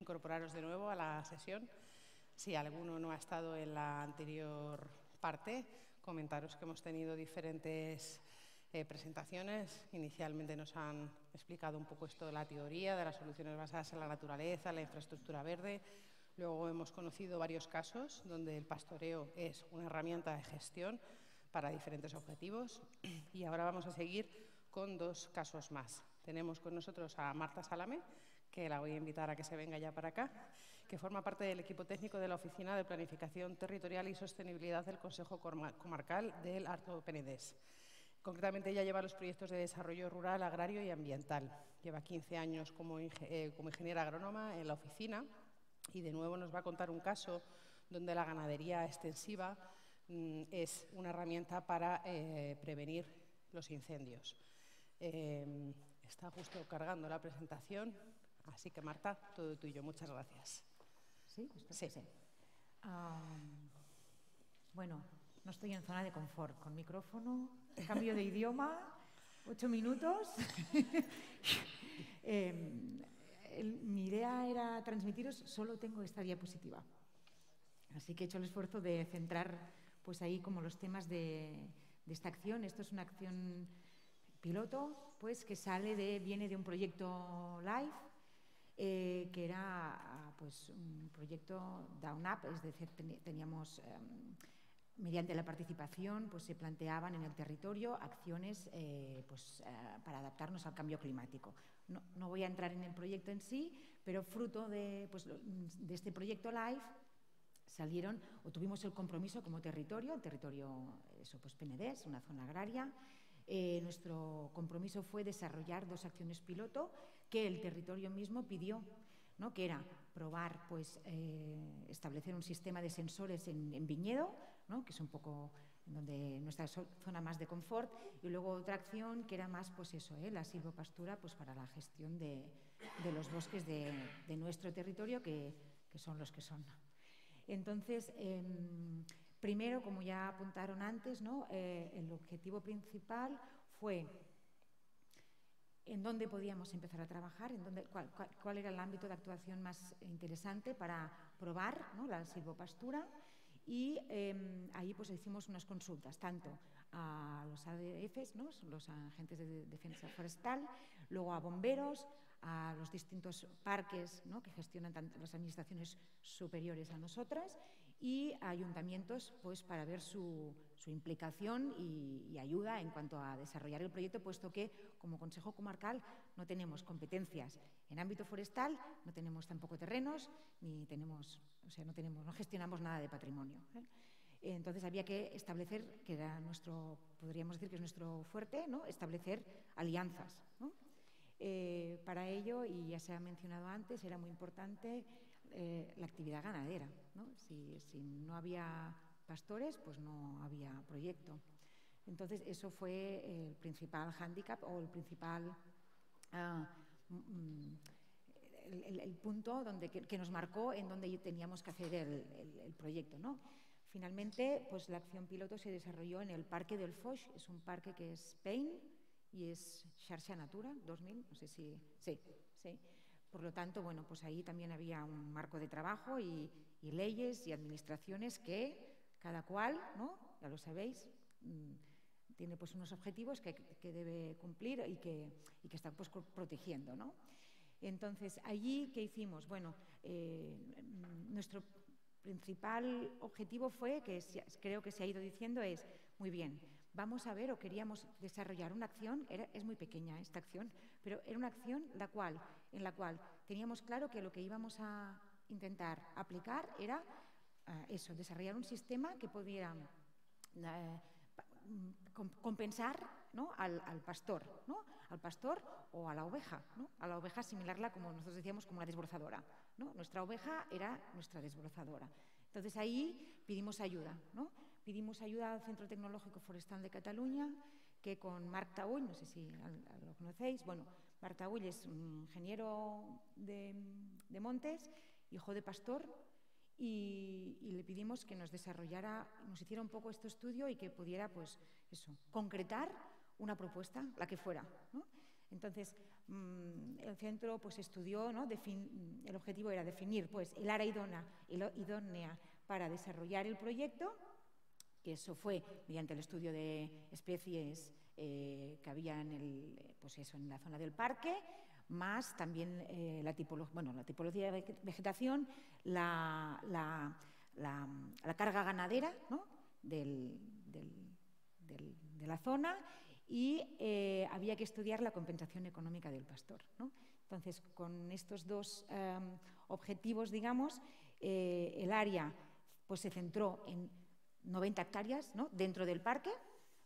incorporaros de nuevo a la sesión. Si alguno no ha estado en la anterior parte, comentaros que hemos tenido diferentes presentaciones. Inicialmente nos han explicado un poco esto de la teoría, de las soluciones basadas en la naturaleza, la infraestructura verde. Luego hemos conocido varios casos donde el pastoreo es una herramienta de gestión para diferentes objetivos. Y ahora vamos a seguir con dos casos más. Tenemos con nosotros a Marta Salame, que la voy a invitar a que se venga ya para acá, que forma parte del equipo técnico de la Oficina de Planificación Territorial y Sostenibilidad del Consejo Comarcal del Alto Penedés. Concretamente, ella lleva los proyectos de desarrollo rural, agrario y ambiental. Lleva 15 años como ingeniera agrónoma en la oficina y, de nuevo, nos va a contar un caso donde la ganadería extensiva es una herramienta para prevenir los incendios. Está justo cargando la presentación, así que, Marta, todo tuyo. Muchas gracias. ¿Sí? Sí. Bueno, no estoy en zona de confort. Con micrófono, cambio de idioma, 8 minutos. Mi idea era transmitiros, solo tengo esta diapositiva. Así que he hecho el esfuerzo de centrar pues ahí como los temas de esta acción. Esto es una acción piloto, pues que viene de un proyecto LIFE, que era pues un proyecto down-up, es decir, teníamos mediante la participación pues se planteaban en el territorio acciones para adaptarnos al cambio climático. No voy a entrar en el proyecto en sí, pero fruto de este proyecto LIFE tuvimos el compromiso como territorio, el territorio Penedés, una zona agraria. Nuestro compromiso fue desarrollar 2 acciones piloto que el territorio mismo pidió, ¿no? Que era probar, establecer un sistema de sensores en viñedo, ¿no? Que es un poco donde nuestra zona más de confort, y luego otra acción que era más la silvopastura para la gestión de los bosques de nuestro territorio, que son los que son. Entonces, primero, como ya apuntaron antes, ¿no? El objetivo principal fue en dónde podíamos empezar a trabajar, cuál era el ámbito de actuación más interesante para probar, ¿no? La silvopastura. Y ahí hicimos unas consultas tanto a los ADFs, ¿no? Los agentes de defensa forestal, luego a bomberos, a los distintos parques, ¿no? Que gestionan las administraciones superiores a nosotras, y a ayuntamientos para ver su implicación y ayuda en cuanto a desarrollar el proyecto, puesto que como Consejo Comarcal no tenemos competencias en ámbito forestal, no tenemos tampoco terrenos, no gestionamos nada de patrimonio. Entonces había que establecer, que era podríamos decir que es nuestro fuerte, ¿no? Establecer alianzas, ¿no? Para ello, y ya se ha mencionado antes, era muy importante la actividad ganadera, ¿no? Si no había pastores, pues no había proyecto. Entonces, eso fue el principal hándicap o el principal el punto que nos marcó en donde teníamos que hacer el proyecto, ¿no? Finalmente, pues la acción piloto se desarrolló en el Parque del Foix, es un parque que es PEIN y es Xarxa Natura 2000, no sé si... Sí. Por lo tanto, bueno, pues ahí también había un marco de trabajo y leyes y administraciones que cada cual, ¿no? Ya lo sabéis, tiene pues unos objetivos que debe cumplir y que está pues protegiendo, ¿no? Entonces, allí, ¿qué hicimos? Bueno, nuestro principal objetivo fue, que creo que se ha ido diciendo, es, muy bien, vamos a ver, o queríamos desarrollar una acción, es muy pequeña esta acción, pero era una acción en la cual teníamos claro que lo que íbamos a intentar aplicar era desarrollar un sistema que pudiera compensar, ¿no? al pastor, ¿no? Al pastor o a la oveja, ¿no? A la oveja asimilarla, como nosotros decíamos, como una desbrozadora, ¿no? Nuestra oveja era nuestra desbrozadora. Entonces ahí pedimos ayuda, ¿no? Pedimos ayuda al Centro Tecnológico Forestal de Cataluña, que con Marc Taüll, no sé si lo conocéis, bueno, Marc Taüll es un ingeniero de montes, hijo de pastor, y le pedimos que nos hiciera un poco este estudio y que pudiera, pues eso, concretar una propuesta, la que fuera, ¿no? Entonces, el centro pues, estudió, ¿no? El objetivo era definir pues, el área idónea para desarrollar el proyecto, que eso fue mediante el estudio de especies que había pues eso, en la zona del parque, más también la tipología de vegetación, la carga ganadera, ¿no? de la zona, y había que estudiar la compensación económica del pastor, ¿no? Entonces, con estos dos objetivos, digamos, el área pues, se centró en 90 hectáreas, ¿no? Dentro del parque,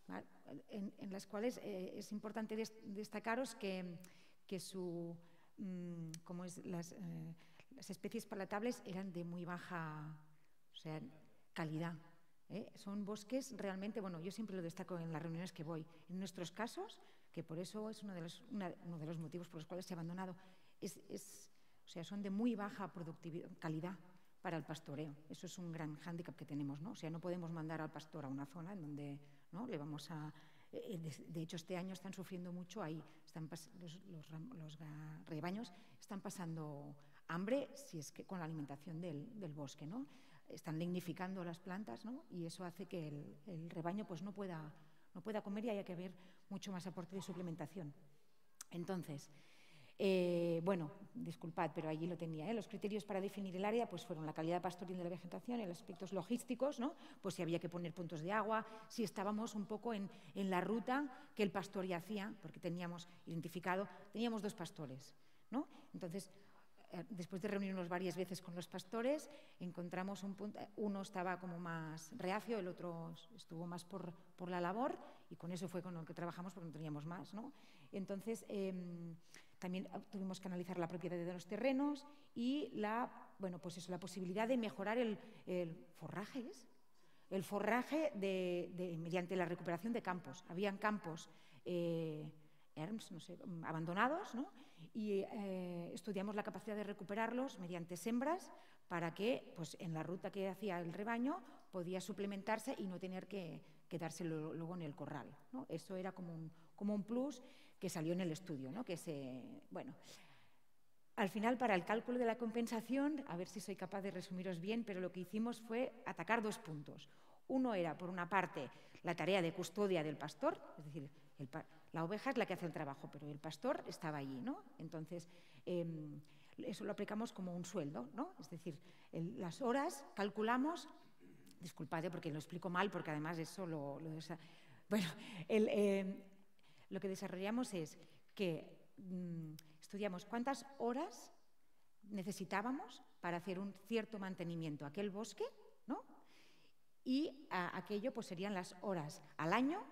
¿vale? en las cuales es importante destacaros que las especies palatables eran de muy baja, o sea, calidad. Son bosques realmente, bueno, yo siempre lo destaco en las reuniones que voy. En nuestros casos, que por eso es uno de los motivos por los cuales se ha abandonado, o sea, son de muy baja calidad para el pastoreo. Eso es un gran hándicap que tenemos, ¿no? O sea, no podemos mandar al pastor a una zona en donde, ¿no? le vamos a... De hecho, este año están sufriendo mucho ahí. Los rebaños están pasando hambre si es que con la alimentación del bosque, ¿no? Están lignificando las plantas, ¿no? Y eso hace que el rebaño pues, no pueda comer y haya que haber mucho más aporte de suplementación. Entonces, bueno, disculpad, pero allí lo tenía. Los criterios para definir el área pues, fueron la calidad pastoril de la vegetación, los aspectos logísticos, ¿no? Pues si había que poner puntos de agua, si estábamos un poco en la ruta que el pastor ya hacía, porque teníamos identificado, teníamos 2 pastores, ¿no? Entonces, después de reunirnos varias veces con los pastores, encontramos un punto, uno estaba como más reacio, el otro estuvo más por la labor, y con eso fue con lo que trabajamos porque no teníamos más, ¿no? Entonces, también tuvimos que analizar la propiedad de los terrenos y pues eso, la posibilidad de mejorar el forraje, el forraje mediante la recuperación de campos. Habían campos abandonados, ¿no? Y estudiamos la capacidad de recuperarlos mediante sembras para que pues, en la ruta que hacía el rebaño podía suplementarse y no tener que quedarse luego en el corral, ¿no? Eso era como un plus que salió en el estudio, ¿no? Bueno, al final, para el cálculo de la compensación, a ver si soy capaz de resumiros bien, pero lo que hicimos fue atacar 2 puntos. Uno era, por una parte, la tarea de custodia del pastor, es decir, la oveja es la que hace el trabajo, pero el pastor estaba allí, ¿no? Entonces, eso lo aplicamos como un sueldo, ¿no? Es decir, las horas calculamos, disculpad porque lo explico mal, porque además eso bueno, lo que desarrollamos es que estudiamos cuántas horas necesitábamos para hacer un cierto mantenimiento a aquel bosque, ¿no? Y aquello pues serían las horas al año,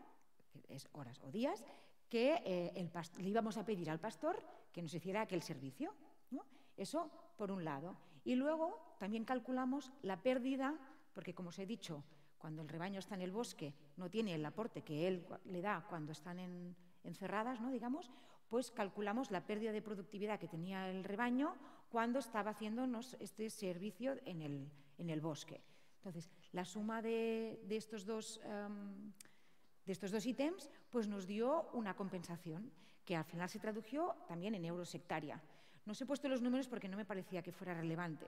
es horas o días, que le íbamos a pedir al pastor que nos hiciera aquel servicio, ¿no? Eso por un lado. Y luego también calculamos la pérdida, porque como os he dicho, cuando el rebaño está en el bosque no tiene el aporte que él le da cuando están encerradas, ¿no? Digamos, pues calculamos la pérdida de productividad que tenía el rebaño cuando estaba haciéndonos este servicio en el bosque. Entonces, la suma de estos dos ítems pues nos dio una compensación que al final se tradujo también en euros hectárea. No os he puesto los números porque no me parecía que fuera relevante.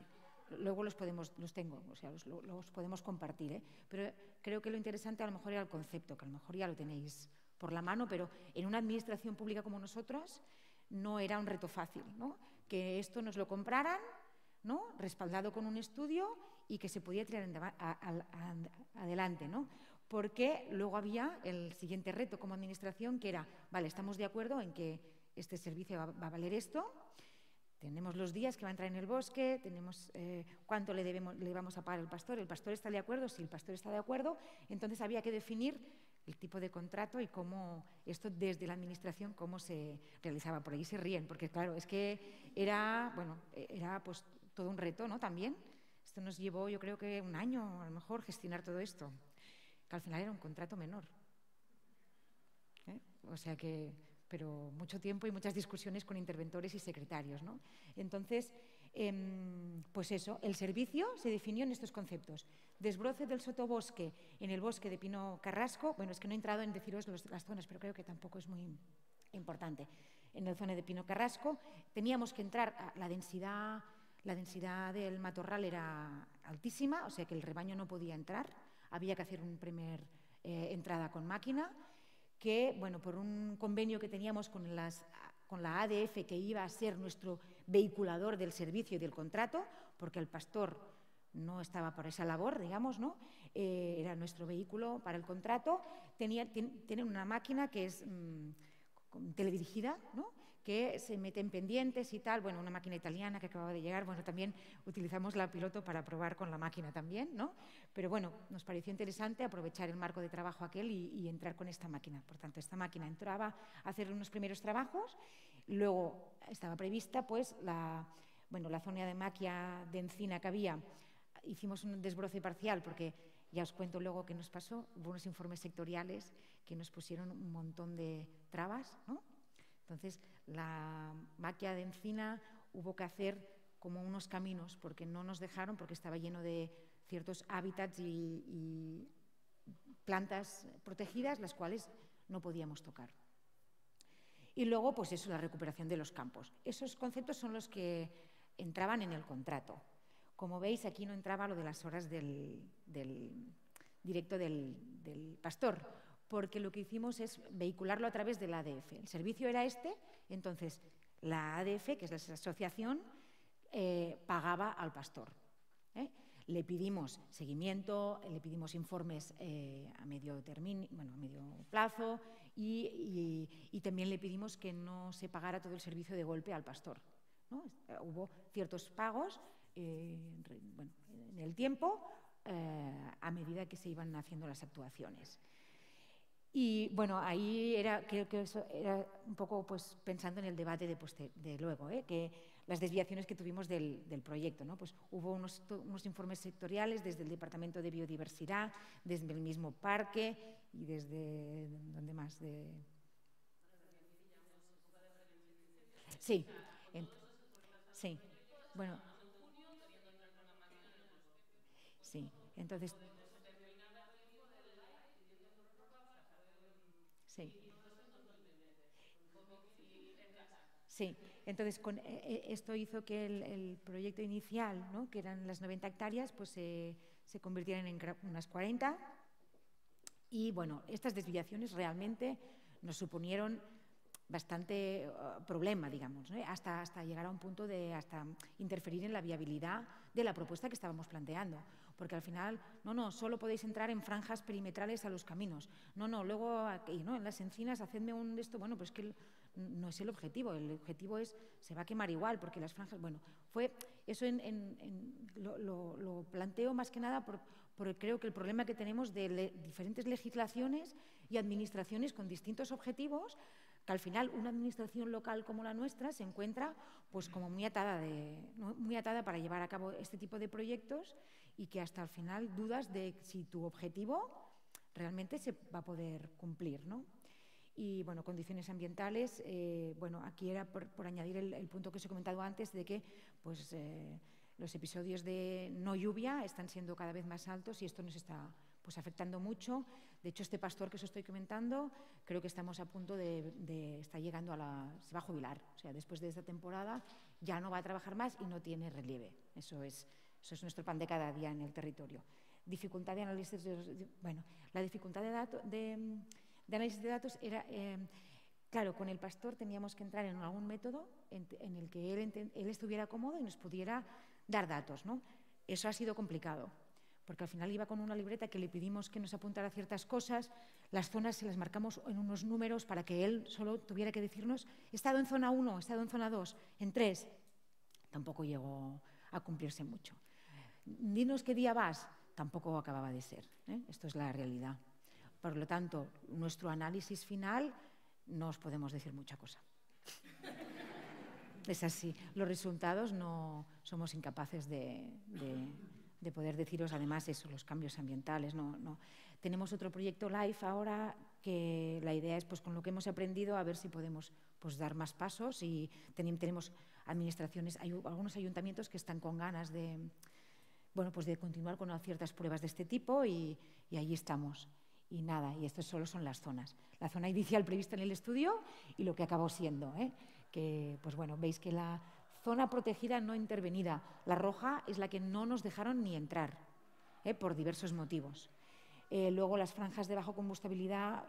Luego los tengo, o sea, los podemos compartir, ¿eh? Pero creo que lo interesante a lo mejor era el concepto, que a lo mejor ya lo tenéis por la mano, pero en una administración pública como nosotros no era un reto fácil, ¿no? Que esto nos lo compraran, ¿no? Respaldado con un estudio y que se podía tirar adelante, ¿no? Porque luego había el siguiente reto como administración, que era, vale, estamos de acuerdo en que este servicio va a valer esto, tenemos los días que va a entrar en el bosque, tenemos cuánto le vamos a pagar al pastor, el pastor está de acuerdo, si el pastor está de acuerdo, entonces había que definir el tipo de contrato y cómo esto desde la administración, cómo se realizaba. Por ahí se ríen, porque claro, es que era pues todo un reto, ¿no? También, esto nos llevó yo creo que un año a lo mejor gestionar todo esto, que al final era un contrato menor. O sea que, pero mucho tiempo y muchas discusiones con interventores y secretarios, ¿no? Entonces, pues eso, el servicio se definió en estos conceptos. Desbroce del sotobosque en el bosque de Pino Carrasco. Bueno, es que no he entrado en deciros las zonas, pero creo que tampoco es muy importante. en la zona de Pino Carrasco. Teníamos que entrar, la densidad del matorral era altísima, o sea que el rebaño no podía entrar, había que hacer una primera entrada con máquina, que, bueno, por un convenio que teníamos con la ADF, que iba a ser nuestro vehiculador del servicio y del contrato, porque el pastor no estaba por esa labor, digamos, ¿no? Era nuestro vehículo para el contrato. Tienen una máquina que es teledirigida, ¿no? Que se mete en pendientes y tal. Bueno, una máquina italiana que acababa de llegar. Bueno, también utilizamos la piloto para probar con la máquina también, ¿no? Pero bueno, nos pareció interesante aprovechar el marco de trabajo aquel y entrar con esta máquina. Por tanto, esta máquina entraba a hacer unos primeros trabajos. Luego estaba prevista, pues, la zona de maquia de encina que había. Hicimos un desbroce parcial porque ya os cuento luego qué nos pasó. Hubo unos informes sectoriales que nos pusieron un montón de trabas, ¿no? Entonces, la maquia de encina hubo que hacer como unos caminos porque no nos dejaron, porque estaba lleno de ciertos hábitats y plantas protegidas, las cuales no podíamos tocar. Y luego, pues eso, la recuperación de los campos. Esos conceptos son los que entraban en el contrato. Como veis, aquí no entraba lo de las horas del directo del pastor, porque lo que hicimos es vehicularlo a través de la ADF. El servicio era este, entonces la ADF, que es la asociación, pagaba al pastor. Le pedimos seguimiento, le pedimos informes a medio plazo y también le pedimos que no se pagara todo el servicio de golpe al pastor, ¿no? Hubo ciertos pagos en el tiempo a medida que se iban haciendo las actuaciones. Y bueno, ahí creo que eso era un poco pues, pensando en el debate de luego, que las desviaciones que tuvimos del proyecto, ¿no? Pues hubo unos informes sectoriales desde el Departamento de Biodiversidad, desde el mismo parque y desde ¿dónde más? Sí, sí, bueno, sí, entonces... Sí. Sí, entonces esto hizo que el proyecto inicial, ¿no? Que eran las 90 hectáreas, pues se convirtieran en unas 40 y bueno, estas desviaciones realmente nos suponieron bastante problema, digamos, ¿no? hasta llegar a un punto de hasta interferir en la viabilidad de la propuesta que estábamos planteando, porque al final, no, solo podéis entrar en franjas perimetrales a los caminos, luego aquí, ¿no? En las encinas hacedme un de esto, bueno, pues que no es el objetivo es, se va a quemar igual, porque las franjas, bueno, fue eso lo planteo más que nada porque creo que el problema que tenemos de diferentes legislaciones y administraciones con distintos objetivos, que al final una administración local como la nuestra se encuentra pues como muy atada para llevar a cabo este tipo de proyectos y que hasta el final dudas de si tu objetivo realmente se va a poder cumplir, ¿no? Y bueno, condiciones ambientales, aquí era por añadir el punto que os he comentado antes de que pues, los episodios de no lluvia están siendo cada vez más altos y esto nos está pues, afectando mucho. De hecho, este pastor que os estoy comentando, creo que estamos a punto de estar llegando se va a jubilar. O sea, después de esta temporada ya no va a trabajar más y no tiene relieve. Eso es nuestro pan de cada día en el territorio. Dificultad de análisis, la dificultad de análisis de datos era, claro, con el pastor teníamos que entrar en algún método en el que él estuviera cómodo y nos pudiera dar datos, ¿no? Eso ha sido complicado, porque al final iba con una libreta que le pedimos que nos apuntara ciertas cosas, las zonas se las marcamos en unos números para que él solo tuviera que decirnos he estado en zona 1, he estado en zona 2, en 3. Tampoco llegó a cumplirse mucho. Dinos qué día vas, tampoco acababa de ser, ¿eh? Esto es la realidad. Por lo tanto, nuestro análisis final no os podemos decir mucha cosa. Es así. Los resultados no somos incapaces de poder deciros, además, eso, los cambios ambientales. No. Tenemos otro proyecto LIFE ahora que la idea es, pues, con lo que hemos aprendido, a ver si podemos pues, dar más pasos y tenemos administraciones, hay algunos ayuntamientos que están con ganas de continuar con ciertas pruebas de este tipo y allí estamos. Y nada, y esto solo son las zonas. La zona inicial prevista en el estudio y lo que acabó siendo, que, pues bueno, veis que la zona protegida no intervenida, la roja, es la que no nos dejaron ni entrar, por diversos motivos. Luego las franjas de bajo combustibilidad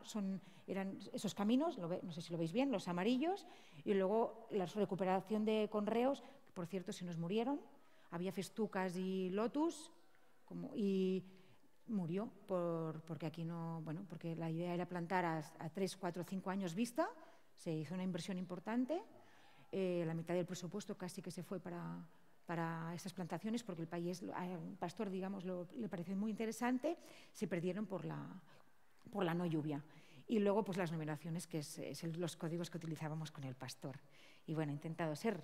eran esos caminos, no sé si lo veis bien, los amarillos, y luego la recuperación de conreos, que por cierto se nos murieron, había festucas y lotus, y murió porque aquí no, bueno, porque la idea era plantar a 3, 4, 5 años vista, se hizo una inversión importante, la mitad del presupuesto casi que se fue para estas plantaciones, porque al pastor, digamos, le pareció muy interesante, se perdieron por la no lluvia. Y luego, pues las numeraciones, que es los códigos que utilizábamos con el pastor. Y bueno, he intentado ser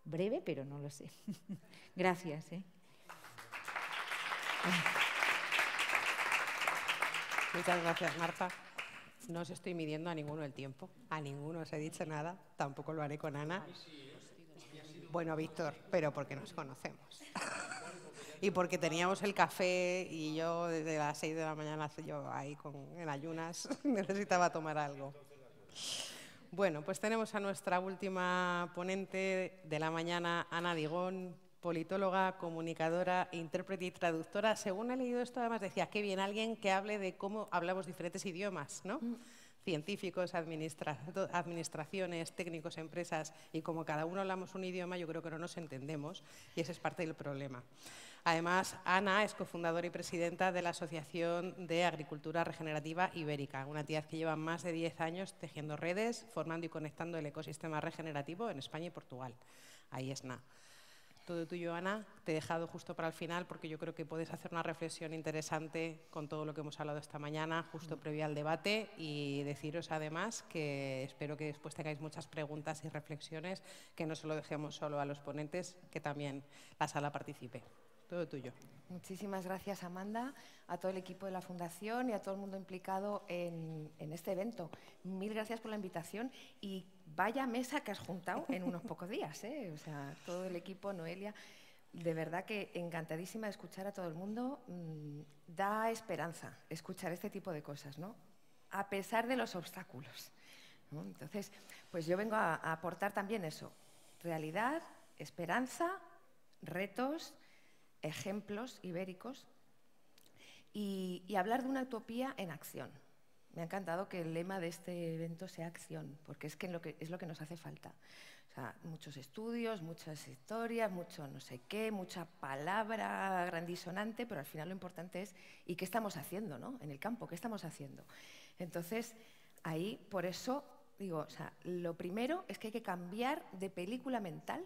breve, pero no lo sé. Gracias. Muchas gracias, Marta. No os estoy midiendo a ninguno el tiempo, a ninguno os he dicho nada, tampoco lo haré con Ana. Bueno, Víctor, pero porque nos conocemos. Y porque teníamos el café y yo desde las 6 de la mañana, yo ahí en ayunas, necesitaba tomar algo. Bueno, pues tenemos a nuestra última ponente de la mañana, Ana Digón, politóloga, comunicadora, intérprete y traductora. Según he leído esto, además decía, qué bien, alguien que hable de cómo hablamos diferentes idiomas, ¿no? Científicos, administraciones, técnicos, empresas, y como cada uno hablamos un idioma, yo creo que no nos entendemos, y ese es parte del problema. Además, Ana es cofundadora y presidenta de la Asociación de Agricultura Regenerativa Ibérica, una entidad que lleva más de 10 años tejiendo redes, formando y conectando el ecosistema regenerativo en España y Portugal. Ahí es nada. Todo tuyo, Ana. Te he dejado justo para el final porque yo creo que puedes hacer una reflexión interesante con todo lo que hemos hablado esta mañana, justo previo al debate, y deciros además que espero que después tengáis muchas preguntas y reflexiones, que no se lo dejemos solo a los ponentes, que también la sala participe. Todo tuyo. Muchísimas gracias, Amanda, a todo el equipo de la Fundación y a todo el mundo implicado en este evento. Mil gracias por la invitación y vaya mesa que has juntado en unos pocos días, ¿eh? O sea, todo el equipo, Noelia, de verdad que encantadísima de escuchar a todo el mundo. Da esperanza escuchar este tipo de cosas, ¿no? A pesar de los obstáculos, ¿no? Entonces, pues yo vengo a aportar también eso, realidad, esperanza, retos, ejemplos ibéricos y hablar de una utopía en acción. Me ha encantado que el lema de este evento sea acción, porque es lo que nos hace falta. O sea, muchos estudios, muchas historias, mucho no sé qué, mucha palabra grandisonante, pero al final lo importante es ¿y qué estamos haciendo, no? En el campo, ¿qué estamos haciendo? Entonces, ahí, por eso digo, o sea, lo primero es que hay que cambiar de película mental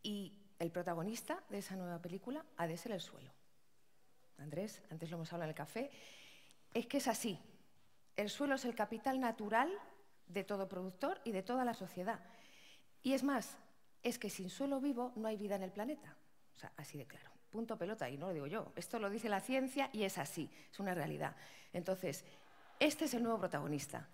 y el protagonista de esa nueva película ha de ser el suelo. Andrés, antes lo hemos hablado en el café, es que es así. El suelo es el capital natural de todo productor y de toda la sociedad. Y es más, es que sin suelo vivo no hay vida en el planeta. O sea, así de claro. Punto pelota, y no lo digo yo. Esto lo dice la ciencia y es así, es una realidad. Entonces, este es el nuevo protagonista.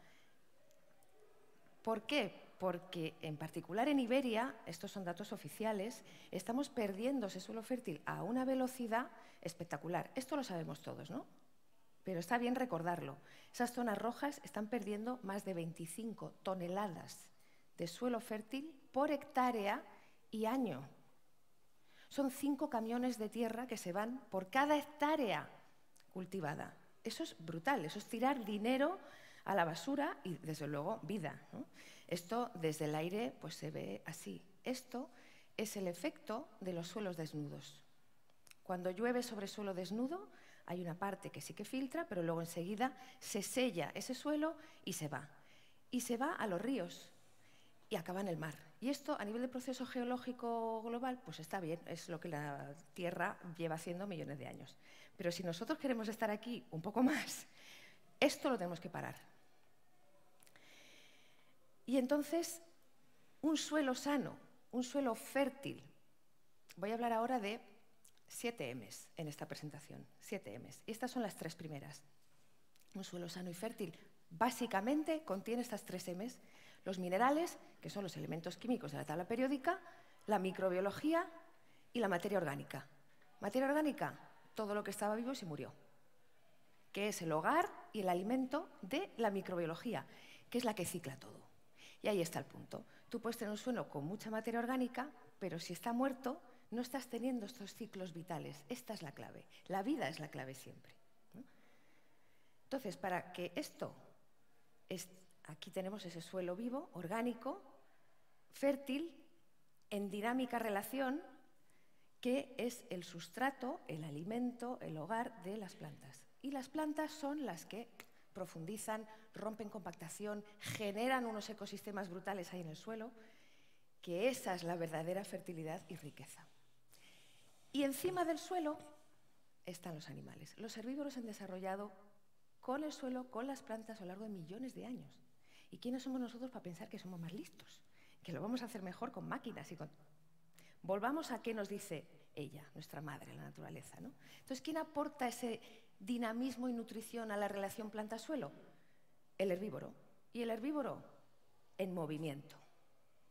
¿Por qué? Porque, en particular en Iberia, estos son datos oficiales, estamos perdiendo ese suelo fértil a una velocidad espectacular. Esto lo sabemos todos, ¿no? Pero está bien recordarlo. Esas zonas rojas están perdiendo más de 25 toneladas de suelo fértil por hectárea y año. Son 5 camiones de tierra que se van por cada hectárea cultivada. Eso es brutal, eso es tirar dinero a la basura y, desde luego, vida, ¿no? Esto desde el aire pues se ve así. Esto es el efecto de los suelos desnudos. Cuando llueve sobre suelo desnudo, hay una parte que sí que filtra, pero luego enseguida se sella ese suelo y se va. Y se va a los ríos y acaba en el mar. Y esto, a nivel de proceso geológico global, pues está bien, es lo que la Tierra lleva haciendo millones de años. Pero si nosotros queremos estar aquí un poco más, esto lo tenemos que parar. Y entonces, un suelo sano, un suelo fértil. Voy a hablar ahora de 7 M's en esta presentación, 7 M's. Y estas son las 3 primeras. Un suelo sano y fértil básicamente contiene estas 3 M's. Los minerales, que son los elementos químicos de la tabla periódica, la microbiología y la materia orgánica. Materia orgánica, todo lo que estaba vivo se murió. que es el hogar y el alimento de la microbiología, que es la que cicla todo. Y ahí está el punto. Tú puedes tener un suelo con mucha materia orgánica, pero si está muerto, no estás teniendo estos ciclos vitales. Esta es la clave. La vida es la clave siempre, ¿no? Entonces, para que esto, aquí tenemos ese suelo vivo, orgánico, fértil, en dinámica relación, que es el sustrato, el alimento, el hogar de las plantas. Y las plantas son las que profundizan, rompen compactación, generan unos ecosistemas brutales ahí en el suelo, que esa es la verdadera fertilidad y riqueza. Y encima del suelo están los animales. Los herbívoros han desarrollado con el suelo, con las plantas a lo largo de millones de años. ¿Y quiénes somos nosotros para pensar que somos más listos? Que lo vamos a hacer mejor con máquinas y con... Volvamos a qué nos dice ella, nuestra madre, la naturaleza, ¿no? Entonces, ¿quién aporta ese dinamismo y nutrición a la relación planta-suelo? El herbívoro. Y el herbívoro en movimiento.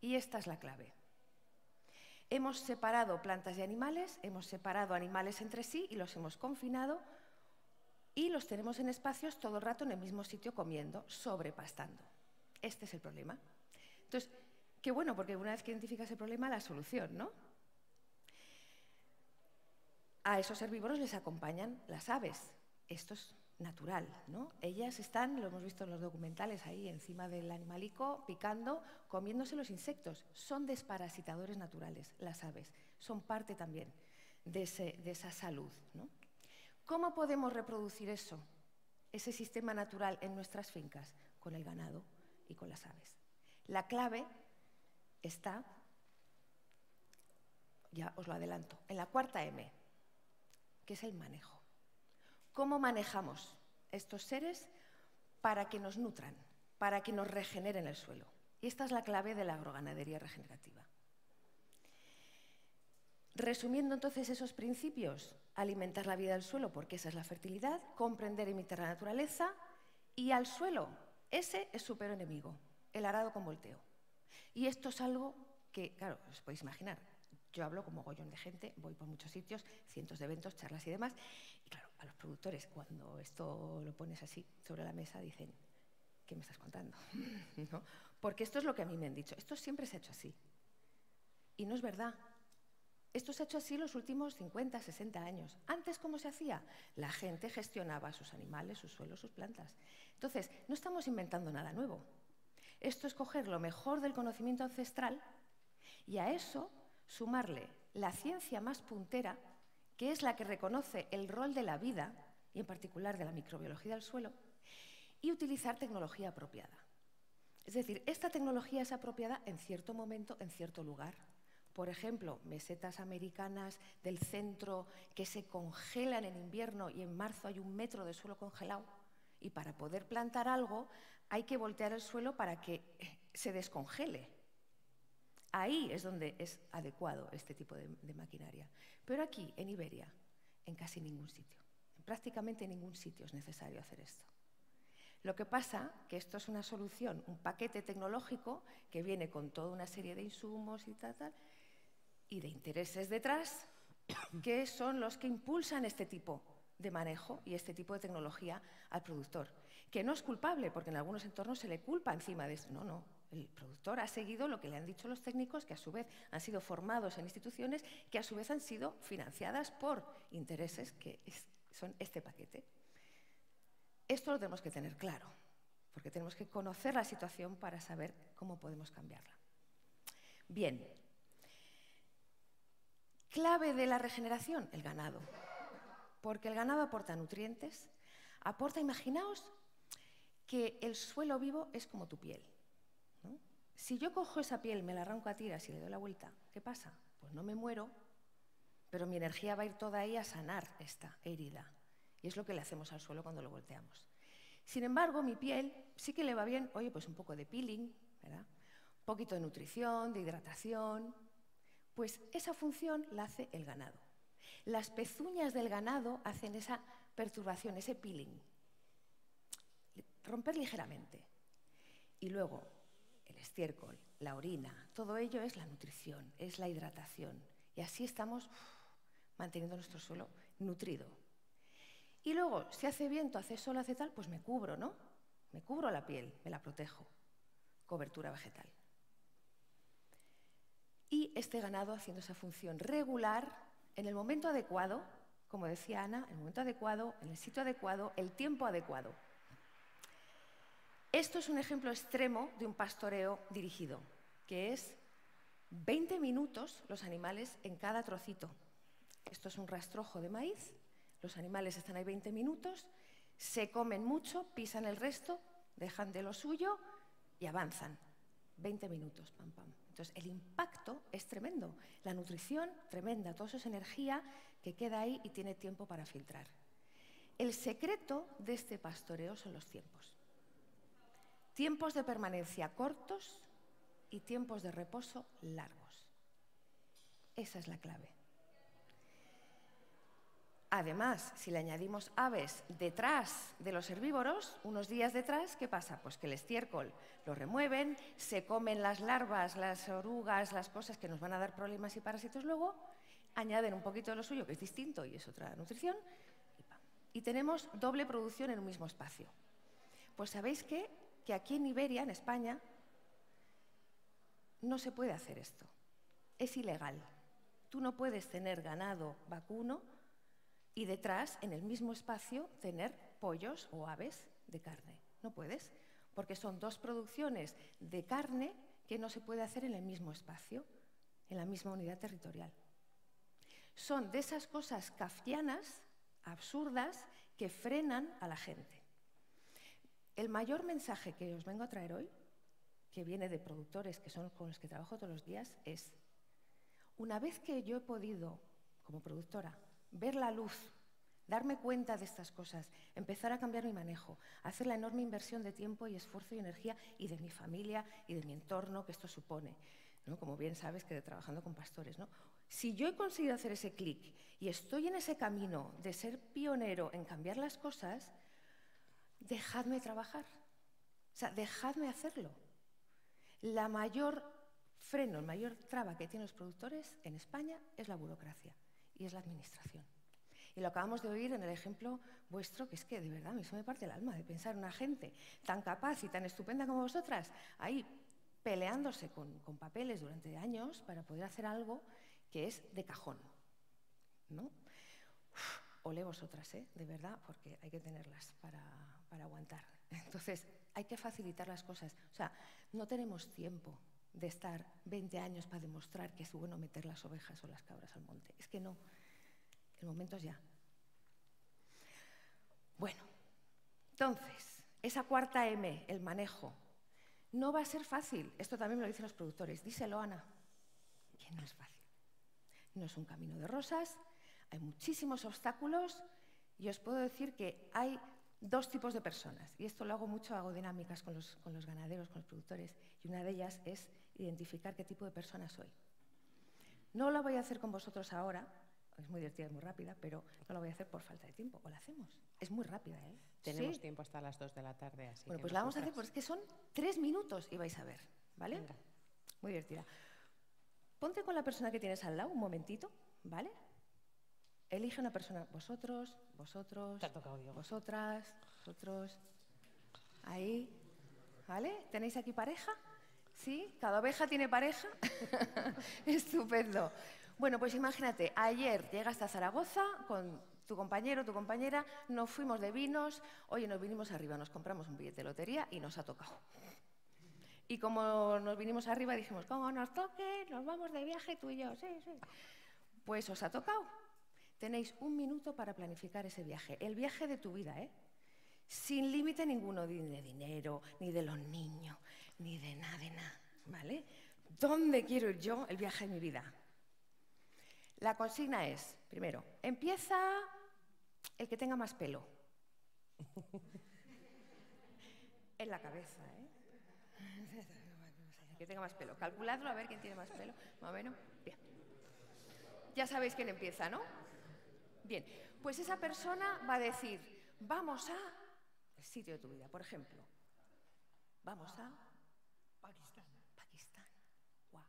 Y esta es la clave. Hemos separado plantas y animales, hemos separado animales entre sí y los hemos confinado y los tenemos en espacios todo el rato en el mismo sitio comiendo, sobrepastando. Este es el problema. Entonces, qué bueno, porque una vez que identificas el problema, la solución, ¿no? A esos herbívoros les acompañan las aves. Esto es natural, ¿no? Ellas están, lo hemos visto en los documentales, ahí encima del animalico, picando, comiéndose los insectos. Son desparasitadores naturales, las aves. Son parte también de esa salud, ¿no? ¿Cómo podemos reproducir eso, ese sistema natural en nuestras fincas? Con el ganado y con las aves. La clave está, ya os lo adelanto, en la cuarta M, que es el manejo. ¿Cómo manejamos estos seres para que nos nutran, para que nos regeneren el suelo? Y esta es la clave de la agroganadería regenerativa. Resumiendo entonces esos principios, alimentar la vida del suelo, porque esa es la fertilidad, comprender e imitar la naturaleza, y al suelo, ese es su peor enemigo, el arado con volteo. Y esto es algo que, claro, os podéis imaginar, yo hablo con mogollón de gente, voy por muchos sitios, cientos de eventos, charlas y demás, y claro, a los productores, cuando esto lo pones así sobre la mesa, dicen, ¿qué me estás contando? ¿No? Porque esto es lo que a mí me han dicho, esto siempre se ha hecho así. Y no es verdad. Esto se ha hecho así los últimos 50, 60 años. Antes, ¿cómo se hacía? La gente gestionaba sus animales, sus suelos, sus plantas. Entonces, no estamos inventando nada nuevo. Esto es coger lo mejor del conocimiento ancestral y a eso sumarle la ciencia más puntera, que es la que reconoce el rol de la vida, y en particular de la microbiología del suelo, y utilizar tecnología apropiada. Es decir, esta tecnología es apropiada en cierto momento, en cierto lugar. Por ejemplo, mesetas americanas del centro que se congelan en invierno y en marzo hay 1 metro de suelo congelado. Y para poder plantar algo hay que voltear el suelo para que se descongele. Ahí es donde es adecuado este tipo de maquinaria. Pero aquí, en Iberia, en casi ningún sitio, en prácticamente ningún sitio es necesario hacer esto. Lo que pasa que esto es una solución, un paquete tecnológico que viene con toda una serie de insumos y tal, y de intereses detrás, que son los que impulsan este tipo de manejo y este tipo de tecnología al productor. Que no es culpable, porque en algunos entornos se le culpa encima de esto. No, no. El productor ha seguido lo que le han dicho los técnicos, que a su vez han sido formados en instituciones, que a su vez han sido financiadas por intereses que son este paquete. Esto lo tenemos que tener claro, porque tenemos que conocer la situación para saber cómo podemos cambiarla. Bien. Clave de la regeneración, el ganado. Porque el ganado aporta nutrientes, aporta, imaginaos que el suelo vivo es como tu piel, ¿no? Si yo cojo esa piel, me la arranco a tiras y le doy la vuelta, ¿qué pasa? Pues no me muero, pero mi energía va a ir toda ahí a sanar esta herida. Y es lo que le hacemos al suelo cuando lo volteamos. Sin embargo, mi piel sí que le va bien, oye, pues un poco de peeling, ¿verdad? Un poquito de nutrición, de hidratación. Pues esa función la hace el ganado. Las pezuñas del ganado hacen esa perturbación, ese peeling. Romper ligeramente. Y luego el estiércol, la orina, todo ello es la nutrición, es la hidratación. Y así estamos manteniendo nuestro suelo nutrido. Y luego, si hace viento, hace sol, hace tal, pues me cubro, ¿no? Me cubro la piel, me la protejo. Cobertura vegetal. Y este ganado haciendo esa función regular, en el momento adecuado, como decía Ana, en el momento adecuado, en el sitio adecuado, el tiempo adecuado. Esto es un ejemplo extremo de un pastoreo dirigido, que es 20 minutos los animales en cada trocito. Esto es un rastrojo de maíz, los animales están ahí 20 minutos, se comen mucho, pisan el resto, dejan de lo suyo y avanzan. 20 minutos, pam, pam. Entonces, el impacto es tremendo, la nutrición tremenda, todo eso es energía que queda ahí y tiene tiempo para filtrar. El secreto de este pastoreo son los tiempos. Tiempos de permanencia cortos y tiempos de reposo largos. Esa es la clave. Además, si le añadimos aves detrás de los herbívoros, unos días detrás, ¿qué pasa? Pues que el estiércol lo remueven, se comen las larvas, las orugas, las cosas que nos van a dar problemas y parásitos luego, añaden un poquito de lo suyo, que es distinto y es otra nutrición, y tenemos doble producción en un mismo espacio. Pues ¿sabéis qué? Que aquí en Iberia, en España, no se puede hacer esto. Es ilegal. Tú no puedes tener ganado vacuno y detrás, en el mismo espacio, tener pollos o aves de carne. No puedes, porque son dos producciones de carne que no se puede hacer en el mismo espacio, en la misma unidad territorial. Son de esas cosas kafkianas, absurdas, que frenan a la gente. El mayor mensaje que os vengo a traer hoy, que viene de productores que son con los que trabajo todos los días, es: una vez que yo he podido, como productora, ver la luz, darme cuenta de estas cosas, empezar a cambiar mi manejo, hacer la enorme inversión de tiempo y esfuerzo y energía y de mi familia y de mi entorno que esto supone, ¿no? Como bien sabes que trabajando con pastores, ¿no? Si yo he conseguido hacer ese clic y estoy en ese camino de ser pionero en cambiar las cosas, dejadme trabajar, o sea, dejadme hacerlo. La mayor freno, la mayor traba que tienen los productores en España es la burocracia y es la administración. Y lo acabamos de oír en el ejemplo vuestro, que es que de verdad a mí eso me parte el alma de pensar en una gente tan capaz y tan estupenda como vosotras, ahí peleándose con papeles durante años para poder hacer algo que es de cajón, ¿no? Olé vosotras, de verdad, porque hay que tenerlas para aguantar. Entonces, hay que facilitar las cosas. O sea, no tenemos tiempo de estar 20 años para demostrar que es bueno meter las ovejas o las cabras al monte. Es que no. El momento es ya. Bueno, entonces, esa cuarta M, el manejo, no va a ser fácil. Esto también me lo dicen los productores. Díselo, Ana, que no es fácil. No es un camino de rosas, hay muchísimos obstáculos y os puedo decir que hay dos tipos de personas. Y esto lo hago mucho, hago dinámicas con los ganaderos, con los productores, y una de ellas es identificar qué tipo de persona soy. No lo voy a hacer con vosotros ahora, es muy divertida, es muy rápida, pero no lo voy a hacer por falta de tiempo. ¿O la hacemos? Es muy rápida, ¿eh? Tenemos ¿Sí? tiempo hasta las 2 de la tarde, así Bueno, que pues la vamos a hacer porque es que son 3 minutos y vais a ver, ¿vale? Venga. Muy divertida. Ponte con la persona que tienes al lado un momentito, ¿vale? Elige una persona, vosotros, vosotros, Te ha tocado, Diego. vosotras, vosotros, ahí, ¿vale? ¿Tenéis aquí pareja? ¿Sí? ¿Cada oveja tiene pareja? Estupendo. Bueno, pues imagínate, ayer llegaste a Zaragoza con tu compañero, tu compañera, nos fuimos de vinos, oye, nos vinimos arriba, nos compramos un billete de lotería y nos ha tocado. Y como nos vinimos arriba dijimos, como nos toque, nos vamos de viaje tú y yo, sí, sí. Pues os ha tocado. Tenéis 1 minuto para planificar ese viaje, el viaje de tu vida, ¿eh? Sin límite ninguno, ni de dinero, ni de los niños, ni de nada, ¿vale? ¿Dónde quiero ir yo el viaje de mi vida? La consigna es, primero, empieza el que tenga más pelo. En la cabeza, ¿eh? El que tenga más pelo. Calculadlo a ver quién tiene más pelo, más o menos. Bien. Ya sabéis quién empieza, ¿no? Bien, pues esa persona va a decir, vamos a el sitio de tu vida, por ejemplo. Vamos a Pakistán. Pakistán. Wow.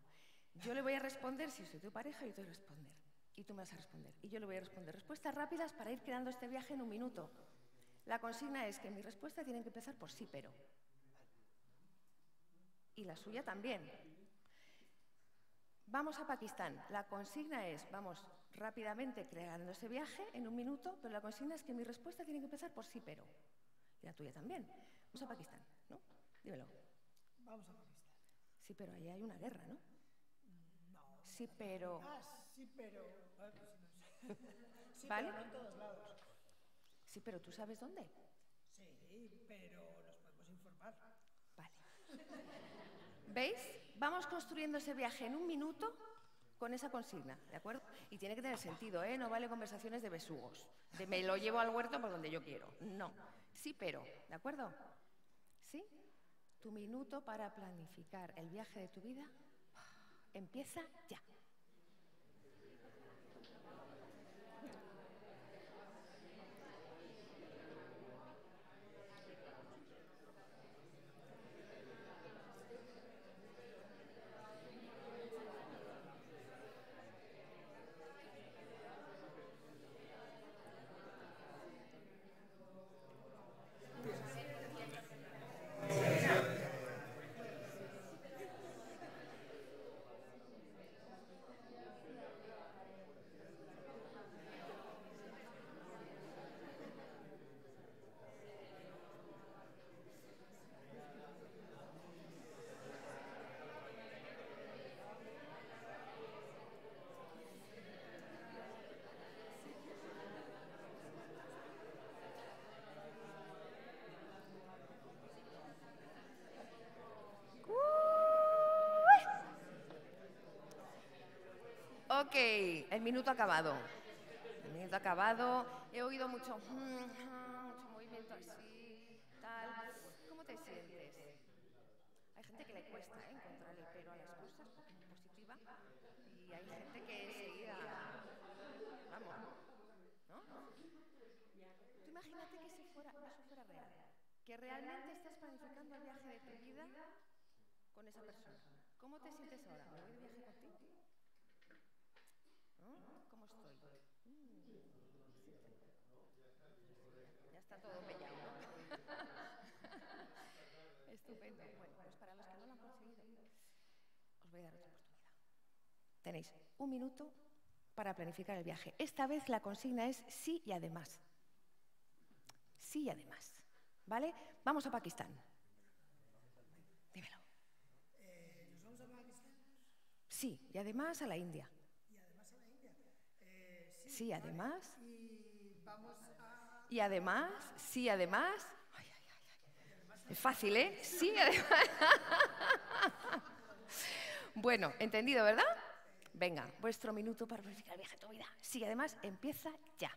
Yo le voy a responder, si soy tu pareja, yo te voy a responder. Y tú me vas a responder. Y yo le voy a responder. Respuestas rápidas para ir creando este viaje en un minuto. La consigna es que mi respuesta tiene que empezar por sí, pero. Y la suya también. Vamos a Pakistán. La consigna es, vamos rápidamente creando ese viaje en un minuto, pero la consigna es que mi respuesta tiene que empezar por sí, pero. Y la tuya también. Vamos a Pakistán, ¿no? Dímelo. Vamos a Pakistán. Sí, pero ahí hay una guerra, ¿no? No. Sí, pero. Ah, sí, pero. Sí, ¿Vale? pero no en todos lados. Sí, pero ¿tú sabes dónde? Sí, pero nos podemos informar. Vale. ¿Veis? Vamos construyendo ese viaje en un minuto con esa consigna, ¿de acuerdo? Y tiene que tener sentido, ¿eh? No vale conversaciones de besugos, de me lo llevo al huerto por donde yo quiero. No. Sí, pero, ¿de acuerdo? ¿Sí? Tu minuto para planificar el viaje de tu vida empieza ya. Ok, el minuto acabado. El minuto acabado. He oído mucho movimiento así, tal. ¿Cómo te sientes? Hay gente que le cuesta encontrar el pero a las cosas porque es muy positiva. Y hay gente que enseguida. Vamos. ¿No? Tú imagínate que eso fuera real. Que realmente estás planificando el viaje de tu vida con esa persona. ¿Cómo te sientes ahora? ¿Me voy de viaje contigo? ¿No? ¿Cómo estoy? Ya está todo mellado, ¿no? Estupendo. Bueno, pues para los que no lo han conseguido, os voy a dar otra oportunidad. Tenéis un minuto para planificar el viaje. Esta vez la consigna es sí y además. Sí y además. ¿Vale? Vamos a Pakistán. Dímelo. ¿Nos vamos a Pakistán? Sí, y además a la India. ¿Y además a la India? Sí, además. Y vamos a... Y además, sí, además. Ay, ay, ay, ay. Es fácil, ¿eh? Sí, además. Bueno, entendido, ¿verdad? Venga, vuestro minuto para planificar el viaje de tu vida. Sí, además, empieza ya.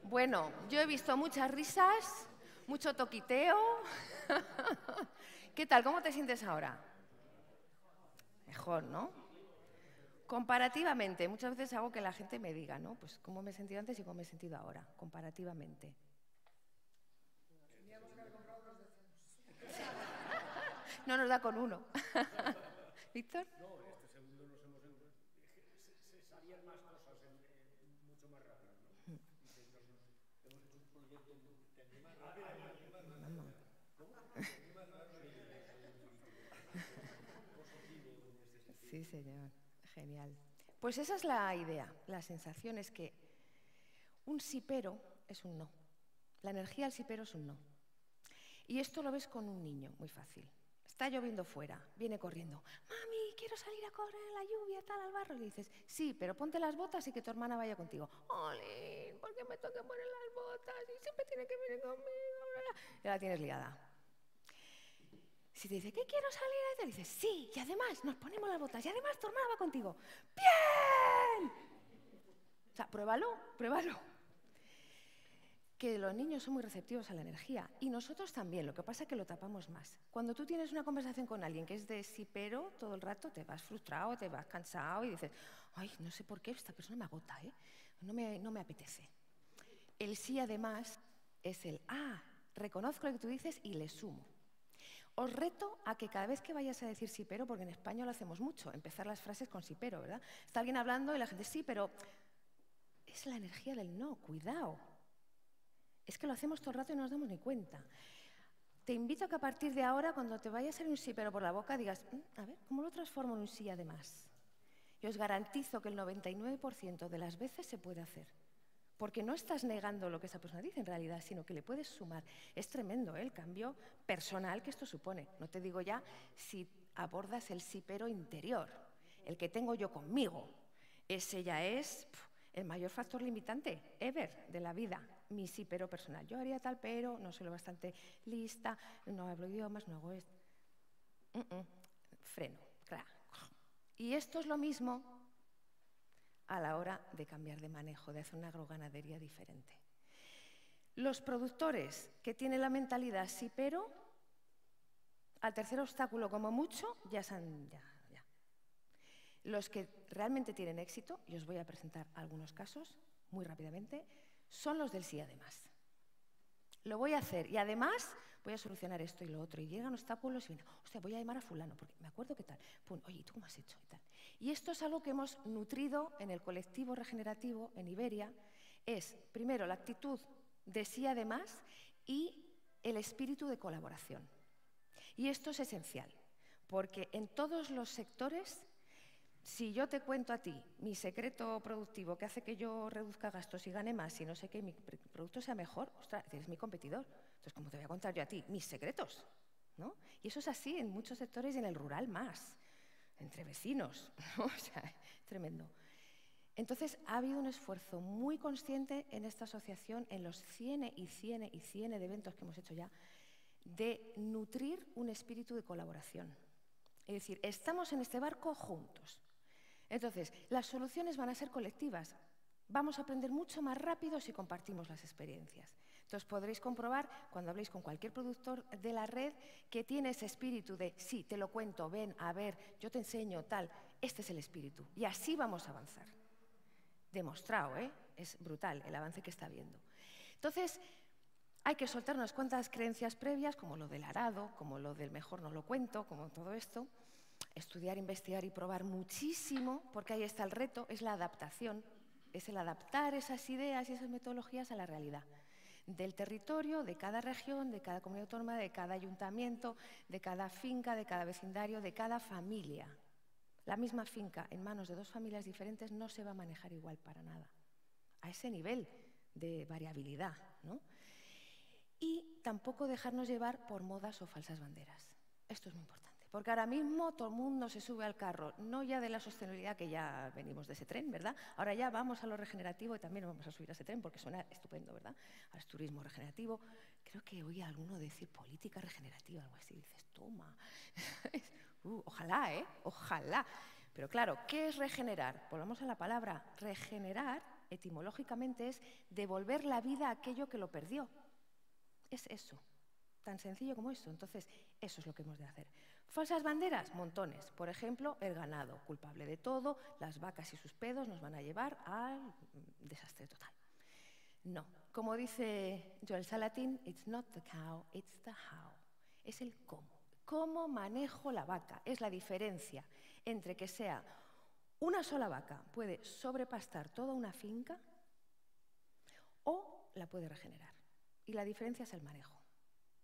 Bueno, yo he visto muchas risas, mucho toquiteo. ¿Qué tal? ¿Cómo te sientes ahora? Mejor, ¿no? Comparativamente, muchas veces hago que la gente me diga, ¿no? Pues cómo me he sentido antes y cómo me he sentido ahora, comparativamente. No nos da con uno. ¿Víctor? No, este segundo nos hemos... Se sabían más cosas mucho más rápido, ¿no? Sí, señor. Genial. Pues esa es la idea. La sensación es que un sí pero es un no. La energía del sí pero es un no. Y esto lo ves con un niño, muy fácil. Está lloviendo fuera, viene corriendo. Mami, quiero salir a correr en la lluvia, tal, al barro. Y le dices, sí, pero ponte las botas y que tu hermana vaya contigo. ¡Olín! ¿Por qué me tengo que poner las botas? Y siempre tiene que venir conmigo. Y la tienes liada. Si te dice, ¿qué quiero salir a hacer? Dices, sí, y además nos ponemos las botas, y además tu hermana va contigo. ¡Bien! O sea, pruébalo, pruébalo. Que los niños son muy receptivos a la energía, y nosotros también, lo que pasa es que lo tapamos más. Cuando tú tienes una conversación con alguien que es de sí pero todo el rato, te vas frustrado, te vas cansado y dices, ay, no sé por qué esta persona me agota, no me apetece. El sí, además, es el, reconozco lo que tú dices y le sumo. Os reto a que cada vez que vayas a decir sí pero, porque en español lo hacemos mucho, empezar las frases con sí pero, ¿verdad? Está alguien hablando y la gente, sí, pero es la energía del no, cuidado. Es que lo hacemos todo el rato y no nos damos ni cuenta. Te invito a que a partir de ahora, cuando te vaya a salir un sí pero por la boca, digas, a ver, ¿cómo lo transformo en un sí además? Y os garantizo que el 99% de las veces se puede hacer. Porque no estás negando lo que esa persona dice en realidad, sino que le puedes sumar. Es tremendo, el cambio personal que esto supone. No te digo ya si abordas el sí pero interior, el que tengo yo conmigo. Ese ya es el mayor factor limitante ever de la vida, mi sí pero personal. Yo haría tal pero, no soy lo bastante lista, no hablo idiomas, no hago esto. Freno, claro. Y esto es lo mismo a la hora de cambiar de manejo, de hacer una agroganadería diferente. Los productores que tienen la mentalidad sí pero, al tercer obstáculo como mucho, ya. Los que realmente tienen éxito, y os voy a presentar algunos casos muy rápidamente, son los del sí además. Lo voy a hacer y además voy a solucionar esto y lo otro. Y llegan obstáculos y vienen, hostia, voy a llamar a fulano, porque me acuerdo qué tal. Pum, oye, ¿y tú cómo has hecho? Y tal. Y esto es algo que hemos nutrido en el colectivo regenerativo en Iberia. Es, primero, la actitud de sí además y el espíritu de colaboración. Y esto es esencial, porque en todos los sectores, si yo te cuento a ti mi secreto productivo que hace que yo reduzca gastos y gane más y no sé qué, mi producto sea mejor, ostras, eres mi competidor. Entonces, ¿cómo te voy a contar yo a ti mis secretos? ¿No? Y eso es así en muchos sectores y en el rural más, entre vecinos, ¿no? O sea, tremendo. Entonces, ha habido un esfuerzo muy consciente en esta asociación, en los cientos de eventos que hemos hecho ya, de nutrir un espíritu de colaboración. Es decir, estamos en este barco juntos. Entonces, las soluciones van a ser colectivas. Vamos a aprender mucho más rápido si compartimos las experiencias. Entonces, podréis comprobar, cuando habléis con cualquier productor de la red, que tiene ese espíritu de, sí, te lo cuento, ven, a ver, yo te enseño, tal. Este es el espíritu. Y así vamos a avanzar. Demostrado, ¿eh? Es brutal el avance que está habiendo. Entonces, hay que soltar unas cuantas creencias previas, como lo del arado, como lo del mejor no lo cuento, como todo esto. Estudiar, investigar y probar muchísimo, porque ahí está el reto, es la adaptación, es el adaptar esas ideas y esas metodologías a la realidad del territorio, de cada región, de cada comunidad autónoma, de cada ayuntamiento, de cada finca, de cada vecindario, de cada familia. La misma finca en manos de dos familias diferentes no se va a manejar igual para nada, a ese nivel de variabilidad, ¿no? Y tampoco dejarnos llevar por modas o falsas banderas. Esto es muy importante. Porque ahora mismo todo el mundo se sube al carro, no ya de la sostenibilidad, que ya venimos de ese tren, ¿verdad? Ahora ya vamos a lo regenerativo y también vamos a subir a ese tren porque suena estupendo, ¿verdad? Ahora es turismo regenerativo. Creo que oí a alguno decir política regenerativa, algo así. Dices, toma. Ojalá, ¿eh? Ojalá. Pero claro, ¿qué es regenerar? Volvamos a la palabra. Regenerar, etimológicamente, es devolver la vida a aquello que lo perdió. Es eso. Tan sencillo como eso. Entonces, eso es lo que hemos de hacer. Falsas banderas, montones. Por ejemplo, el ganado, culpable de todo, las vacas y sus pedos nos van a llevar al desastre total. No, como dice Joel Salatin, it's not the cow, it's the how. Es el cómo. ¿Cómo manejo la vaca? Es la diferencia entre que sea una sola vaca, puede sobrepastar toda una finca o la puede regenerar. y la diferencia es el manejo.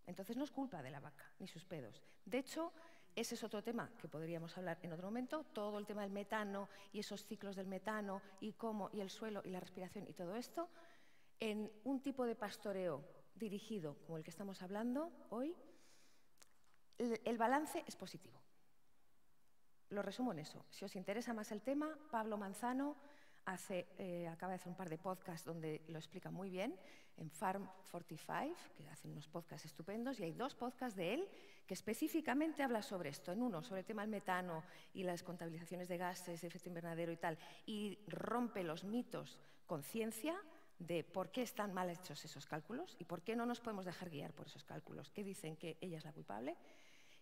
Entonces no es culpa de la vaca ni sus pedos. De hecho, ese es otro tema que podríamos hablar en otro momento, todo el tema del metano y esos ciclos del metano y cómo, y el suelo y la respiración y todo esto, en un tipo de pastoreo dirigido como el que estamos hablando hoy, el balance es positivo. Lo resumo en eso. Si os interesa más el tema, Pablo Manzano acaba de hacer un par de podcasts donde lo explica muy bien, en Farm 45, que hacen unos podcasts estupendos, y hay 2 podcasts de él que específicamente habla sobre esto. En uno, sobre el tema del metano y las contabilizaciones de gases, de efecto invernadero y tal, y rompe los mitos con ciencia de por qué están mal hechos esos cálculos y por qué no nos podemos dejar guiar por esos cálculos, que dicen que ella es la culpable.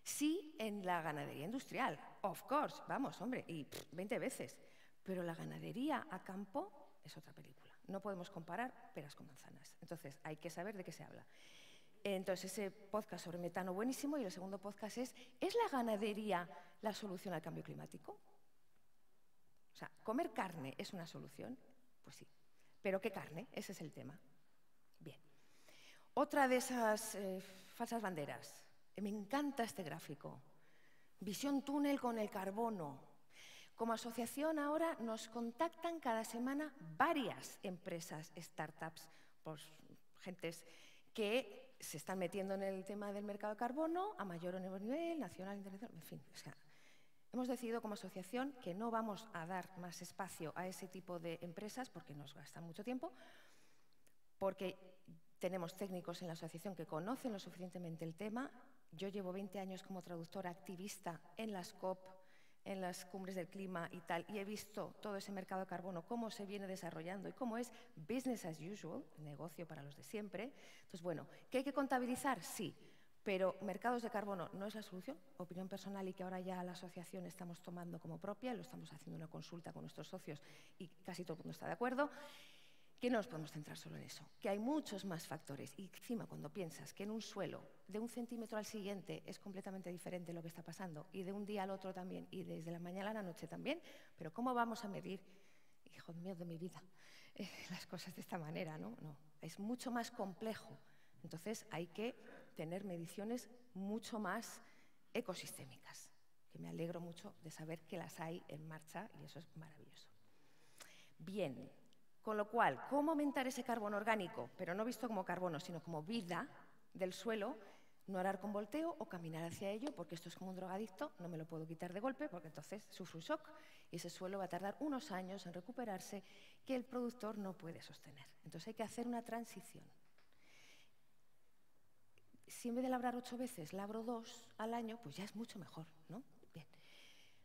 Sí, en la ganadería industrial, of course, vamos, hombre, y 20 veces. Pero la ganadería a campo es otra película. No podemos comparar peras con manzanas. Entonces, hay que saber de qué se habla. Entonces, ese podcast sobre metano buenísimo, y el segundo podcast ¿es la ganadería la solución al cambio climático? O sea, ¿comer carne es una solución? Pues sí. ¿Pero qué carne? Ese es el tema. Bien. Otra de esas falsas banderas. Me encanta este gráfico. Visión túnel con el carbono. Como asociación ahora nos contactan cada semana varias empresas, startups, pues, gentes que se están metiendo en el tema del mercado de carbono a mayor o menor nivel, nacional, internacional, en fin. O sea, hemos decidido como asociación que no vamos a dar más espacio a ese tipo de empresas porque nos gasta mucho tiempo, porque tenemos técnicos en la asociación que conocen lo suficientemente el tema. Yo llevo 20 años como traductora activista en las COP, en las cumbres del clima y tal, y he visto todo ese mercado de carbono, cómo se viene desarrollando y cómo es business as usual, negocio para los de siempre. Entonces, bueno, ¿qué hay que contabilizar? Sí, pero mercados de carbono no es la solución. Opinión personal y que ahora ya la asociación estamos tomando como propia, lo estamos haciendo una consulta con nuestros socios y casi todo el mundo está de acuerdo. Que no nos podemos centrar solo en eso, que hay muchos más factores. Y encima, cuando piensas que en un suelo, de 1 centímetro al siguiente, es completamente diferente lo que está pasando, y de un día al otro también, y desde la mañana a la noche también, pero ¿cómo vamos a medir, hijo mío de mi vida, las cosas de esta manera? No, es mucho más complejo. Entonces hay que tener mediciones mucho más ecosistémicas, que me alegro mucho de saber que las hay en marcha, y eso es maravilloso. Bien. Con lo cual, ¿cómo aumentar ese carbono orgánico? Pero no visto como carbono, sino como vida del suelo, no arar con volteo o caminar hacia ello, porque esto es como un drogadicto, no me lo puedo quitar de golpe, porque entonces sufro un shock y ese suelo va a tardar unos años en recuperarse que el productor no puede sostener. Entonces hay que hacer una transición. Si en vez de labrar 8 veces, labro 2 al año, pues ya es mucho mejor, ¿no? Bien.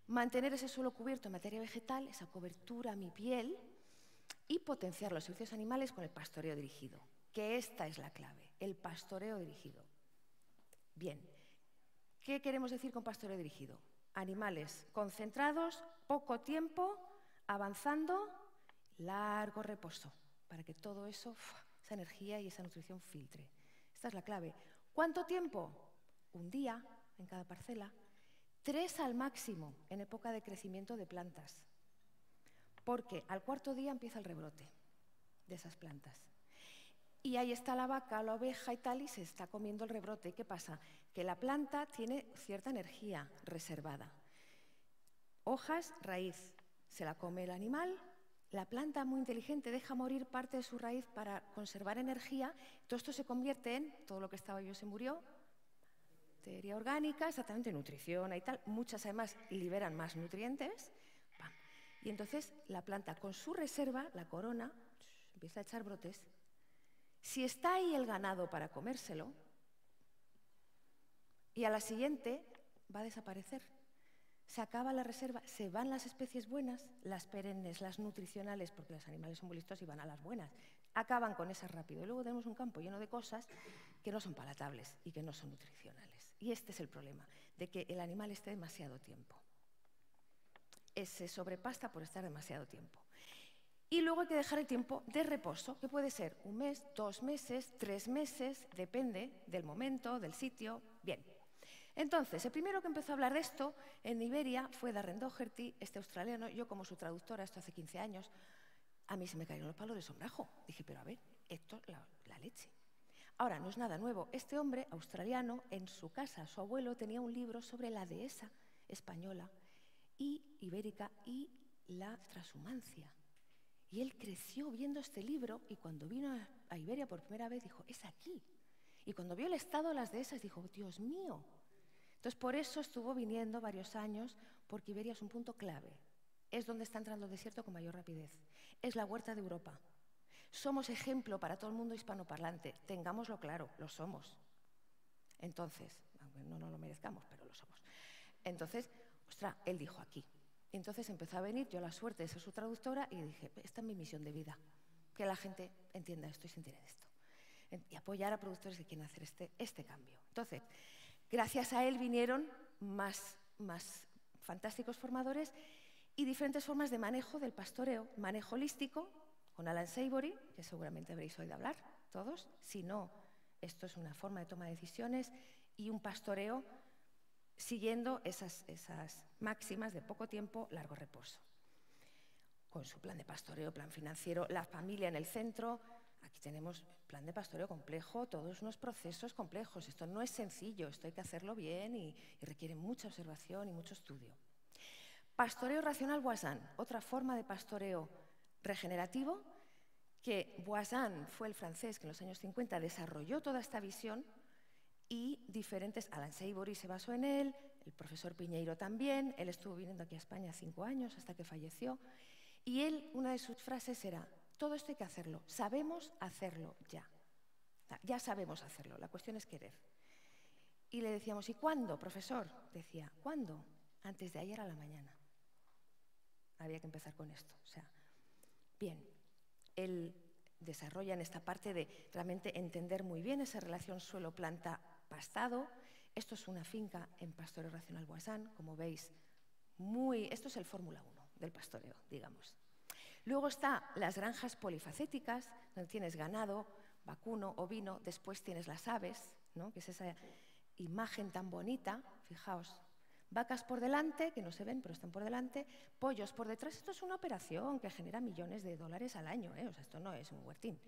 Mantener ese suelo cubierto en materia vegetal, esa cobertura a mi piel, y potenciar los servicios animales con el pastoreo dirigido, que esta es la clave, el pastoreo dirigido. Bien, ¿qué queremos decir con pastoreo dirigido? Animales concentrados, poco tiempo, avanzando, largo reposo, para que todo eso, esa energía y esa nutrición filtre. Esta es la clave. ¿Cuánto tiempo? 1 día en cada parcela, 3 al máximo en época de crecimiento de plantas. Porque al 4.º día empieza el rebrote de esas plantas. Y ahí está la vaca, la oveja y tal, y se está comiendo el rebrote. ¿Y qué pasa? Que la planta tiene cierta energía reservada. Hojas, raíz, se la come el animal. La planta, muy inteligente, deja morir parte de su raíz para conservar energía. Todo esto se convierte en, todo lo que estaba vivo se murió, materia orgánica, exactamente, nutrición y tal. Muchas además liberan más nutrientes. Y entonces la planta con su reserva, la corona, empieza a echar brotes. Si está ahí el ganado para comérselo, y a la siguiente va a desaparecer. Se acaba la reserva, se van las especies buenas, las perennes, las nutricionales, porque los animales son muy listos y van a las buenas. Acaban con esas rápido. Y luego tenemos un campo lleno de cosas que no son palatables y que no son nutricionales. Y este es el problema, de que el animal esté demasiado tiempo. Se sobrepasta por estar demasiado tiempo. Y luego hay que dejar el tiempo de reposo, que puede ser 1 mes, 2 meses, 3 meses, depende del momento, del sitio. Bien. Entonces, el primero que empezó a hablar de esto en Iberia fue Darren Doherty, este australiano. Yo, como su traductora, esto hace 15 años, a mí se me cayeron los palos de sombrajo. Dije, pero a ver, esto es la leche. Ahora, no es nada nuevo. Este hombre australiano, en su casa, su abuelo tenía un libro sobre la dehesa española y ibérica y la transhumancia. Y él creció viendo este libro y cuando vino a Iberia por primera vez dijo, es aquí. Y cuando vio el estado de las dehesas dijo, Dios mío. Entonces, por eso estuvo viniendo varios años, porque Iberia es un punto clave. Es donde está entrando el desierto con mayor rapidez. Es la huerta de Europa. Somos ejemplo para todo el mundo hispanoparlante. Tengámoslo claro, lo somos. Entonces, aunque no nos lo merezcamos, pero lo somos. Entonces, ostras, él dijo aquí. Entonces empezó a venir, yo la suerte de ser su traductora, y dije, esta es mi misión de vida, que la gente entienda esto y se entere de esto. Y apoyar a productores que quieren hacer este cambio. Entonces, gracias a él vinieron más fantásticos formadores y diferentes formas de manejo del pastoreo. Manejo holístico, con Alan Savory, que seguramente habréis oído hablar todos. Si no, esto es una forma de toma de decisiones y un pastoreo siguiendo esas máximas de poco tiempo, largo reposo. Con su plan de pastoreo, plan financiero, la familia en el centro. Aquí tenemos plan de pastoreo complejo, todos unos procesos complejos. Esto no es sencillo, esto hay que hacerlo bien y requiere mucha observación y mucho estudio. Pastoreo racional Voisin, otra forma de pastoreo regenerativo, que Voisin fue el francés que en los años 50 desarrolló toda esta visión y diferentes, Alan Savory se basó en él, el profesor Piñeiro también, él estuvo viniendo aquí a España 5 años hasta que falleció, y él, una de sus frases era, todo esto hay que hacerlo, sabemos hacerlo ya. Ya sabemos hacerlo, la cuestión es querer. Y le decíamos, ¿y cuándo, profesor? Decía, ¿cuándo? Antes de ayer a la mañana. Había que empezar con esto. O sea, bien, él desarrolla en esta parte de realmente entender muy bien esa relación suelo-planta-pastado. Esto es una finca en pastoreo racional Voisin, como veis, esto es el Fórmula 1 del pastoreo, digamos. Luego está las granjas polifacéticas, donde tienes ganado, vacuno, ovino, después tienes las aves, ¿no? Que es esa imagen tan bonita, fijaos, vacas por delante, que no se ven, pero están por delante, pollos por detrás. Esto es una operación que genera millones de dólares al año, ¿eh? O sea, esto no es un huertín.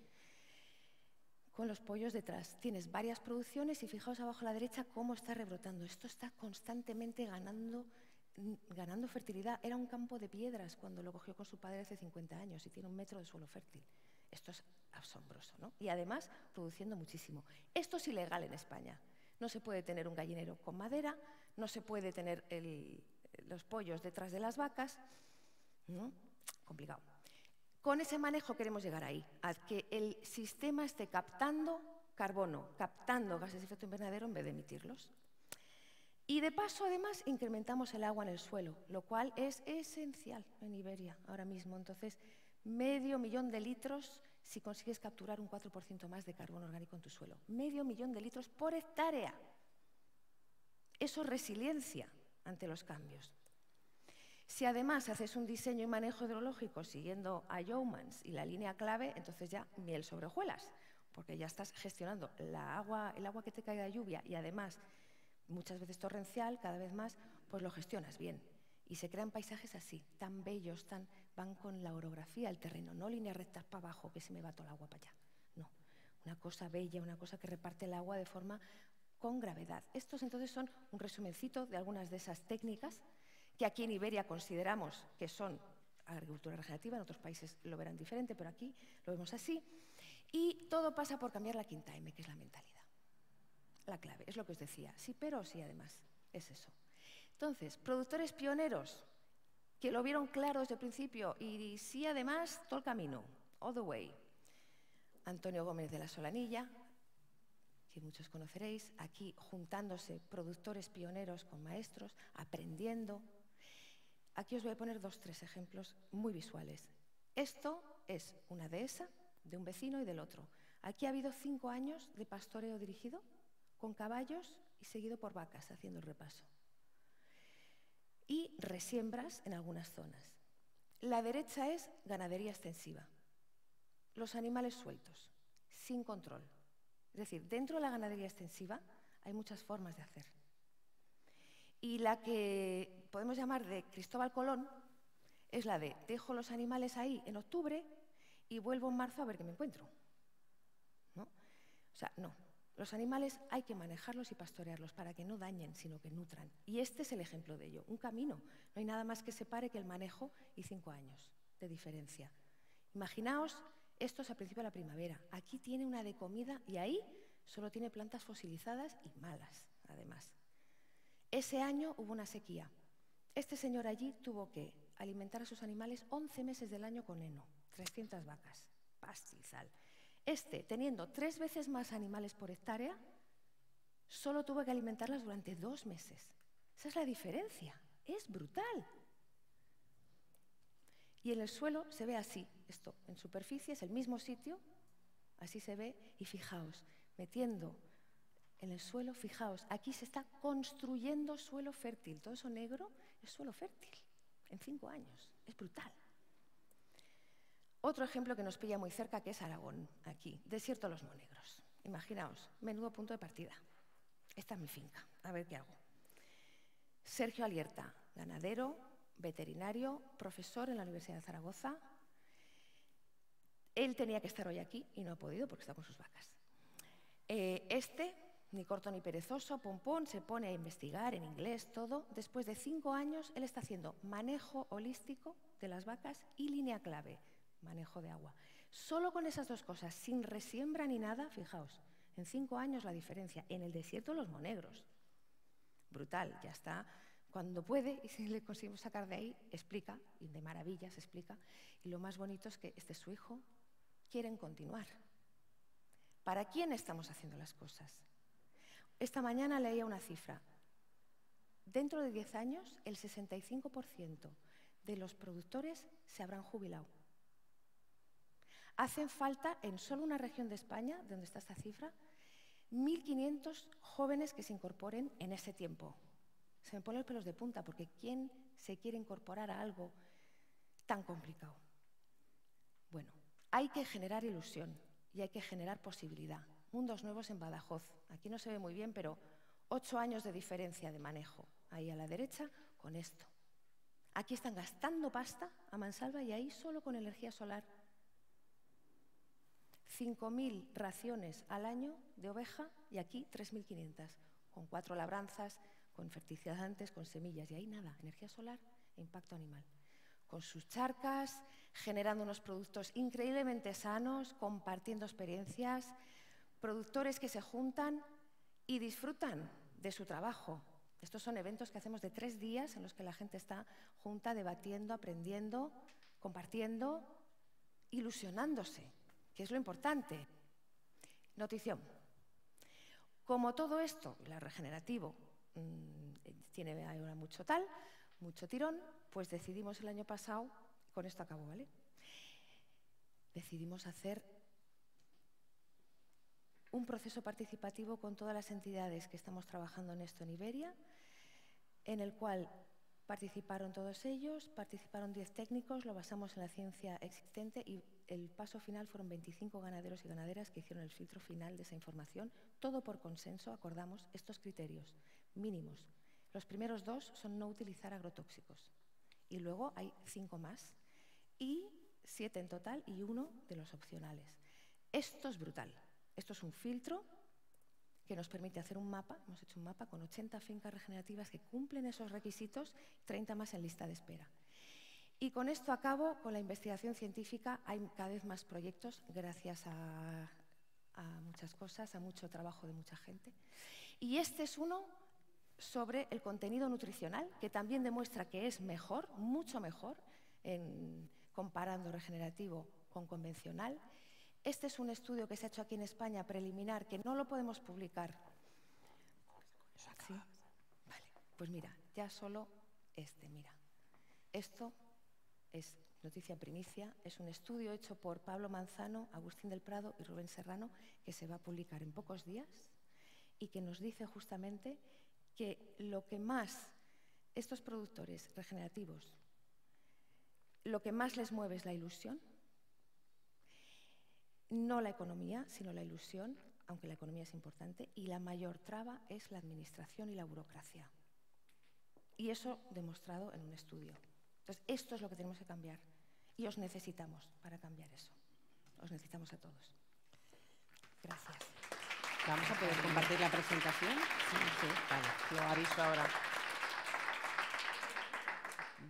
Con los pollos detrás tienes varias producciones y fijaos abajo a la derecha cómo está rebrotando. Esto está constantemente ganando fertilidad. Era un campo de piedras cuando lo cogió con su padre hace 50 años y tiene 1 metro de suelo fértil. Esto es asombroso, ¿no? Y además produciendo muchísimo. Esto es ilegal en España. No se puede tener un gallinero con madera, no se puede tener los pollos detrás de las vacas, ¿no? Complicado. Con ese manejo queremos llegar ahí, a que el sistema esté captando carbono, captando gases de efecto invernadero en vez de emitirlos. Y de paso, además, incrementamos el agua en el suelo, lo cual es esencial en Iberia ahora mismo. Entonces, 500.000 de litros si consigues capturar un 4% más de carbono orgánico en tu suelo. 500.000 de litros por hectárea. Eso es resiliencia ante los cambios. Si además haces un diseño y manejo hidrológico siguiendo a Yeomans y la línea clave, entonces ya miel sobre hojuelas, porque ya estás gestionando el agua que te caiga de lluvia y además muchas veces torrencial, cada vez más, pues lo gestionas bien. Y se crean paisajes así, tan bellos, van con la orografía, el terreno, no líneas rectas para abajo, que se me va todo el agua para allá. No, una cosa bella, una cosa que reparte el agua de forma con gravedad. Estos entonces son un resumencito de algunas de esas técnicas que aquí en Iberia consideramos que son agricultura regenerativa, en otros países lo verán diferente, pero aquí lo vemos así. Y todo pasa por cambiar la quinta M, que es la mentalidad. La clave, es lo que os decía, sí, pero sí, además, es eso. Entonces, productores pioneros que lo vieron claro desde el principio y sí, además, todo el camino, all the way. Antonio Gómez de la Solanilla, que muchos conoceréis, aquí juntándose productores pioneros con maestros, aprendiendo. Aquí os voy a poner 2 o 3 ejemplos muy visuales. Esto es una dehesa de un vecino y del otro. Aquí ha habido 5 años de pastoreo dirigido con caballos y seguido por vacas, haciendo el repaso. Y resiembras en algunas zonas. La derecha es ganadería extensiva. Los animales sueltos, sin control. Es decir, dentro de la ganadería extensiva hay muchas formas de hacer. Y la que podemos llamar de Cristóbal Colón es la de dejo los animales ahí en octubre y vuelvo en marzo a ver qué me encuentro, ¿no? O sea, no. Los animales hay que manejarlos y pastorearlos para que no dañen, sino que nutran. Y este es el ejemplo de ello, un camino. No hay nada más que separe que el manejo y 5 años de diferencia. Imaginaos, esto es a principio de la primavera. Aquí tiene una de comida y ahí solo tiene plantas fosilizadas y malas, además. Ese año hubo una sequía. Este señor allí tuvo que alimentar a sus animales 11 meses del año con heno, 300 vacas, pastizal. Este, teniendo 3 veces más animales por hectárea, solo tuvo que alimentarlas durante 2 meses. Esa es la diferencia, es brutal. Y en el suelo se ve así, esto en superficie es el mismo sitio, así se ve, y fijaos, metiendo en el suelo, fijaos, aquí se está construyendo suelo fértil, todo eso negro es suelo fértil, en 5 años, es brutal. Otro ejemplo que nos pilla muy cerca, que es Aragón, aquí, Desierto de los Monegros. Imaginaos, menudo punto de partida. Esta es mi finca, a ver qué hago. Sergio Alierta, ganadero, veterinario, profesor en la Universidad de Zaragoza. Él tenía que estar hoy aquí y no ha podido porque está con sus vacas. Ni corto ni perezoso, pompón, se pone a investigar en inglés todo. Después de 5 años, él está haciendo manejo holístico de las vacas y línea clave, manejo de agua. Solo con esas 2 cosas, sin resiembra ni nada, fijaos, en 5 años la diferencia, en el desierto de los Monegros. Brutal, ya está. Cuando puede, y si le conseguimos sacar de ahí, explica, y de maravillas explica. Y lo más bonito es que este es su hijo, quieren continuar. ¿Para quién estamos haciendo las cosas? Esta mañana leía una cifra. Dentro de 10 años, el 65% de los productores se habrán jubilado. Hacen falta, en solo una región de España, de donde está esta cifra, 1.500 jóvenes que se incorporen en ese tiempo. Se me ponen los pelos de punta, porque ¿quién se quiere incorporar a algo tan complicado? Bueno, hay que generar ilusión y hay que generar posibilidad. Mundos nuevos en Badajoz. Aquí no se ve muy bien, pero 8 años de diferencia de manejo. Ahí a la derecha, con esto. Aquí están gastando pasta a mansalva y ahí solo con energía solar. 5.000 raciones al año de oveja y aquí 3.500, con 4 labranzas, con fertilizantes, con semillas. Y ahí nada, energía solar e impacto animal. Con sus charcas, generando unos productos increíblemente sanos, compartiendo experiencias, productores que se juntan y disfrutan de su trabajo. Estos son eventos que hacemos de 3 días en los que la gente está junta, debatiendo, aprendiendo, compartiendo, ilusionándose, que es lo importante. Notición. Como todo esto, la regenerativo, tiene ahora mucho tirón, pues decidimos el año pasado, con esto acabo, ¿vale? Decidimos hacer un proceso participativo con todas las entidades que estamos trabajando en esto en Iberia, en el cual participaron todos ellos, participaron 10 técnicos, lo basamos en la ciencia existente y el paso final fueron 25 ganaderos y ganaderas que hicieron el filtro final de esa información, todo por consenso, acordamos estos criterios mínimos. Los primeros 2 son no utilizar agrotóxicos y luego hay 5 más y 7 en total y 1 de los opcionales. Esto es brutal. Esto es un filtro que nos permite hacer un mapa, hemos hecho un mapa con 80 fincas regenerativas que cumplen esos requisitos, 30 más en lista de espera. Y con esto acabo, con la investigación científica, hay cada vez más proyectos gracias a muchas cosas, a mucho trabajo de mucha gente. Y este es uno sobre el contenido nutricional, que también demuestra que es mejor, mucho mejor, comparando regenerativo con convencional. Este es un estudio que se ha hecho aquí en España, preliminar, que no lo podemos publicar. ¿Sí? Vale, pues mira, ya solo mira. Esto es noticia primicia, es un estudio hecho por Pablo Manzano, Agustín del Prado y Rubén Serrano, que se va a publicar en pocos días y que nos dice justamente que lo que más estos productores regenerativos, lo que más les mueve es la ilusión. No la economía, sino la ilusión, aunque la economía es importante, y la mayor traba es la administración y la burocracia. Y eso demostrado en un estudio. Entonces, esto es lo que tenemos que cambiar. Y os necesitamos para cambiar eso. Os necesitamos a todos. Gracias. ¿Vamos a poder compartir la presentación? Sí, vale, lo aviso ahora.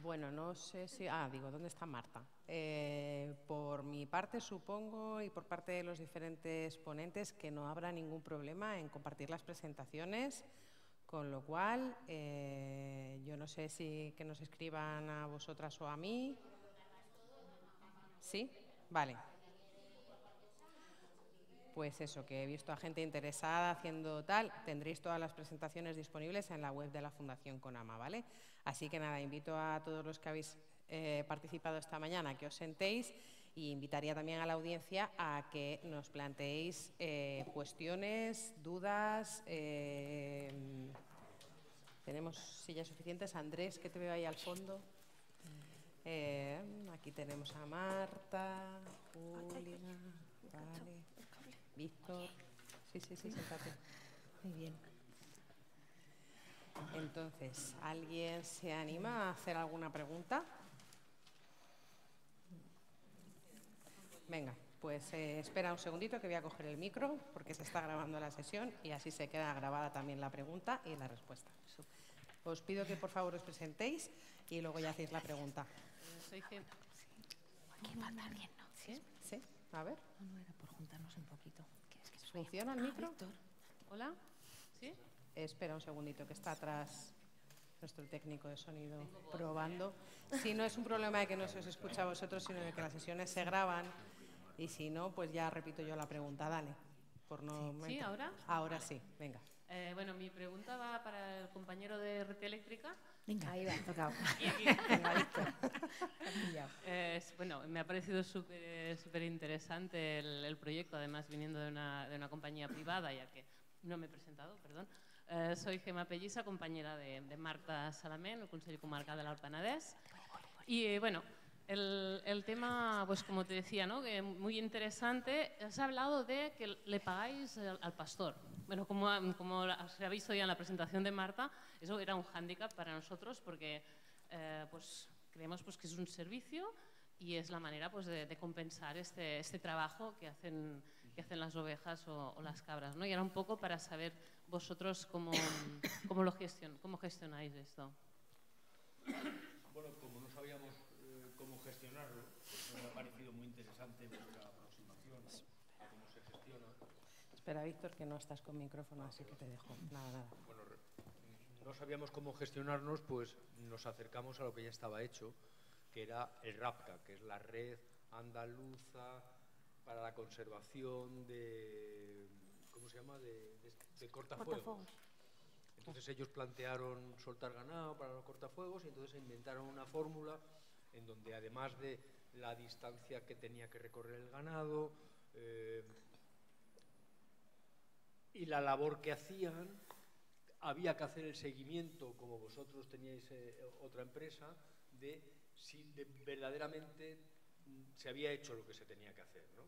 Bueno, no sé si... digo, ¿dónde está Marta? Por mi parte, supongo, y por parte de los diferentes ponentes, que no habrá ningún problema en compartir las presentaciones, con lo cual, yo no sé si que nos escriban a vosotras o a mí. ¿Sí? Vale. Pues eso, que he visto a gente interesada haciendo tal, tendréis todas las presentaciones disponibles en la web de la Fundación CONAMA, ¿vale? Así que nada, invito a todos los que habéis participado esta mañana a que os sentéis y invitaría también a la audiencia a que nos planteéis cuestiones, dudas. Tenemos sillas suficientes. Andrés, que te veo ahí al fondo. Aquí tenemos a Marta, Julia, vale. Víctor. Sí, siéntate. Muy bien. Entonces, ¿alguien se anima a hacer alguna pregunta? Venga, pues espera un segundito que voy a coger el micro porque se está grabando la sesión y así se queda grabada también la pregunta y la respuesta. Os pido que por favor os presentéis y luego ya hacéis la pregunta. Soy Gema. Aquí falta alguien, ¿no? ¿Sí? A ver. No era por juntarnos un poquito. ¿Funciona el micro? Víctor. Hola. ¿Sí? Espera un segundito que está atrás nuestro técnico de sonido probando. Si no es un problema de que no se os escucha a vosotros, sino de que las sesiones se graban y si no, pues ya repito yo la pregunta. Dale. ¿Sí? ¿Ahora? Ahora sí, venga. Bueno, mi pregunta va para el compañero de Red Eléctrica. Venga, ahí va, tocado. Venga, Víctor. Bueno, me ha parecido súper interesante el proyecto, además viniendo de una compañía privada, ya que no me he presentado, perdón. Soy Gema Pellisa, compañera de Marta Salamé, en el Consell Comarcal de l'Alt Penedès. Y bueno, el tema, pues como te decía, ¿no? Que muy interesante. Has hablado de que le pagáis al pastor. Bueno, como se ha visto ya en la presentación de Marta, eso era un hándicap para nosotros porque pues, creemos pues, que es un servicio y es la manera pues, de compensar este trabajo que hacen las ovejas o las cabras, ¿no? Y era un poco para saber vosotros cómo gestionáis esto. Bueno, como no sabíamos cómo gestionarlo, pues me ha parecido muy interesante vuestra aproximación a cómo se gestiona. Espera, Víctor, que no estás con micrófono, así que te dejo. Nada. Bueno, no sabíamos cómo gestionarnos, pues nos acercamos a lo que ya estaba hecho, que era el RAPCA, que es la Red Andaluza para la Conservación de... ¿Cómo se llama? De cortafuegos. Entonces ellos plantearon soltar ganado para los cortafuegos y entonces inventaron una fórmula en donde además de la distancia que tenía que recorrer el ganado y la labor que hacían, había que hacer el seguimiento, como vosotros teníais otra empresa, de si verdaderamente se había hecho lo que se tenía que hacer, ¿no?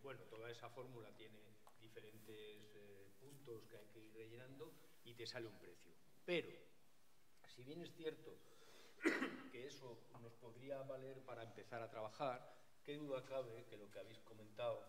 Bueno, toda esa fórmula tiene diferentes puntos que hay que ir rellenando y te sale un precio. Pero, si bien es cierto que eso nos podría valer para empezar a trabajar, qué duda cabe que lo que habéis comentado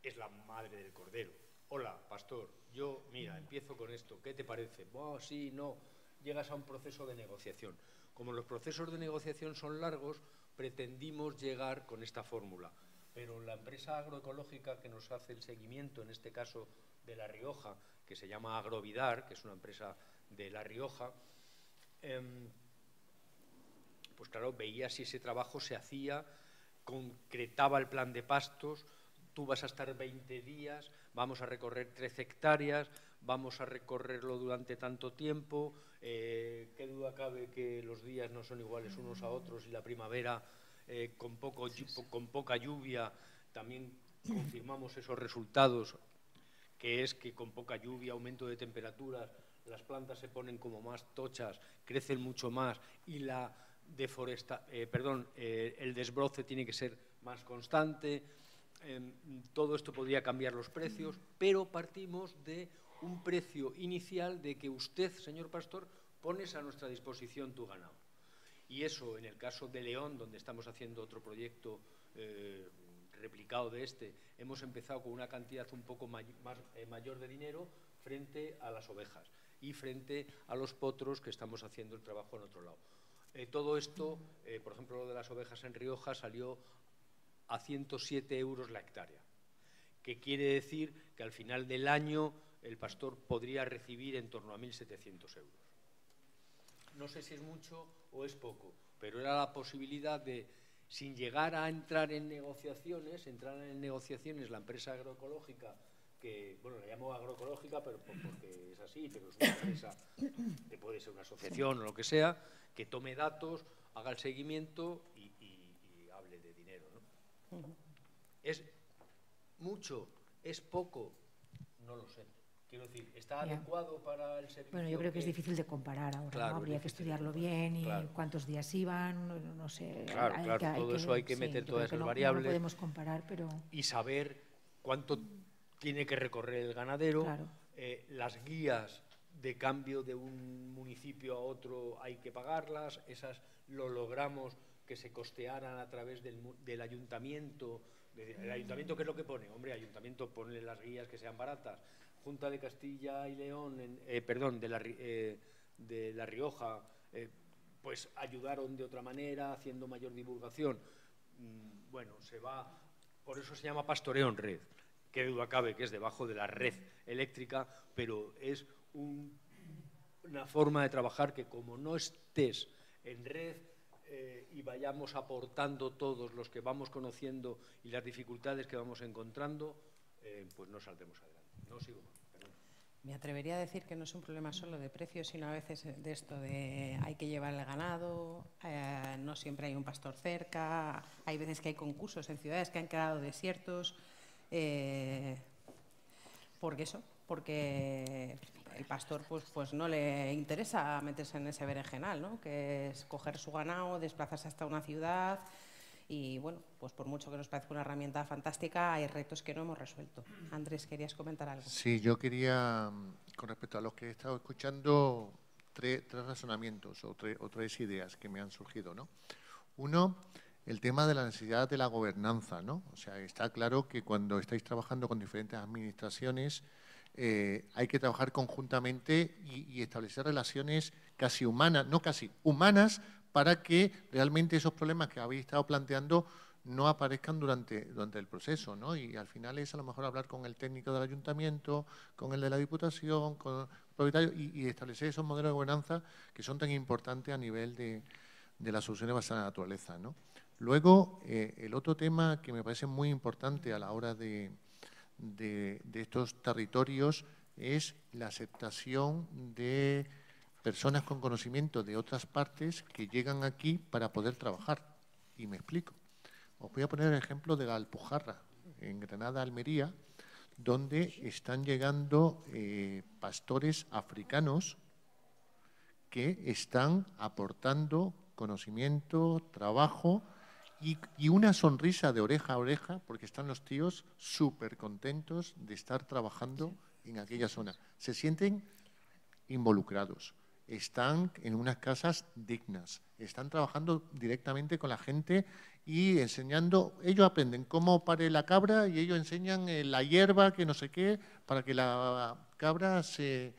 es la madre del cordero. Hola, pastor, yo, mira, empiezo con esto, ¿qué te parece? Oh, sí, no. Llegas a un proceso de negociación. Como los procesos de negociación son largos, pretendimos llegar con esta fórmula. Pero la empresa agroecológica que nos hace el seguimiento, en este caso de La Rioja, que se llama Agrovidar, que es una empresa de La Rioja, pues claro, veía si ese trabajo se hacía, concretaba el plan de pastos, tú vas a estar 20 días, vamos a recorrer 13 hectáreas, vamos a recorrerlo durante tanto tiempo, qué duda cabe que los días no son iguales unos a otros y la primavera con poca lluvia también confirmamos esos resultados, que es que con poca lluvia, aumento de temperaturas, las plantas se ponen como más tochas, crecen mucho más y el desbroce tiene que ser más constante. Todo esto podría cambiar los precios, pero partimos de un precio inicial de que usted, señor pastor, pones a nuestra disposición tu ganado. Y eso, en el caso de León, donde estamos haciendo otro proyecto replicado de este, hemos empezado con una cantidad un poco mayor de dinero frente a las ovejas y frente a los potros, que estamos haciendo el trabajo en otro lado. Todo esto, por ejemplo, lo de las ovejas en Rioja salió a 107 euros la hectárea, que quiere decir que al final del año el pastor podría recibir en torno a 1.700 euros. No sé si es mucho o es poco, pero era la posibilidad de, sin llegar a entrar en negociaciones, la empresa agroecológica, que, bueno, la llamo agroecológica pero porque es así, pero es una empresa que puede ser una asociación o lo que sea, que tome datos, haga el seguimiento y hable de dinero, ¿no? ¿Es mucho? ¿Es poco? No lo sé. Quiero decir, ¿está adecuado para el servicio? Bueno, yo creo que es difícil de comparar ahora, claro, ¿no? Habría que estudiarlo bien y cuántos días iban, no sé. Claro, todo eso hay que meter todas esas variables. No podemos comparar, pero... Y saber cuánto tiene que recorrer el ganadero, las guías de cambio de un municipio a otro hay que pagarlas, esas lo logramos que se costearan a través del ayuntamiento. ¿El ayuntamiento qué es lo que pone? Hombre, ayuntamiento, ponle las guías que sean baratas. Junta de Castilla y León, de La Rioja, pues ayudaron de otra manera, haciendo mayor divulgación. Bueno, se va, por eso se llama pastoreo en red. Qué duda cabe que es debajo de la red eléctrica, pero es una forma de trabajar que, como no estés en red y vayamos aportando todos los que vamos conociendo y las dificultades que vamos encontrando, pues no saldremos adelante. No sigo más. Me atrevería a decir que no es un problema solo de precios, sino a veces de esto de hay que llevar el ganado, no siempre hay un pastor cerca, hay veces que hay concursos en ciudades que han quedado desiertos, porque el pastor pues no le interesa meterse en ese berenjenal, ¿no? Que es coger su ganado, desplazarse hasta una ciudad. Y bueno, pues por mucho que nos parezca una herramienta fantástica, hay retos que no hemos resuelto. Andrés, ¿querías comentar algo? Sí, yo quería, con respecto a lo que he estado escuchando, tres razonamientos o tres ideas que me han surgido, ¿no? Uno, el tema de la necesidad de la gobernanza, ¿no? O sea, está claro que cuando estáis trabajando con diferentes administraciones, hay que trabajar conjuntamente y establecer relaciones casi humanas, no casi, humanas, para que realmente esos problemas que habéis estado planteando no aparezcan durante el proceso, ¿no? Y al final es a lo mejor hablar con el técnico del ayuntamiento, con el de la Diputación, con el propietario y establecer esos modelos de gobernanza que son tan importantes a nivel de las soluciones basadas en la naturaleza, ¿no? Luego, el otro tema que me parece muy importante a la hora de estos territorios es la aceptación de personas con conocimiento de otras partes que llegan aquí para poder trabajar. Y me explico. Os voy a poner el ejemplo de la Alpujarra, en Granada, Almería, donde están llegando pastores africanos que están aportando conocimiento, trabajo y una sonrisa de oreja a oreja, porque están los tíos súper contentos de estar trabajando en aquella zona. Se sienten involucrados. Están en unas casas dignas, están trabajando directamente con la gente y enseñando, ellos aprenden cómo pare la cabra y ellos enseñan la hierba, que no sé qué, para que la cabra se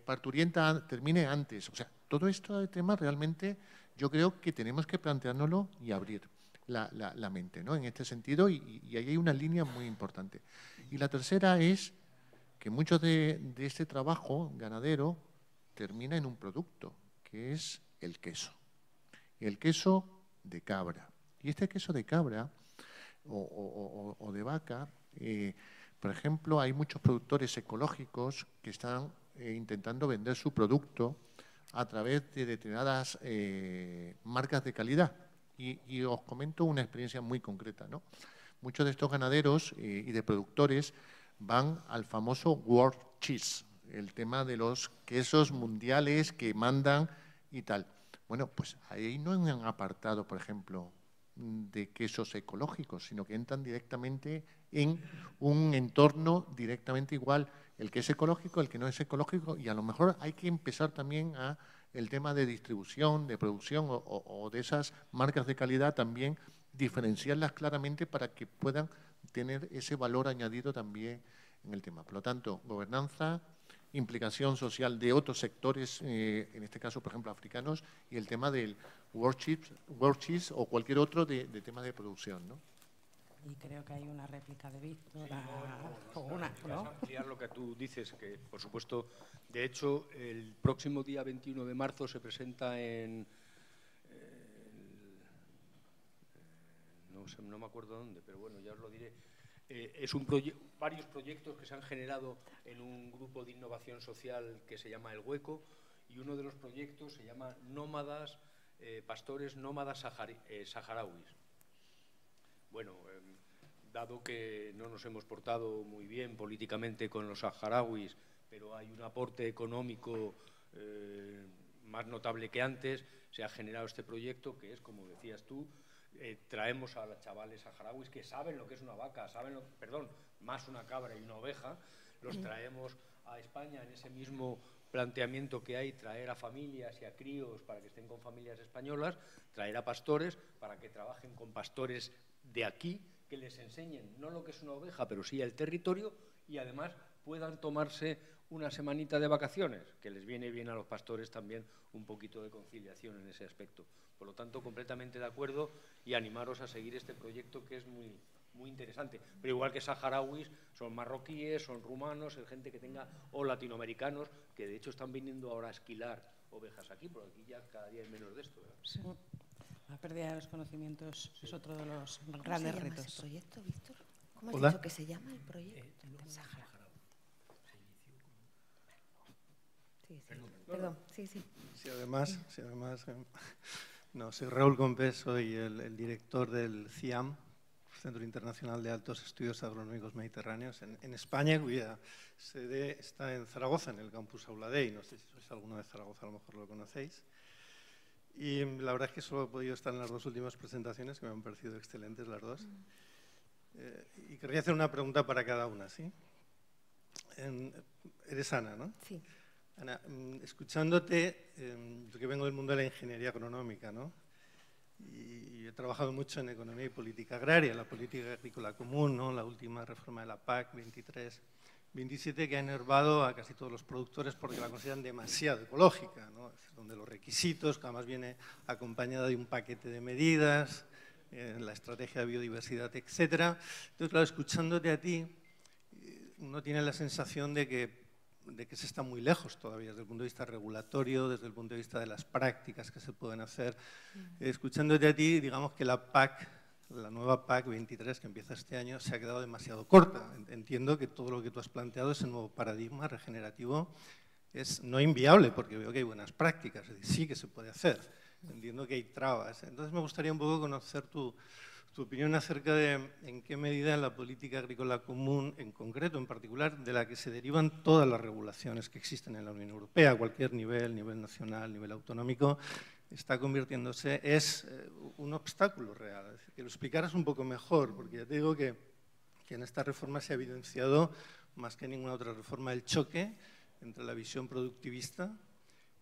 parturienta termine antes. O sea, todo esto de temas realmente yo creo que tenemos que planteárnoslo y abrir la mente, ¿no? En este sentido, y ahí hay una línea muy importante. Y la tercera es que mucho de este trabajo ganadero termina en un producto, que es el queso. El queso de cabra. Y este queso de cabra o de vaca, por ejemplo, hay muchos productores ecológicos que están intentando vender su producto a través de determinadas marcas de calidad. Y os comento una experiencia muy concreta, ¿no? Muchos de estos ganaderos y de productores van al famoso World Cheese, el tema de los quesos mundiales que mandan y tal. Bueno, pues ahí no han apartado, por ejemplo, de quesos ecológicos, sino que entran directamente en un entorno directamente igual, el que es ecológico, el que no es ecológico, y a lo mejor hay que empezar también a el tema de distribución, de producción o de esas marcas de calidad también diferenciarlas claramente para que puedan tener ese valor añadido también en el tema. Por lo tanto, gobernanza, implicación social de otros sectores, en este caso, por ejemplo, africanos, y el tema del worksheets o cualquier otro de temas de producción, ¿no? Y creo que hay una réplica de Víctor. ¿No? Ampliar lo que tú dices, que por supuesto, de hecho, el próximo día 21 de marzo se presenta no me acuerdo dónde, pero bueno, ya os lo diré. Es varios proyectos que se han generado en un grupo de innovación social que se llama El Hueco, y uno de los proyectos se llama Nómadas, Pastores Nómadas Saharauis. Bueno, dado que no nos hemos portado muy bien políticamente con los saharauis, pero hay un aporte económico más notable que antes, se ha generado este proyecto que es, como decías tú, traemos a los chavales saharauis que saben lo que es una vaca, más una cabra y una oveja, los traemos a España en ese mismo planteamiento que hay, traer a familias y a críos para que estén con familias españolas, traer a pastores para que trabajen con pastores de aquí, que les enseñen no lo que es una oveja, pero sí el territorio, y además puedan tomarse una semanita de vacaciones, que les viene bien a los pastores también un poquito de conciliación en ese aspecto. Por lo tanto, completamente de acuerdo, y animaros a seguir este proyecto que es muy, muy interesante. Pero igual que saharauis, son marroquíes, son rumanos, gente que tenga, o latinoamericanos, que de hecho están viniendo ahora a esquilar ovejas aquí, porque aquí ya cada día hay menos de esto, ¿verdad? Sí. La pérdida de los conocimientos es otro de los grandes retos. ¿Cómo se llama ese proyecto, Víctor? ¿Cómo has Hola. dicho que se llama el proyecto? Sahara. Sí, sí. Perdón, sí. Sí, además, no, soy Raúl Gómez, soy el director del CIAM, Centro Internacional de Altos Estudios Agronómicos Mediterráneos, en España, cuya sede está en Zaragoza, en el campus Aula Dei. No sé si sois alguno de Zaragoza, a lo mejor lo conocéis. Y la verdad es que solo he podido estar en las dos últimas presentaciones, que me han parecido excelentes las dos. Y querría hacer una pregunta para cada una, ¿sí? Eres Ana, ¿no? Sí. Ana, escuchándote, yo que vengo del mundo de la ingeniería agronómica, ¿no? Y he trabajado mucho en economía y política agraria, la política agrícola común, ¿no? La última reforma de la PAC 23-27, que ha enervado a casi todos los productores porque la consideran demasiado ecológica, ¿no? Es decir, donde los requisitos, que además viene acompañada de un paquete de medidas, la estrategia de biodiversidad, etcétera. Entonces, claro, escuchándote a ti, uno tiene la sensación de que se está muy lejos todavía desde el punto de vista regulatorio, desde el punto de vista de las prácticas que se pueden hacer. Escuchándote a ti, digamos que la PAC, la nueva PAC 23 que empieza este año, se ha quedado demasiado corta. Entiendo que todo lo que tú has planteado, ese nuevo paradigma regenerativo, es no inviable, porque veo que hay buenas prácticas, es decir, sí que se puede hacer. Entiendo que hay trabas. Entonces me gustaría un poco conocer tu opinión acerca de en qué medida la política agrícola común, en concreto, en particular, de la que se derivan todas las regulaciones que existen en la Unión Europea, a cualquier nivel nacional, nivel autonómico, está convirtiéndose, es un obstáculo real. Es decir, que lo explicaras un poco mejor, porque ya te digo que en esta reforma se ha evidenciado, más que ninguna otra reforma, el choque entre la visión productivista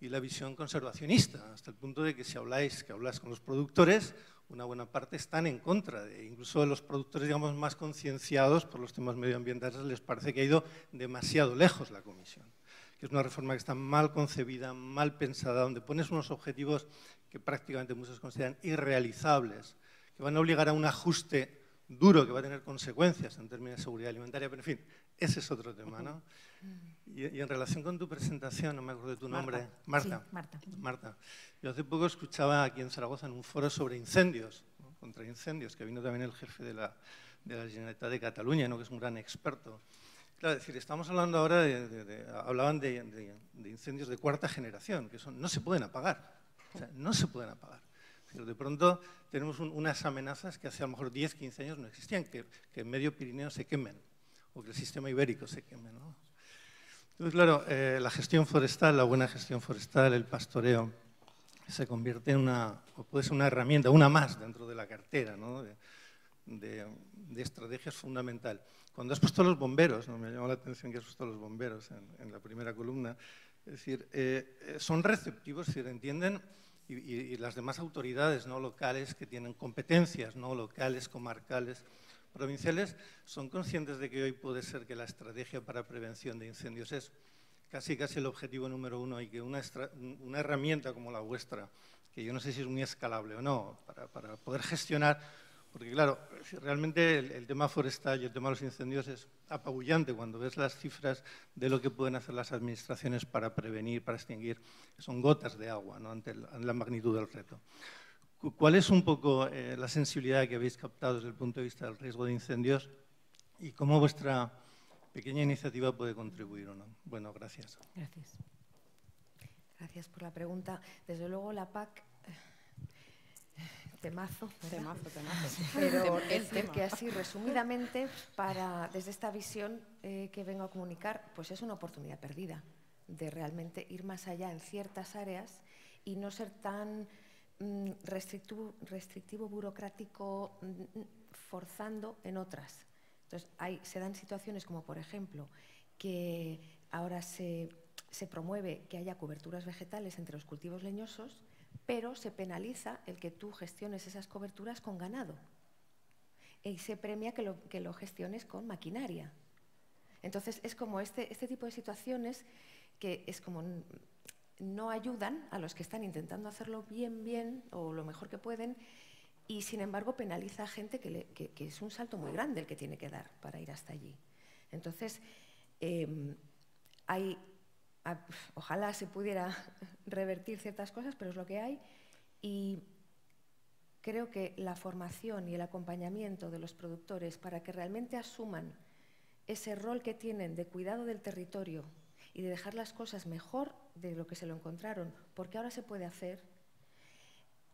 y la visión conservacionista, hasta el punto de que si hablas con los productores, una buena parte están en contra, incluso de los productores, digamos, más concienciados por los temas medioambientales, les parece que ha ido demasiado lejos la Comisión, que es una reforma que está mal concebida, mal pensada, donde pones unos objetivos que prácticamente muchos consideran irrealizables, que van a obligar a un ajuste duro que va a tener consecuencias en términos de seguridad alimentaria, pero en fin, ese es otro tema, ¿no? Y en relación con tu presentación, no me acuerdo de tu nombre. Marta. Sí, Marta. Yo hace poco escuchaba aquí en Zaragoza en un foro sobre incendios, ¿no? Contra incendios, que vino también el jefe de la Generalitat de Cataluña, ¿no? Que es un gran experto. Claro, es decir, estamos hablando ahora hablaban de incendios de cuarta generación, que no se pueden apagar. O sea, no se pueden apagar. Pero de pronto tenemos unas amenazas que hace a lo mejor 10, 15 años no existían, que en medio Pirineo se quemen, o que el sistema ibérico se queme, ¿no? Entonces, claro, la gestión forestal, la buena gestión forestal, el pastoreo, se convierte en puede ser una herramienta, una más dentro de la cartera, ¿no? de estrategia es fundamental. Cuando has puesto los bomberos, ¿no? Me ha llamado la atención que has puesto los bomberos en la primera columna, Es decir, son receptivos, es decir, entienden, y las demás autoridades, ¿no?, locales que tienen competencias, ¿no?, locales, comarcales, provinciales, son conscientes de que hoy puede ser que la estrategia para prevención de incendios es casi el objetivo número uno, y que una herramienta como la vuestra, que yo no sé si es muy escalable o no, para poder gestionar, porque claro, realmente el tema forestal y el tema de los incendios es apabullante cuando ves las cifras de lo que pueden hacer las administraciones para prevenir, para extinguir, son gotas de agua, ¿no?, ante la magnitud del reto. ¿Cuál es un poco la sensibilidad que habéis captado desde el punto de vista del riesgo de incendios y cómo vuestra pequeña iniciativa puede contribuir o no? Bueno, gracias. Gracias. Gracias por la pregunta. Desde luego la PAC, temazo, ¿verdad? Temazo. Pero El tema. que así resumidamente, desde esta visión que vengo a comunicar, pues es una oportunidad perdida de realmente ir más allá en ciertas áreas y no ser tan restrictivo, burocrático, forzando en otras. Entonces, se dan situaciones como, por ejemplo, que ahora se promueve que haya coberturas vegetales entre los cultivos leñosos, pero se penaliza el que tú gestiones esas coberturas con ganado. Y se premia que lo gestiones con maquinaria. Entonces, es como este tipo de situaciones que es como no ayudan a los que están intentando hacerlo bien o lo mejor que pueden, y sin embargo penaliza a gente que es un salto muy grande el que tiene que dar para ir hasta allí. Entonces, ojalá se pudiera revertir ciertas cosas, pero es lo que hay, y creo que la formación y el acompañamiento de los productores para que realmente asuman ese rol que tienen de cuidado del territorio y de dejar las cosas mejor de lo que se lo encontraron, porque ahora se puede hacer,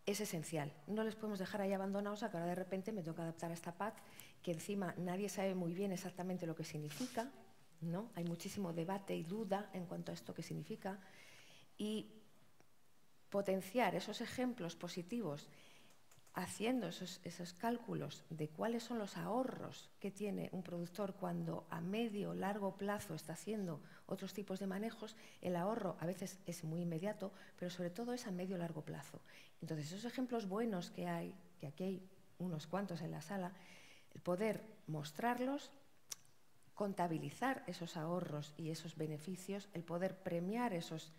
es esencial. No les podemos dejar ahí abandonados a que ahora de repente me toca adaptar a esta PAC, que encima nadie sabe muy bien exactamente lo que significa, ¿no? Hay muchísimo debate y duda en cuanto a esto que significa, y potenciar esos ejemplos positivos haciendo esos cálculos de cuáles son los ahorros que tiene un productor cuando a medio, largo plazo está haciendo otros tipos de manejos. El ahorro a veces es muy inmediato, pero sobre todo es a medio, largo plazo. Entonces, esos ejemplos buenos que hay, que aquí hay unos cuantos en la sala, el poder mostrarlos, contabilizar esos ahorros y esos beneficios, el poder premiar esos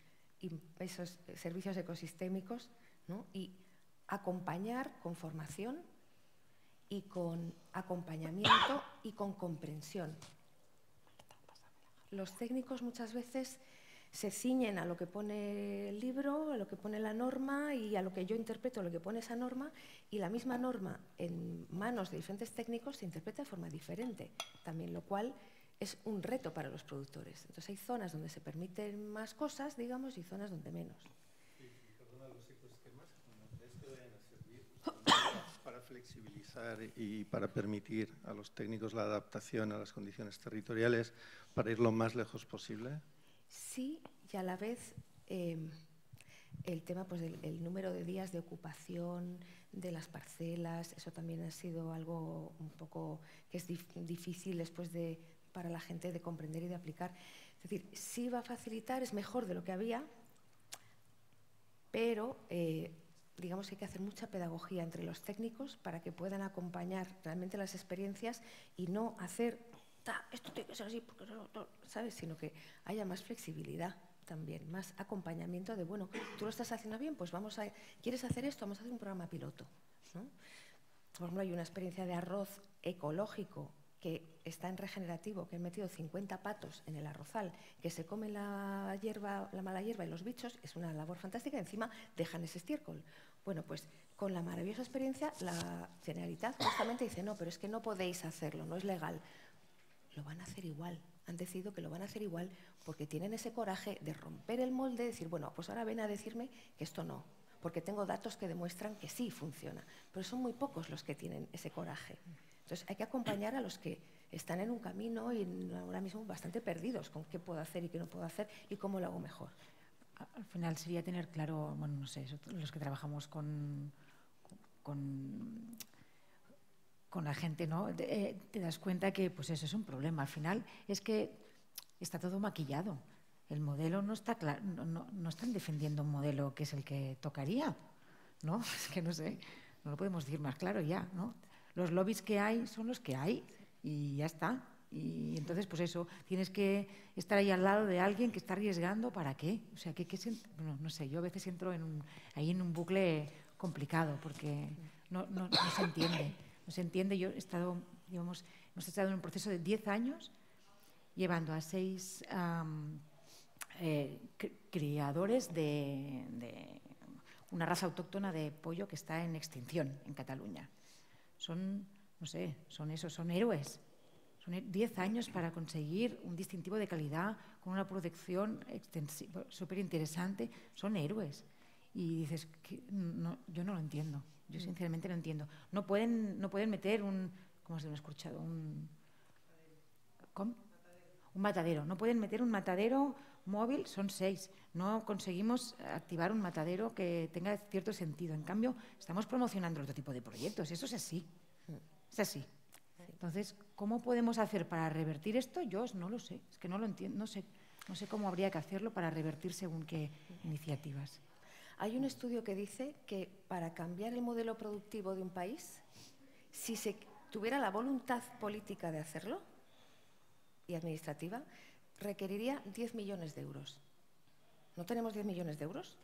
servicios ecosistémicos, ¿no? Y acompañar con formación y con acompañamiento y con comprensión. Los técnicos muchas veces se ciñen a lo que pone el libro, a lo que pone la norma y a lo que yo interpreto lo que pone esa norma, y la misma norma en manos de diferentes técnicos se interpreta de forma diferente también, lo cual es un reto para los productores. Entonces hay zonas donde se permiten más cosas, digamos, y zonas donde menos. Para flexibilizar y para permitir a los técnicos la adaptación a las condiciones territoriales para ir lo más lejos posible. Sí, y a la vez el tema, pues, el número de días de ocupación de las parcelas, eso también ha sido algo un poco que es difícil después para la gente de comprender y de aplicar. Es decir, sí va a facilitar, es mejor de lo que había, pero digamos que hay que hacer mucha pedagogía entre los técnicos para que puedan acompañar realmente las experiencias y no hacer, esto tiene que ser así, porque no, ¿sabes? Sino que haya más flexibilidad también, más acompañamiento de, bueno, tú lo estás haciendo bien, pues ¿quieres hacer esto? Vamos a hacer un programa piloto, ¿no? Por ejemplo, hay una experiencia de arroz ecológico que está en regenerativo, que han metido 50 patos en el arrozal, que se comen la mala hierba y los bichos, es una labor fantástica, y encima dejan ese estiércol. Bueno, pues con la maravillosa experiencia, la Generalitat justamente dice, no, pero es que no podéis hacerlo, no es legal. Lo van a hacer igual, han decidido que lo van a hacer igual porque tienen ese coraje de romper el molde, de decir, bueno, pues ahora ven a decirme que esto no, porque tengo datos que demuestran que sí funciona, pero son muy pocos los que tienen ese coraje. Entonces hay que acompañar a los que están en un camino y ahora mismo bastante perdidos con qué puedo hacer y qué no puedo hacer y cómo lo hago mejor. Al final sería tener claro, bueno, no sé, los que trabajamos con la gente, ¿no? Te das cuenta que pues eso es un problema. Al final es que está todo maquillado. el modelo no está claro, no están defendiendo un modelo que es el que tocaría, ¿no? Es que no sé, no lo podemos decir más claro ya, ¿no? Los lobbies que hay son los que hay y ya está. Y entonces, pues eso, tienes que estar ahí al lado de alguien que está arriesgando, ¿para qué? O sea, bueno, no sé, yo a veces entro ahí en un bucle complicado porque no se entiende. No se entiende. Hemos estado en un proceso de 10 años llevando a 6 criadores de una raza autóctona de pollo que está en extinción en Cataluña. Son, no sé, son héroes. Son 10 años para conseguir un distintivo de calidad con una protección súper interesante. Son héroes. Y dices, yo no lo entiendo. Yo sinceramente no entiendo. No pueden meter ¿cómo se lo he escuchado? Un matadero. No pueden meter un matadero móvil, son 6. No conseguimos activar un matadero que tenga cierto sentido. En cambio, estamos promocionando otro tipo de proyectos. Eso es así. Es así. Entonces, ¿cómo podemos hacer para revertir esto? Yo no lo sé. Es que no lo entiendo. No sé cómo habría que hacerlo para revertir según qué iniciativas. Hay un estudio que dice que para cambiar el modelo productivo de un país, si se tuviera la voluntad política de hacerlo y administrativa, requeriría 10 millones de euros. ¿No tenemos 10 millones de euros?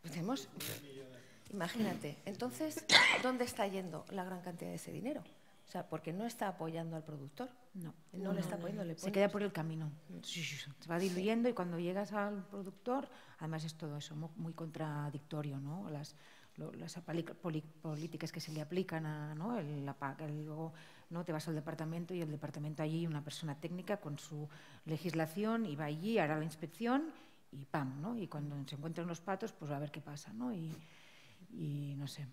¿Tenemos? Imagínate. Entonces, ¿dónde está yendo la gran cantidad de ese dinero? O sea, porque no está apoyando al productor. No le está apoyando. Se queda por el camino. Se va diluyendo y cuando llegas al productor, además es todo eso muy contradictorio, ¿no? Las políticas que se le aplican ¿no? La PAC, luego ¿no? Te vas al departamento y el departamento allí, una persona técnica con su legislación y va allí, hará la inspección y ¡pam! ¿No? Y cuando se encuentran los patos, pues a ver qué pasa, ¿no? Y no sé.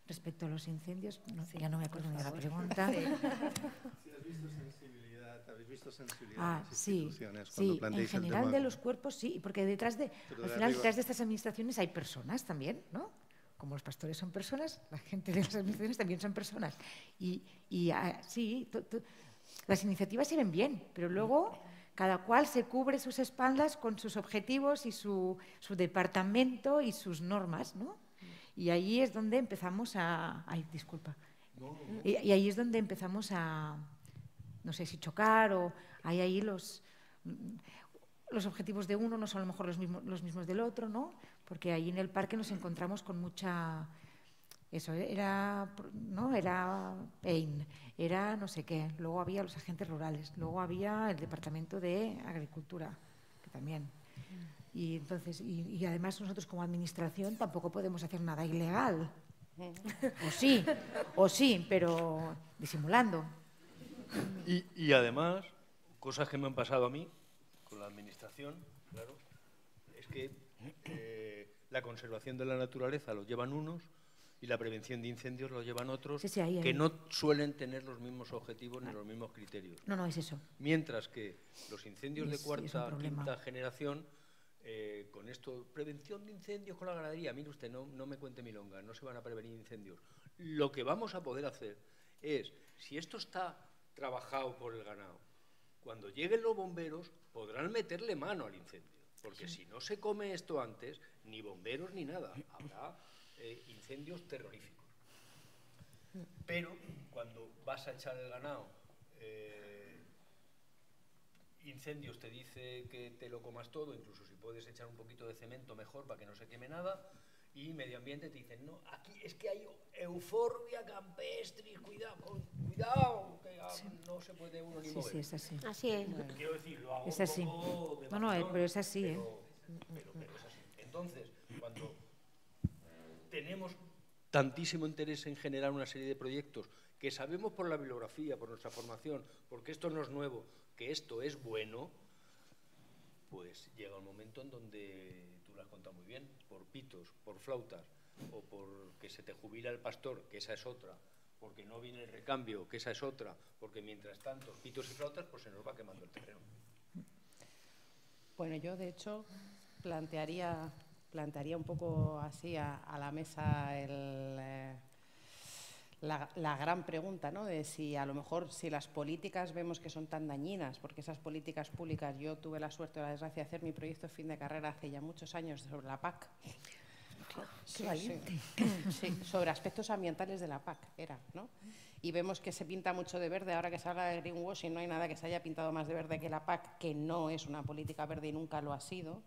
Respecto a los incendios, ya no me acuerdo de la pregunta. Si habéis visto sensibilidad en las instituciones cuando planteáis en general de los cuerpos sí, porque detrás de estas administraciones hay personas también, ¿no? Como los pastores son personas, la gente de las administraciones también son personas. Las iniciativas se ven bien, pero luego cada cual se cubre sus espaldas con sus objetivos y su departamento y sus normas, ¿no? Y ahí es donde empezamos a... Ay, disculpa. Y ahí es donde empezamos a... No sé si chocar o... Hay ahí los objetivos de uno no son a lo mejor los mismos del otro, ¿no? Porque ahí en el parque nos encontramos con mucha... Eso, era PEIN, era no sé qué. Luego había los agentes rurales, luego había el Departamento de Agricultura, que también... Y entonces, y además nosotros como administración tampoco podemos hacer nada ilegal. O sí, pero disimulando. Y además, cosas que me han pasado a mí con la administración, claro, es que la conservación de la naturaleza lo llevan unos y la prevención de incendios lo llevan otros, ahí. Que no suelen tener los mismos objetivos ni los mismos criterios. No, es eso. Mientras que los incendios de cuarta, quinta generación... con esto, prevención de incendios con la ganadería, mire usted, no me cuente milonga, no se van a prevenir incendios. Lo que vamos a poder hacer es, si esto está trabajado por el ganado, cuando lleguen los bomberos podrán meterle mano al incendio, porque si no se come esto antes, ni bomberos ni nada, habrá incendios terroríficos. Pero cuando vas a echar el ganado, incendios te dice que te lo comas todo, incluso si puedes echar un poquito de cemento mejor para que no se queme nada, y medio ambiente te dicen, no, aquí es que hay euforbia campestris, cuidado, que no se puede uno ni mover. Sí, es así. Así es. Quiero decir, lo hago es así. un poco de pero es así, pero es así. Entonces, cuando tenemos tantísimo interés en generar una serie de proyectos que sabemos por la bibliografía, por nuestra formación, porque esto no es nuevo, que esto es bueno, pues llega un momento en donde tú lo has contado muy bien, por pitos, por flautas, o por que se te jubila el pastor, que esa es otra, porque no viene el recambio, que esa es otra, porque mientras tanto, pitos y flautas, pues se nos va quemando el terreno. Bueno, yo de hecho plantearía un poco así a la mesa la gran pregunta, ¿no? De si a lo mejor si las políticas vemos que son tan dañinas, porque esas políticas públicas, yo tuve la suerte o la desgracia de hacer mi proyecto de fin de carrera hace ya muchos años sobre la PAC. Qué valiente. Sí, sobre aspectos ambientales de la PAC era, ¿no? Y vemos que se pinta mucho de verde, ahora que se habla de greenwashing, no hay nada que se haya pintado más de verde que la PAC, que no es una política verde y nunca lo ha sido.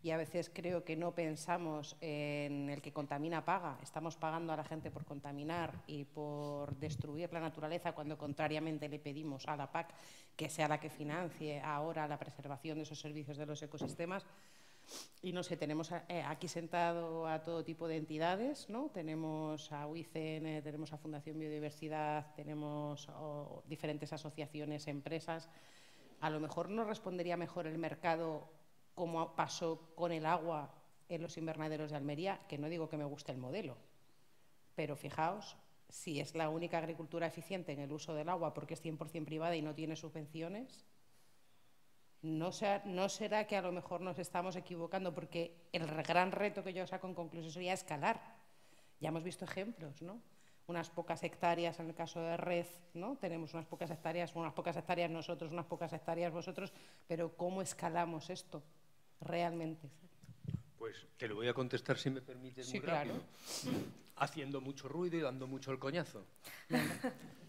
Y a veces creo que no pensamos en el que contamina paga. Estamos pagando a la gente por contaminar y por destruir la naturaleza cuando contrariamente le pedimos a la PAC que sea la que financie ahora la preservación de esos servicios de los ecosistemas. Y no sé, tenemos aquí sentado a todo tipo de entidades, ¿no? Tenemos a UICN, tenemos a Fundación Biodiversidad, tenemos diferentes asociaciones, empresas. A lo mejor nos respondería mejor el mercado, como pasó con el agua en los invernaderos de Almería, que no digo que me guste el modelo, pero fijaos, si es la única agricultura eficiente en el uso del agua porque es 100% privada y no tiene subvenciones, ¿no será que a lo mejor nos estamos equivocando? Porque el gran reto que yo saco en conclusión sería escalar. Ya hemos visto ejemplos, ¿no? Unas pocas hectáreas en el caso de Red, ¿no? Tenemos unas pocas hectáreas nosotros, unas pocas hectáreas vosotros, pero ¿cómo escalamos esto realmente? Pues te lo voy a contestar, si me permites, Sí, muy rápido. claro. Haciendo mucho ruido y dando mucho el coñazo.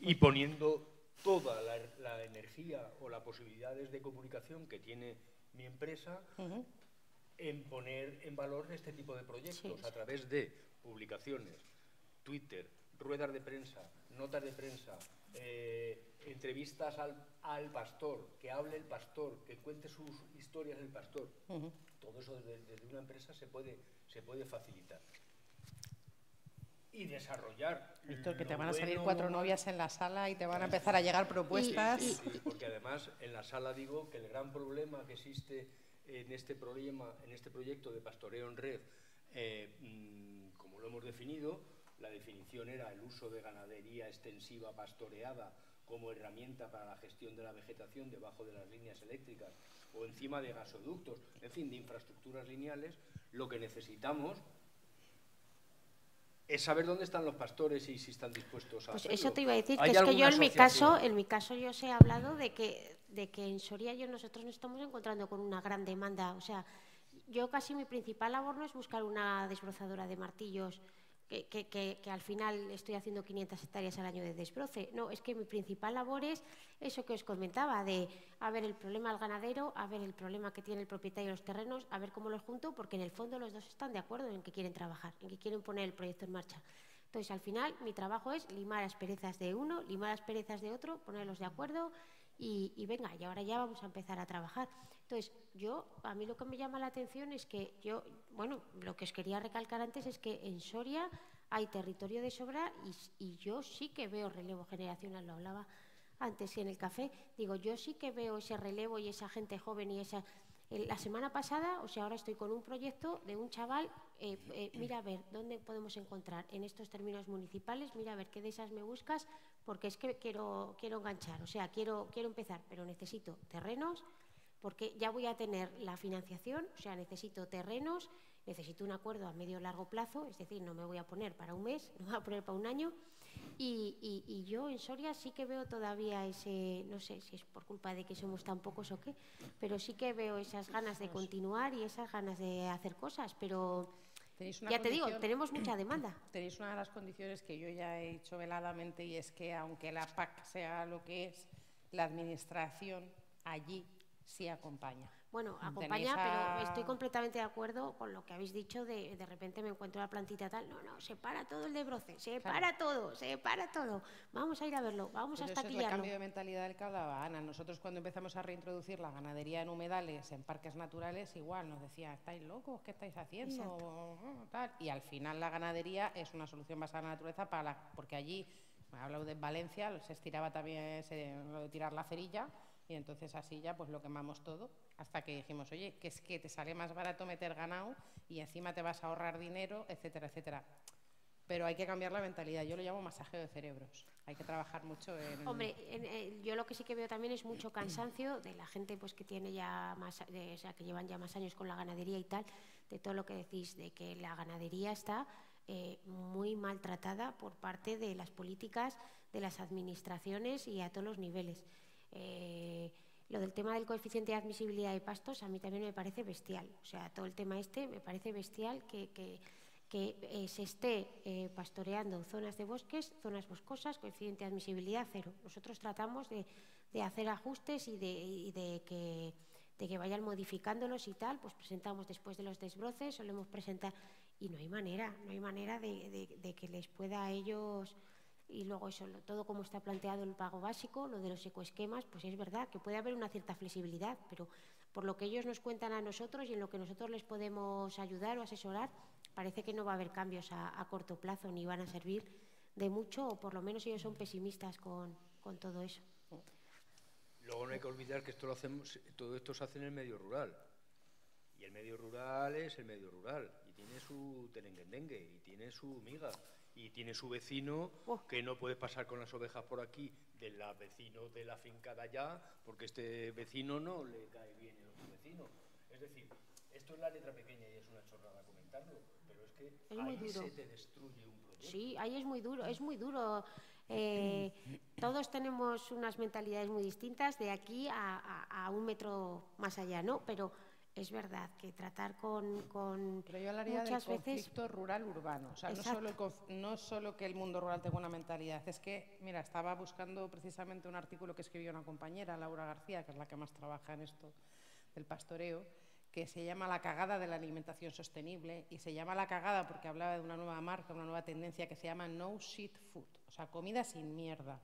Y poniendo toda la energía o las posibilidades de comunicación que tiene mi empresa en poner en valor este tipo de proyectos a través de publicaciones, Twitter, ruedas de prensa, notas de prensa, entrevistas al pastor, que hable el pastor, que cuente sus historias el pastor. Todo eso desde una empresa se puede facilitar. Y desarrollar. Víctor, que te van a salir 4 novias en la sala y te van a empezar a llegar propuestas. Sí, porque además en la sala digo que el gran problema que existe en este proyecto de pastoreo en red, como lo hemos definido, la definición era el uso de ganadería extensiva pastoreada como herramienta para la gestión de la vegetación debajo de las líneas eléctricas o encima de gasoductos, en fin, de infraestructuras lineales. Lo que necesitamos es saber dónde están los pastores y si están dispuestos a hacerlo. Eso te iba a decir, que es que yo en mi caso yo os he hablado de que en Soria nosotros nos estamos encontrando con una gran demanda. O sea, yo casi mi principal labor no es buscar una desbrozadora de martillos que al final estoy haciendo 500 hectáreas al año de desbroce. No, es que mi principal labor es eso que os comentaba, de a ver el problema del ganadero, a ver el problema que tiene el propietario de los terrenos, a ver cómo los junto, porque en el fondo los dos están de acuerdo en que quieren trabajar, en que quieren poner el proyecto en marcha. Entonces, al final, mi trabajo es limar las perezas de uno, limar las perezas de otro, ponerlos de acuerdo y venga, y ahora ya vamos a empezar a trabajar. Entonces, a mí lo que me llama la atención es que lo que os quería recalcar antes es que en Soria hay territorio de sobra y yo sí que veo relevo generacional, lo hablaba antes en el café, digo, yo sí que veo ese relevo y esa gente joven y esa... La semana pasada, ahora estoy con un proyecto de un chaval, mira a ver dónde podemos encontrar en estos términos municipales, mira a ver qué de esas me buscas, porque es que quiero enganchar, quiero empezar, pero necesito terrenos, porque ya voy a tener la financiación, necesito terrenos, necesito un acuerdo a medio o largo plazo, es decir, no me voy a poner para un mes, no me voy a poner para un año, y yo en Soria sí que veo todavía ese, no sé si es por culpa de que somos tan pocos o qué, pero sí que veo esas ganas de continuar y esas ganas de hacer cosas, pero ya te digo, tenemos mucha demanda. Tenéis una de las condiciones que yo ya he dicho veladamente, y es que aunque la PAC sea lo que es, la administración allí sí acompaña. Bueno, acompaña, pero estoy completamente de acuerdo con lo que habéis dicho de repente me encuentro la plantita tal. No, se para todo el desbroce, se para todo. Vamos a ir a verlo, vamos a taquillarlo. Eso es el cambio de mentalidad del que hablaba Ana. Nosotros cuando empezamos a reintroducir la ganadería en humedales, en parques naturales, igual nos decía, ¿estáis locos? ¿Qué estáis haciendo? Tal. Y al final la ganadería es una solución basada en la naturaleza porque allí, me he hablado de Valencia, se estiraba también lo de tirar la cerilla. Y entonces así ya pues lo quemamos todo, hasta que dijimos, oye, que es que te sale más barato meter ganado y encima te vas a ahorrar dinero, etcétera, etcétera. Pero hay que cambiar la mentalidad, yo lo llamo masajeo de cerebros, hay que trabajar mucho en... Hombre, yo lo que sí que veo también es mucho cansancio de la gente pues que tiene ya que llevan ya más años con la ganadería y tal, de todo lo que decís, de que la ganadería está muy maltratada por parte de las políticas, de las administraciones y a todos los niveles. Lo del tema del coeficiente de admisibilidad de pastos a mí también me parece bestial. O sea, todo el tema este me parece bestial que se esté pastoreando zonas de bosques, zonas boscosas, coeficiente de admisibilidad 0. Nosotros tratamos de hacer ajustes y de que vayan modificándolos y tal, pues presentamos después de los desbroces, solemos presentar y no hay manera de que les pueda a ellos. Y luego eso, todo como está planteado el pago básico, lo de los ecoesquemas, pues es verdad que puede haber una cierta flexibilidad, pero por lo que ellos nos cuentan a nosotros y en lo que nosotros les podemos ayudar o asesorar, parece que no va a haber cambios a corto plazo ni van a servir de mucho, o por lo menos ellos son pesimistas con todo eso. Luego no hay que olvidar que todo esto se hace en el medio rural. Y el medio rural es el medio rural. Y tiene su terenguendengue, y tiene su miga, y tiene su vecino que no puede pasar con las ovejas por aquí, del vecino de la finca de allá, porque este vecino no le cae bien el otro vecino. Es decir, esto es la letra pequeña y es una chorrada comentarlo, pero es que es ahí se te destruye un proyecto. Sí, ahí es muy duro, es muy duro. Todos tenemos unas mentalidades muy distintas de aquí a un metro más allá, ¿no? Pero es verdad que tratar con pero yo hablaría muchas del veces conflicto rural-urbano. O sea, no solo que el mundo rural tenga una mentalidad, es que, mira, estaba buscando precisamente un artículo que escribió una compañera, Laura García, que es la que más trabaja en esto del pastoreo, que se llama La cagada de la alimentación sostenible, y se llama La cagada porque hablaba de una nueva marca, una nueva tendencia que se llama No Shit Food, o sea, comida sin mierda.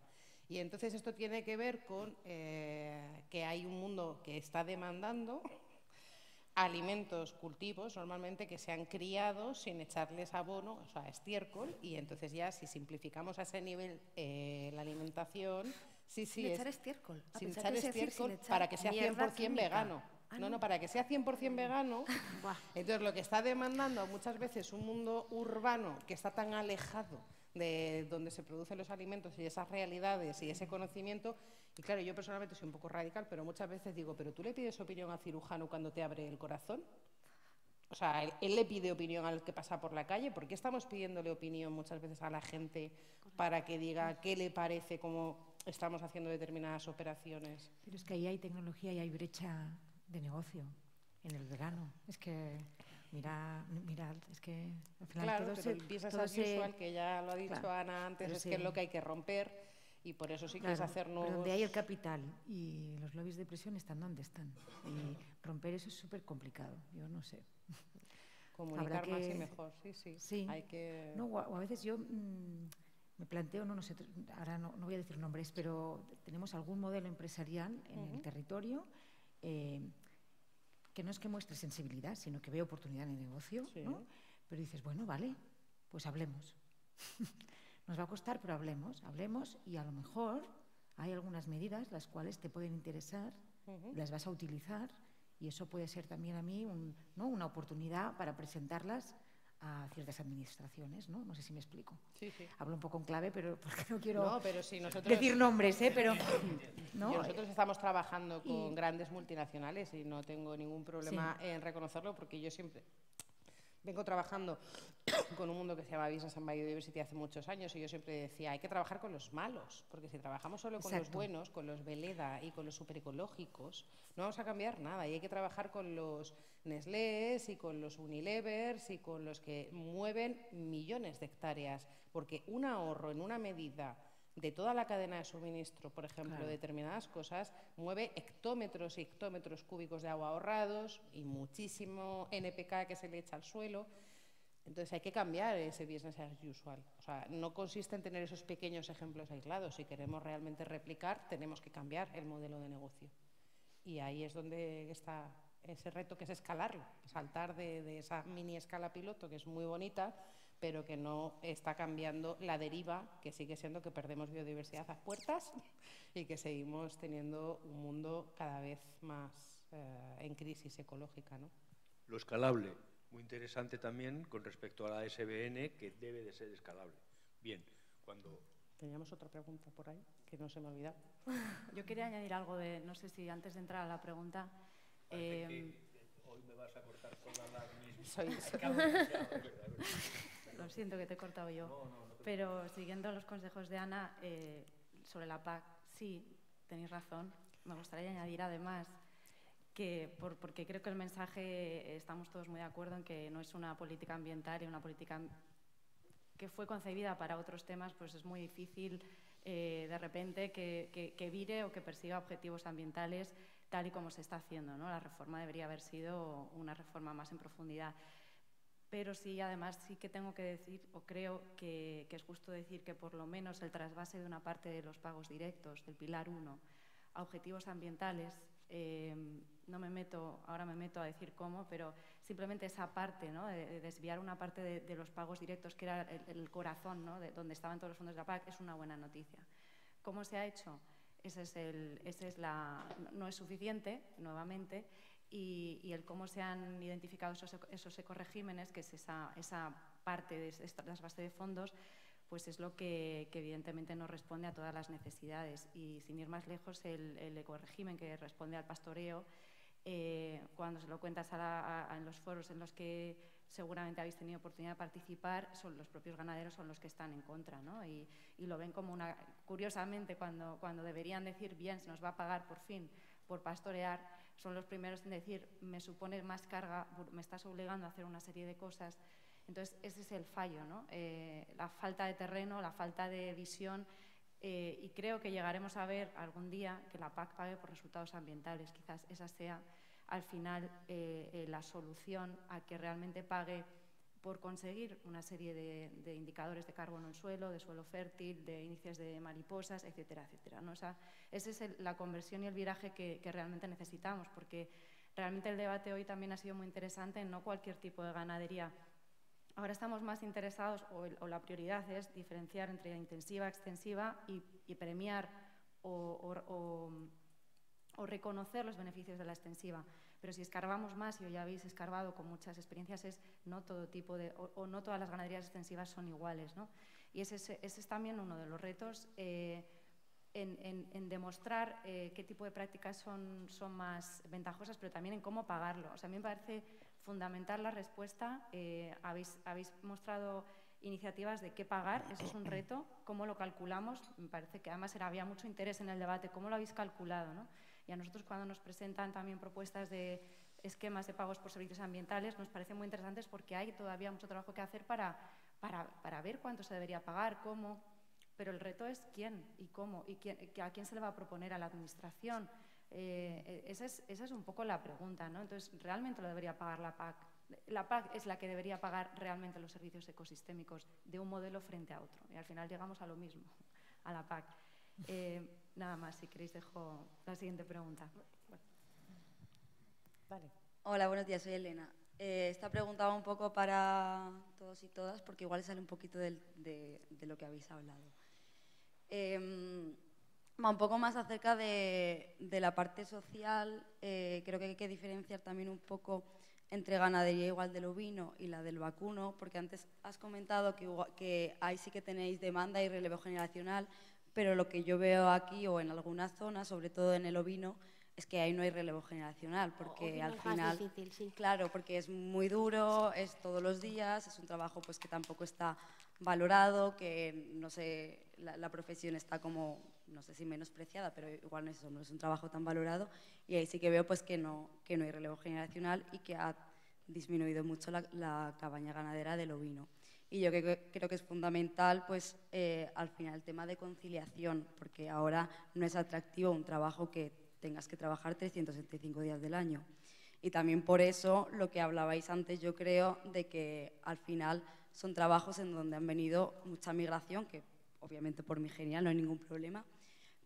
Y entonces esto tiene que ver con que hay un mundo que está demandando alimentos, cultivos, normalmente que se han criado sin echarles abono, o sea, estiércol, y entonces ya si simplificamos a ese nivel la alimentación, sin echar estiércol, sin echar estiércol para que sea 100% vegano. No, para que sea 100% vegano. Entonces lo que está demandando muchas veces un mundo urbano que está tan alejado de donde se producen los alimentos y esas realidades y ese conocimiento. Y claro, yo personalmente soy un poco radical, pero muchas veces digo, ¿pero tú le pides opinión al cirujano cuando te abre el corazón? O sea, él le pide opinión al que pasa por la calle. ¿Por qué estamos pidiéndole opinión muchas veces a la gente para que diga qué le parece cómo estamos haciendo determinadas operaciones? Pero es que ahí hay tecnología y hay brecha de negocio en el vegano. Es que, mira, es que al final claro, todo pero el business as usual, que ya lo ha dicho Ana antes, es que es lo que hay que romper. Y por eso sí que es hacer nuevos... Pero donde hay el capital y los lobbies de presión están donde están. Y romper eso es súper complicado, yo no sé. Comunicar más y mejor, sí. Hay que... No, o a veces yo me planteo, no sé, ahora no voy a decir nombres, pero tenemos algún modelo empresarial en el territorio que no es que muestre sensibilidad, sino que ve oportunidad en el negocio, ¿no? Pero dices, bueno, vale, pues hablemos. Nos va a costar, pero hablemos y a lo mejor hay algunas medidas las cuales te pueden interesar, las vas a utilizar y eso puede ser también a mí una oportunidad para presentarlas a ciertas administraciones, ¿no? No sé si me explico. Sí. Hablo un poco en clave, pero porque no quiero decir nombres, pero... ¿no? Nosotros estamos trabajando con grandes multinacionales y no tengo ningún problema en reconocerlo porque yo siempre... Vengo trabajando con un mundo que se llama Business and Biodiversity hace muchos años y yo siempre decía, hay que trabajar con los malos, porque si trabajamos solo con los buenos, con los Veleda y con los superecológicos, no vamos a cambiar nada y hay que trabajar con los Nestlés y con los Unilevers y con los que mueven millones de hectáreas, porque un ahorro en una medida de toda la cadena de suministro, por ejemplo, de determinadas cosas, mueve hectómetros y hectómetros cúbicos de agua ahorrados y muchísimo NPK que se le echa al suelo. Entonces hay que cambiar ese business as usual. O sea, no consiste en tener esos pequeños ejemplos aislados. Si queremos realmente replicar, tenemos que cambiar el modelo de negocio. Y ahí es donde está ese reto, que es escalarlo, saltar de esa mini escala piloto, que es muy bonita, pero que no está cambiando la deriva, que sigue siendo que perdemos biodiversidad a puertas y que seguimos teniendo un mundo cada vez más en crisis ecológica, ¿no? Lo escalable, muy interesante también con respecto a la SBN, que debe de ser escalable. Bien, cuando... Teníamos otra pregunta por ahí, que no se me ha olvidado. Yo quería añadir algo de, no sé si antes de entrar a la pregunta... Hoy me vas a cortar todas las mismas. lo siento que te he cortado yo. Pero siguiendo los consejos de Ana, sobre la PAC, sí, tenéis razón. Me gustaría añadir además porque creo que el mensaje, estamos todos muy de acuerdo en que no es una política ambiental y una política que fue concebida para otros temas, pues es muy difícil de repente que vire o que persiga objetivos ambientales tal y como se está haciendo, ¿no? La reforma debería haber sido una reforma más en profundidad. Pero sí, además, sí que tengo que decir, o creo que es justo decir que por lo menos el trasvase de una parte de los pagos directos, del pilar 1, a objetivos ambientales, ahora me meto a decir cómo, pero simplemente esa parte, ¿no? de desviar una parte de los pagos directos, que era el corazón, ¿no? de donde estaban todos los fondos de la PAC, es una buena noticia. ¿Cómo se ha hecho? No es suficiente, nuevamente, y el cómo se han identificado esos ecoregímenes, que es esa parte de trasvase de fondos, pues es lo que evidentemente no responde a todas las necesidades. Y sin ir más lejos, el ecorégimen que responde al pastoreo, cuando se lo cuentas en los foros en los que seguramente habéis tenido oportunidad de participar, son los propios ganaderos son los que están en contra, ¿no? Y lo ven como curiosamente, cuando deberían decir, bien, se nos va a pagar por fin por pastorear, son los primeros en decir, me supone más carga, me estás obligando a hacer una serie de cosas. Entonces, ese es el fallo, ¿no? La falta de terreno, la falta de visión, y creo que llegaremos a ver algún día que la PAC pague por resultados ambientales. Quizás esa sea, al final, la solución a que realmente pague por conseguir una serie de indicadores de carbono en suelo, de suelo fértil, de índices de mariposas, etcétera, etcétera, ¿no? O sea, esa es la conversión y el viraje que realmente necesitamos, porque realmente el debate hoy también ha sido muy interesante en no cualquier tipo de ganadería. Ahora estamos más interesados, o la prioridad es diferenciar entre intensiva, extensiva y premiar o reconocer los beneficios de la extensiva. Pero si escarbamos más, y hoy habéis escarbado con muchas experiencias, no todo tipo o no todas las ganaderías extensivas son iguales, ¿no? Y ese es también uno de los retos, en demostrar qué tipo de prácticas son más ventajosas, pero también en cómo pagarlo. O sea, a mí me parece fundamental la respuesta. Habéis mostrado iniciativas de qué pagar, eso es un reto. ¿Cómo lo calculamos? Me parece que además había mucho interés en el debate. ¿Cómo lo habéis calculado, ¿no? Y a nosotros, cuando nos presentan también propuestas de esquemas de pagos por servicios ambientales, nos parecen muy interesantes porque hay todavía mucho trabajo que hacer para ver cuánto se debería pagar, cómo. Pero el reto es quién y cómo, y a quién se le va a proponer, a la administración. Esa es un poco la pregunta, ¿no? Entonces, ¿realmente lo debería pagar la PAC? La PAC es la que debería pagar realmente los servicios ecosistémicos de un modelo frente a otro. Y al final llegamos a lo mismo, a la PAC. Nada más, si queréis dejo la siguiente pregunta. Bueno. Vale. Hola, buenos días, soy Elena. Esta pregunta va un poco para todos y todas, porque igual sale un poquito de lo que habéis hablado. Va un poco más acerca de la parte social. Creo que hay que diferenciar también un poco entre ganadería igual del ovino y la del vacuno, porque antes has comentado que ahí sí que tenéis demanda y relevo generacional, pero lo que yo veo aquí o en algunas zonas, sobre todo en el ovino, es que ahí no hay relevo generacional, porque al final, difícil, sí. Claro, porque es muy duro, es todos los días, es un trabajo pues que tampoco está valorado, que no sé, la profesión está como, no sé si menospreciada, pero igual no es un trabajo tan valorado, y ahí sí que veo pues que no hay relevo generacional y que ha disminuido mucho la cabaña ganadera del ovino. Y yo creo que es fundamental, pues, al final, el tema de conciliación, porque ahora no es atractivo un trabajo que tengas que trabajar 365 días del año. Y también por eso, lo que hablabais antes, yo creo, de que al final son trabajos en donde han venido mucha migración, que obviamente por mi genial no hay ningún problema,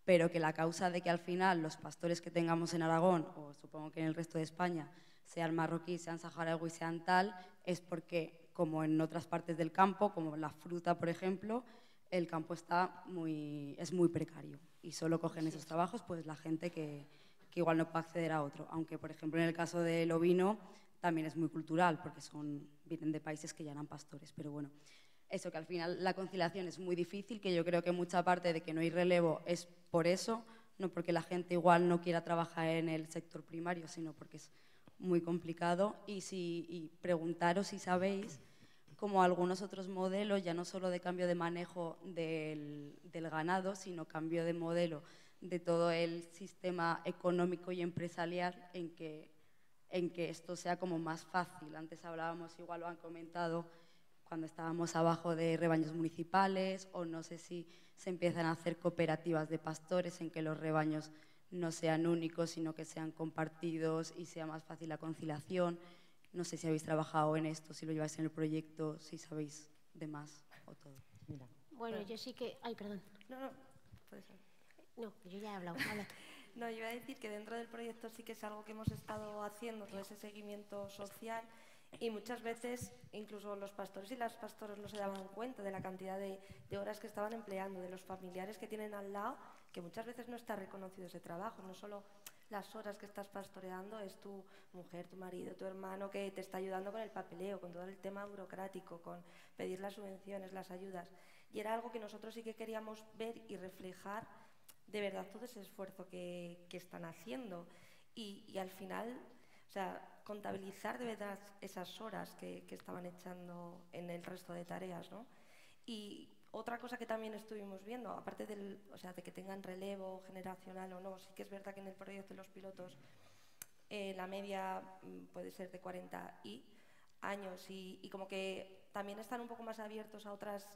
pero que la causa de que al final los pastores que tengamos en Aragón, o supongo que en el resto de España, sean marroquíes, sean saharauis, sean tal, es porque, como en otras partes del campo, como la fruta, por ejemplo, el campo es muy precario y solo cogen esos trabajos pues la gente que igual no puede acceder a otro. Aunque, por ejemplo, en el caso del ovino también es muy cultural, porque vienen de países que ya eran pastores. Pero bueno, eso, que al final la conciliación es muy difícil, que yo creo que mucha parte de que no hay relevo es por eso, no porque la gente igual no quiera trabajar en el sector primario, sino porque es muy complicado. Y preguntaros si sabéis como algunos otros modelos, ya no solo de cambio de manejo del ganado, sino cambio de modelo de todo el sistema económico y empresarial en que esto sea como más fácil. Antes hablábamos, igual lo han comentado, cuando estábamos abajo de rebaños municipales, o no sé si se empiezan a hacer cooperativas de pastores en que los rebaños no sean únicos, sino que sean compartidos y sea más fácil la conciliación. No sé si habéis trabajado en esto, si lo lleváis en el proyecto, si sabéis de más o todo. Mira. Bueno, yo sí que... Ay, perdón. No, puede ser. No, yo ya he hablado. Habla. No, yo iba a decir que dentro del proyecto sí que es algo que hemos estado haciendo, todo ese seguimiento social, y muchas veces incluso los pastores y las pastoras no se daban cuenta de la cantidad de horas que estaban empleando, de los familiares que tienen al lado, que muchas veces no está reconocido ese trabajo, no solo las horas que estás pastoreando, es tu mujer, tu marido, tu hermano que te está ayudando con el papeleo, con todo el tema burocrático, con pedir las subvenciones, las ayudas. Y era algo que nosotros sí que queríamos ver y reflejar de verdad todo ese esfuerzo que están haciendo. Y al final, o sea, contabilizar de verdad esas horas que estaban echando en el resto de tareas, ¿no? Y otra cosa que también estuvimos viendo, aparte de que tengan relevo generacional o no, sí que es verdad que en el proyecto de los pilotos la media puede ser de 40 años y como que también están un poco más abiertos a otras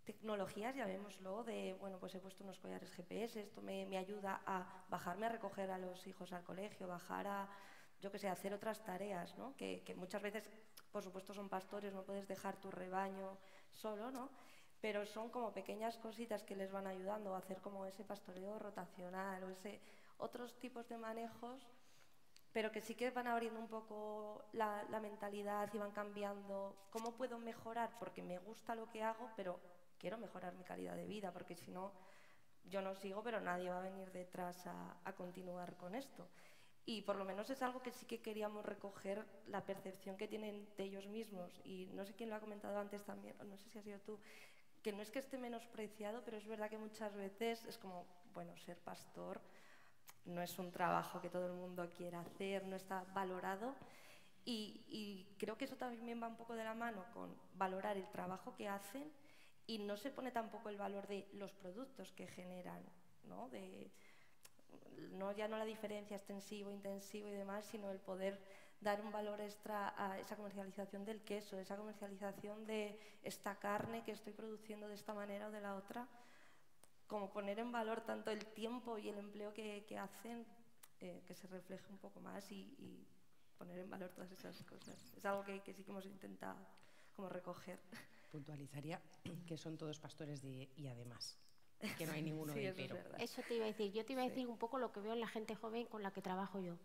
tecnologías, llamémoslo, de, bueno, pues he puesto unos collares GPS, esto me ayuda a bajarme a recoger a los hijos al colegio, bajar a, yo qué sé, hacer otras tareas, ¿no? Que muchas veces, por supuesto, son pastores, no puedes dejar tu rebaño solo, ¿no? Pero son como pequeñas cositas que les van ayudando a hacer como ese pastoreo rotacional o otros tipos de manejos, pero que sí que van abriendo un poco la mentalidad y van cambiando. ¿Cómo puedo mejorar? Porque me gusta lo que hago, pero quiero mejorar mi calidad de vida, porque si no, yo no sigo, pero nadie va a venir detrás a continuar con esto. Y por lo menos es algo que sí que queríamos recoger, la percepción que tienen de ellos mismos. Y no sé quién lo ha comentado antes también, no sé si ha sido tú, que no es que esté menospreciado, pero es verdad que muchas veces es como, bueno, ser pastor no es un trabajo que todo el mundo quiera hacer, no está valorado. Y creo que eso también va un poco de la mano con valorar el trabajo que hacen y no se pone tampoco el valor de los productos que generan, ¿no? Ya no la diferencia extensivo, intensivo y demás, sino el poder dar un valor extra a esa comercialización del queso, esa comercialización de esta carne que estoy produciendo de esta manera o de la otra, como poner en valor tanto el tiempo y el empleo que hacen, que se refleje un poco más y poner en valor todas esas cosas. Es algo que sí que hemos intentado como recoger. Puntualizaría que son todos pastores y además, que no hay ninguno sí, de pero. Eso te iba a decir. Yo te iba a decir un poco lo que veo en la gente joven con la que trabajo yo.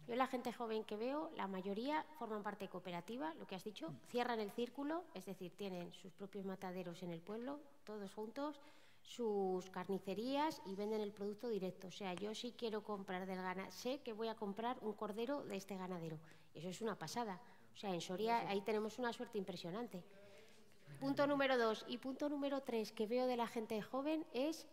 Yo la gente joven que veo, la mayoría forman parte de cooperativa, lo que has dicho, cierran el círculo, es decir, tienen sus propios mataderos en el pueblo, todos juntos, sus carnicerías y venden el producto directo. O sea, yo sí quiero comprar del ganadero, sé que voy a comprar un cordero de este ganadero. Eso es una pasada. O sea, en Soria ahí tenemos una suerte impresionante. Punto número 2. Y punto número 3 que veo de la gente joven es,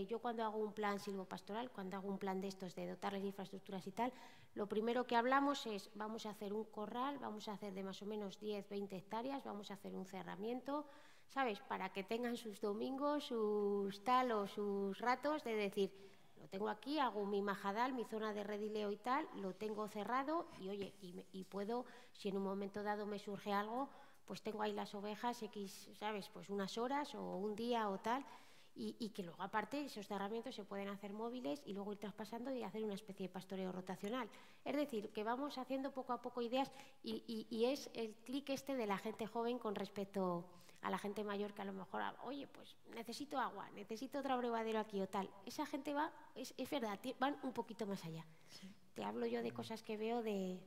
yo cuando hago un plan silvopastoral, cuando hago un plan de estos de dotarles de infraestructuras y tal, lo primero que hablamos es, vamos a hacer un corral, vamos a hacer de más o menos 10, 20 hectáreas, vamos a hacer un cerramiento, ¿sabes? Para que tengan sus domingos, sus tal o sus ratos de decir, lo tengo aquí, hago mi majadal, mi zona de redileo y tal, lo tengo cerrado y oye, y puedo, si en un momento dado me surge algo, pues tengo ahí las ovejas X, ¿sabes? Pues unas horas o un día o tal, y que luego aparte esos cerramientos se pueden hacer móviles y luego ir traspasando y hacer una especie de pastoreo rotacional. Es decir, que vamos haciendo poco a poco ideas y es el clic este de la gente joven con respecto a la gente mayor que a lo mejor, oye, pues necesito agua, necesito otro abrevadero aquí o tal. Esa gente va, es verdad, van un poquito más allá. Sí. Te hablo yo de cosas que veo de...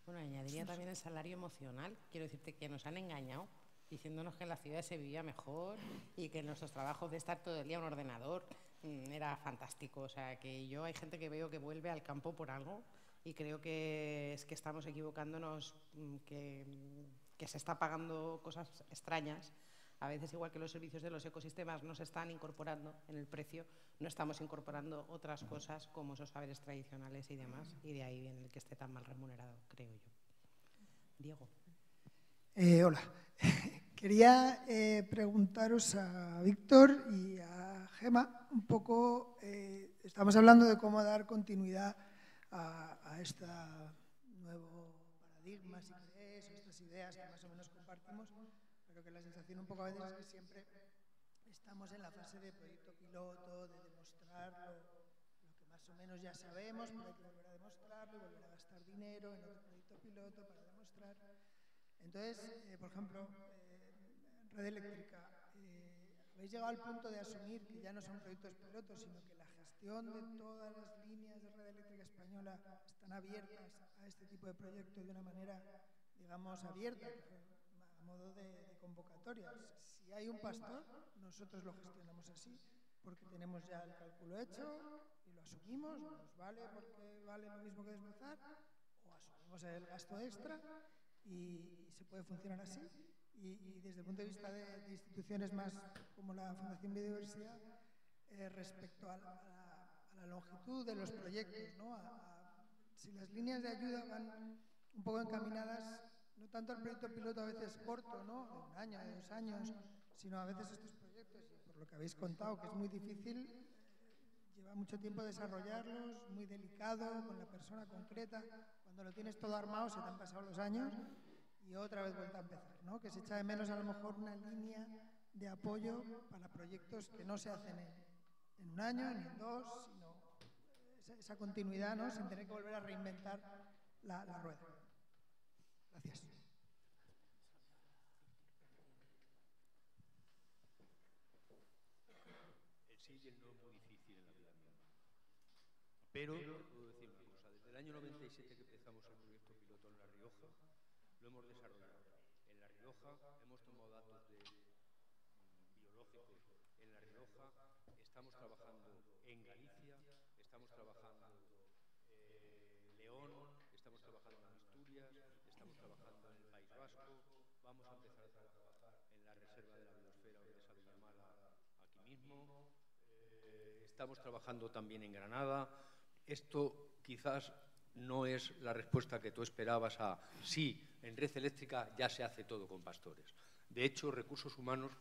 Bueno, añadiría también el salario emocional. Quiero decirte que nos han engañado diciéndonos que en la ciudad se vivía mejor y que en nuestros trabajos de estar todo el día en un ordenador era fantástico. O sea, que hay gente que veo que vuelve al campo por algo y creo que es que estamos equivocándonos, que se está pagando cosas extrañas. A veces, igual que los servicios de los ecosistemas no se están incorporando en el precio, no estamos incorporando otras cosas como esos saberes tradicionales y demás, y de ahí viene el que esté tan mal remunerado, creo yo. Diego. Hola. Quería preguntaros a Víctor y a Gemma un poco, estamos hablando de cómo dar continuidad a este nuevo paradigma, si queréis, o estas ideas que más o menos compartimos, pero que la sensación un poco a veces es que siempre estamos en la fase de proyecto piloto, de demostrar lo que más o menos ya sabemos, pero hay que volver a demostrarlo y volver a gastar dinero en otro proyecto piloto para demostrar. Entonces, por ejemplo, Red Eléctrica, habéis llegado al punto de asumir que ya no son proyectos pilotos, sino que la gestión de todas las líneas de Red Eléctrica Española están abiertas a este tipo de proyectos de una manera, digamos, abierta, a modo de convocatorias. Si hay un pastor, nosotros lo gestionamos así, porque tenemos ya el cálculo hecho y lo asumimos, nos vale porque vale lo mismo que desbrozar, o asumimos el gasto extra y se puede funcionar así. Y desde el punto de vista de instituciones más como la Fundación Biodiversidad, respecto a la longitud de los proyectos, ¿no? Si las líneas de ayuda van un poco encaminadas, no tanto al proyecto piloto a veces corto, ¿no? De 1 año, de 2 años, sino a veces estos proyectos, y por lo que habéis contado, que es muy difícil, lleva mucho tiempo desarrollarlos, muy delicado, con la persona concreta. Cuando lo tienes todo armado se te han pasado los años y otra vez vuelta a empezar, ¿no? Que se echa de menos a lo mejor una línea de apoyo para proyectos que no se hacen en 1 año ni en 2, sino esa continuidad, ¿no? Sin tener que volver a reinventar la rueda. Gracias. El sí y el no es muy difícil en la vida misma. Pero te puedo decir una cosa, desde el año 97 que empezamos el proyecto piloto en La Rioja, lo hemos desarrollado. En La Rioja hemos tomado datos biológicos. En La Rioja estamos trabajando en Galicia, estamos trabajando en León, estamos trabajando en Asturias, estamos trabajando en el País Vasco, vamos a empezar a trabajar en la Reserva de la Biosfera Ordesa Villamala aquí mismo, estamos trabajando también en Granada. Esto quizás no es la respuesta que tú esperabas a sí, en Red Eléctrica ya se hace todo con pastores. De hecho, Recursos Humanos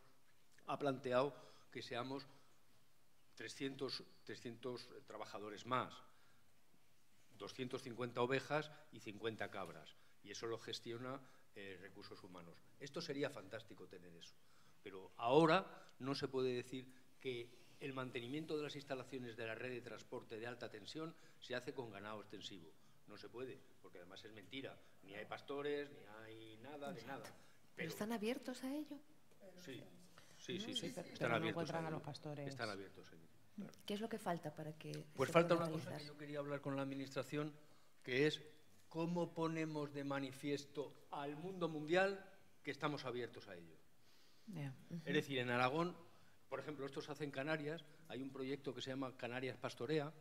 ha planteado que seamos 300 trabajadores más, 250 ovejas y 50 cabras, y eso lo gestiona Recursos Humanos. Esto sería fantástico tener eso, pero ahora no se puede decir que el mantenimiento de las instalaciones de la red de transporte de alta tensión se hace con ganado extensivo. No se puede, porque además es mentira. Ni hay pastores, ni hay nada de nada. ¿Pero están abiertos a ello? Sí, están pero abiertos. No encuentran a los pastores. Están abiertos a ello. Claro. ¿Qué es lo que falta para que Pues falta una cosa que yo quería hablar con la Administración, que es cómo ponemos de manifiesto al mundo mundial que estamos abiertos a ello. Es decir, en Aragón, por ejemplo, esto se hace en Canarias, hay un proyecto que se llama Canarias Pastorea,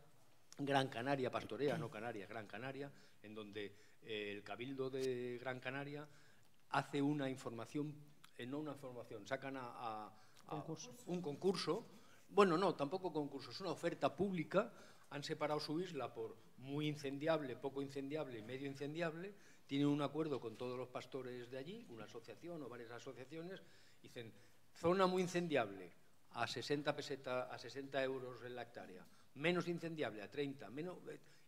Gran Canaria Pastorea, no Canarias, Gran Canaria, en donde el Cabildo de Gran Canaria hace una información, sacan a un concurso, bueno, no, tampoco concurso, es una oferta pública, han separado su isla por muy incendiable, poco incendiable y medio incendiable, tienen un acuerdo con todos los pastores de allí, una asociación o varias asociaciones, dicen, zona muy incendiable, a 60 euros en la hectárea, menos incendiable a 30,